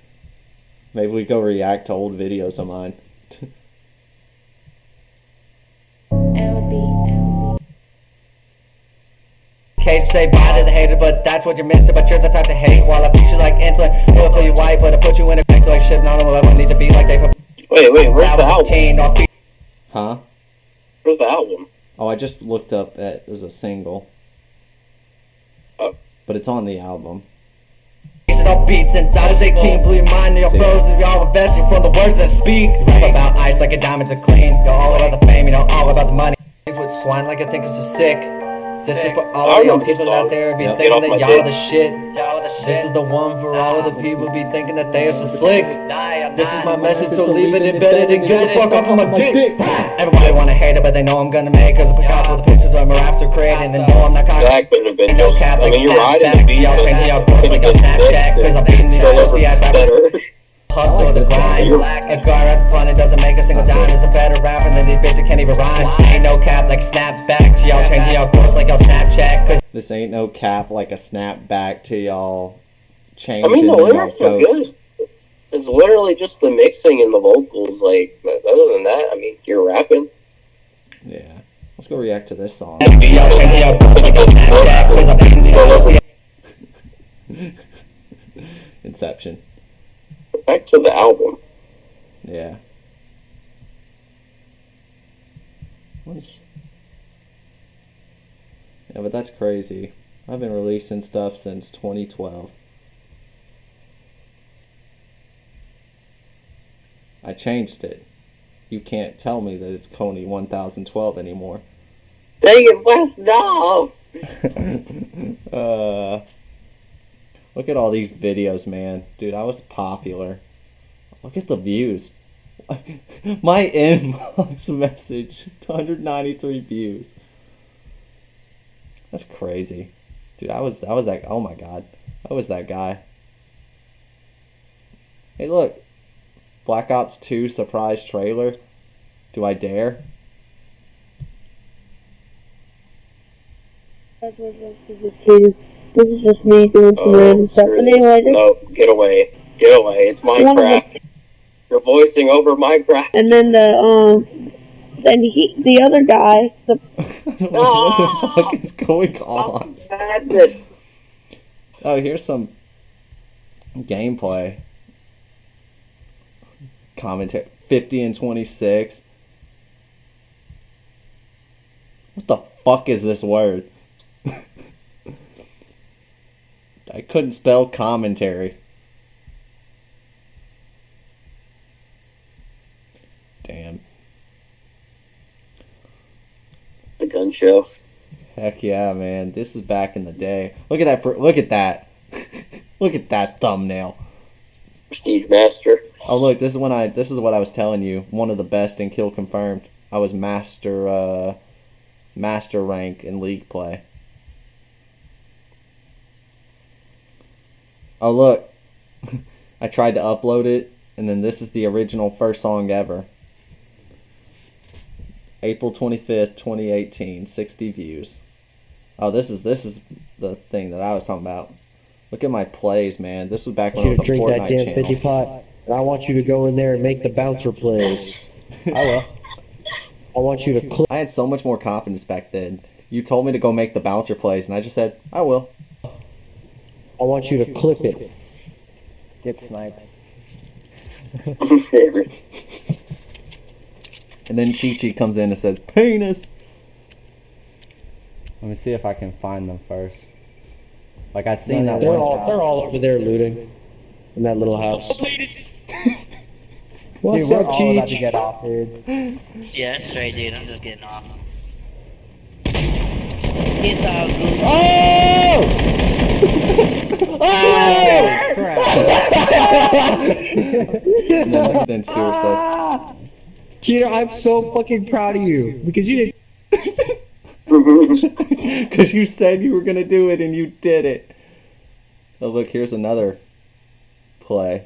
Maybe we go react to old videos of mine. Can't say bye to the hater, but that's what you're missing. But yours I talk to hate while I feed you like insulin. It'll fill you white, but I put you in a bag so I shit on them. I don't need to be like they. Wait, where's the album? Huh? Where's the album? Oh, I just looked up as a single. Oh. But it's on the album. It all beats since I was 18. Blew your mind, you're frozen. Y'all investing from the words that speak. Rap about ice like a diamonds are clean. You're all about the fame, you know, all about the money. Things with swine like I think it's a sick. This is for all of y'all people out there be Yep. thinking that y'all the shit. Y'all the This is the one for all of the people be thinking that they are so slick. This is my message, so leave it embedded and get the fuck off of my dick. Everybody wanna hate it, but they know I'm gonna make cause the pictures of my raps are created. And no, I'm not cocky. That could have been No just, cap, I like mean, you're right in the snapback. beat, Y'all but changing y'all it posts could like have a been Snapchat. Cause I'm beating these pussy ass rappers. better. Hustle the grind. A guy right front, it doesn't make a single dime. It's a better rapper than these bitches can't even rhyme. Ain't no cap like snapback. Y'all changing y'all posts like y'all Snapchat. Cause This ain't no cap like a snap back to y'all I changing mean, the in y'all lyrics are ghost. good. It's literally just the mixing and the vocals. Like, but other than that, I mean, you're rapping. Yeah. Let's go react to this song. y'all changing y'all posts like y'all Snapchat. Cause I'm beating these pussy. Inception. Back to the album. Yeah. Yeah, but that's crazy. I've been releasing stuff since 2012. I changed it. You can't tell me that it's Coney 1012 anymore. Dang it, Wes, no! Look at all these videos, man. Dude, I was popular. Look at the views. My inbox message, 193 views. That's crazy. Dude, I was that, oh my god. I was that guy. Hey, look. Black Ops 2 surprise trailer. Do I dare? This is just me doing some random stuff. screw But this. anyway, No, get away. Get away. It's Minecraft. You're voicing over Minecraft. and then the other guy, What the fuck is going on? Madness. Oh, here's some gameplay. Commentary. 50 and 26. What the fuck is this word? I couldn't spell commentary. Damn. The gun show. Heck yeah, man. This is back in the day. Look at that. Look at that. Look at that thumbnail. Prestige Master. Oh look, this is what I was telling you. One of the best in kill confirmed. I was master rank in league play. Oh look. I tried to upload it, and then this is the original first song ever. April 25th, 2018, 60 views. Oh, this is the thing that I was talking about. Look at my plays, man. This was back when I was a drink that Fortnite damn channel. 50 pot, and I want you to go in there and make the bouncer plays. I will. I want you to click. I had so much more confidence back then. You told me to go make the bouncer plays, and I just said, I will. I want you to clip it. Get sniped. And then Chi-Chi comes in and says, penis! Let me see if I can find them first. Like, I seen that They're one all house. they're all over there looting in that little house. What's Dude, we're up, all about to Cheech? get off, dude. Yeah, that's right, dude. I'm just getting off. It's all good. Oh! And then Stuart says, Keto, I'm so fucking proud of you because you didn't. because you said you were going to do it and you did it. Oh, look, here's another play.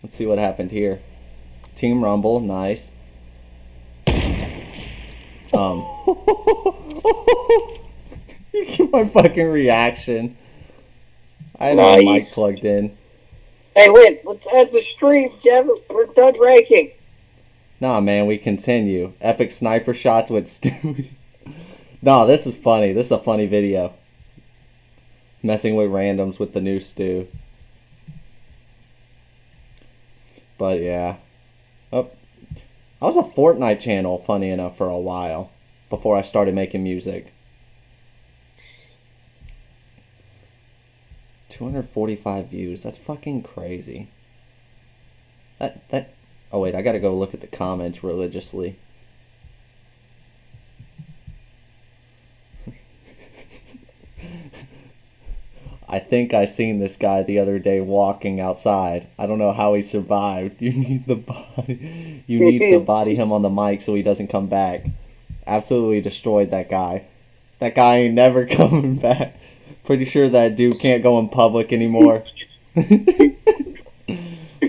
Let's see what happened here. Team Rumble, nice. You get my fucking reaction. I had my mic plugged in. Hey, wait, let's end the stream, Jeff. We're done ranking. Nah, man, we continue. Epic sniper shots with Stewie. No, this is funny. This is a funny video. Messing with randoms with the new stew. But yeah. Oh, I was a Fortnite channel, funny enough, for a while. Before I started making music. 245 views. That's fucking crazy. Oh wait, I gotta go look at the comments religiously. I think I seen this guy the other day walking outside. I don't know how he survived. You need the body. You need to body him on the mic so he doesn't come back. Absolutely destroyed that guy. That guy ain't never coming back. Pretty sure that dude can't go in public anymore.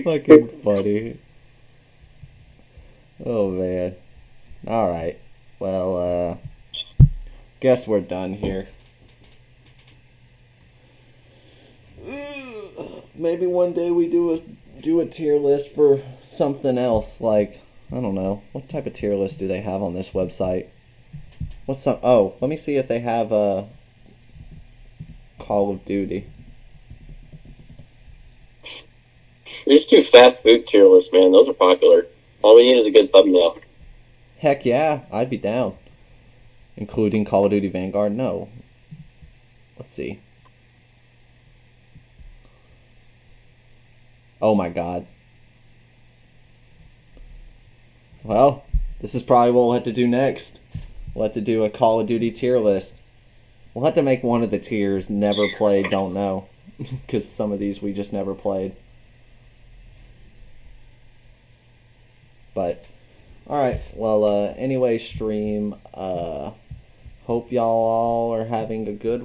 Fucking funny. Oh man. Alright. Well, guess we're done here. Maybe one day we do a tier list for something else. Like, I don't know. What type of tier list do they have on this website? Oh, let me see if they have Call of Duty. There's two fast food tier lists, man. Those are popular. All we need is a good thumbnail. Heck yeah, I'd be down. Including Call of Duty Vanguard? No. Let's see. Oh my god. Well, this is probably what we'll have to do next. We'll have to do a Call of Duty tier list. We'll have to make one of the tiers never played, don't know. Because some of these we just never played. But, alright. Well, anyway, stream. Hope y'all all are having a good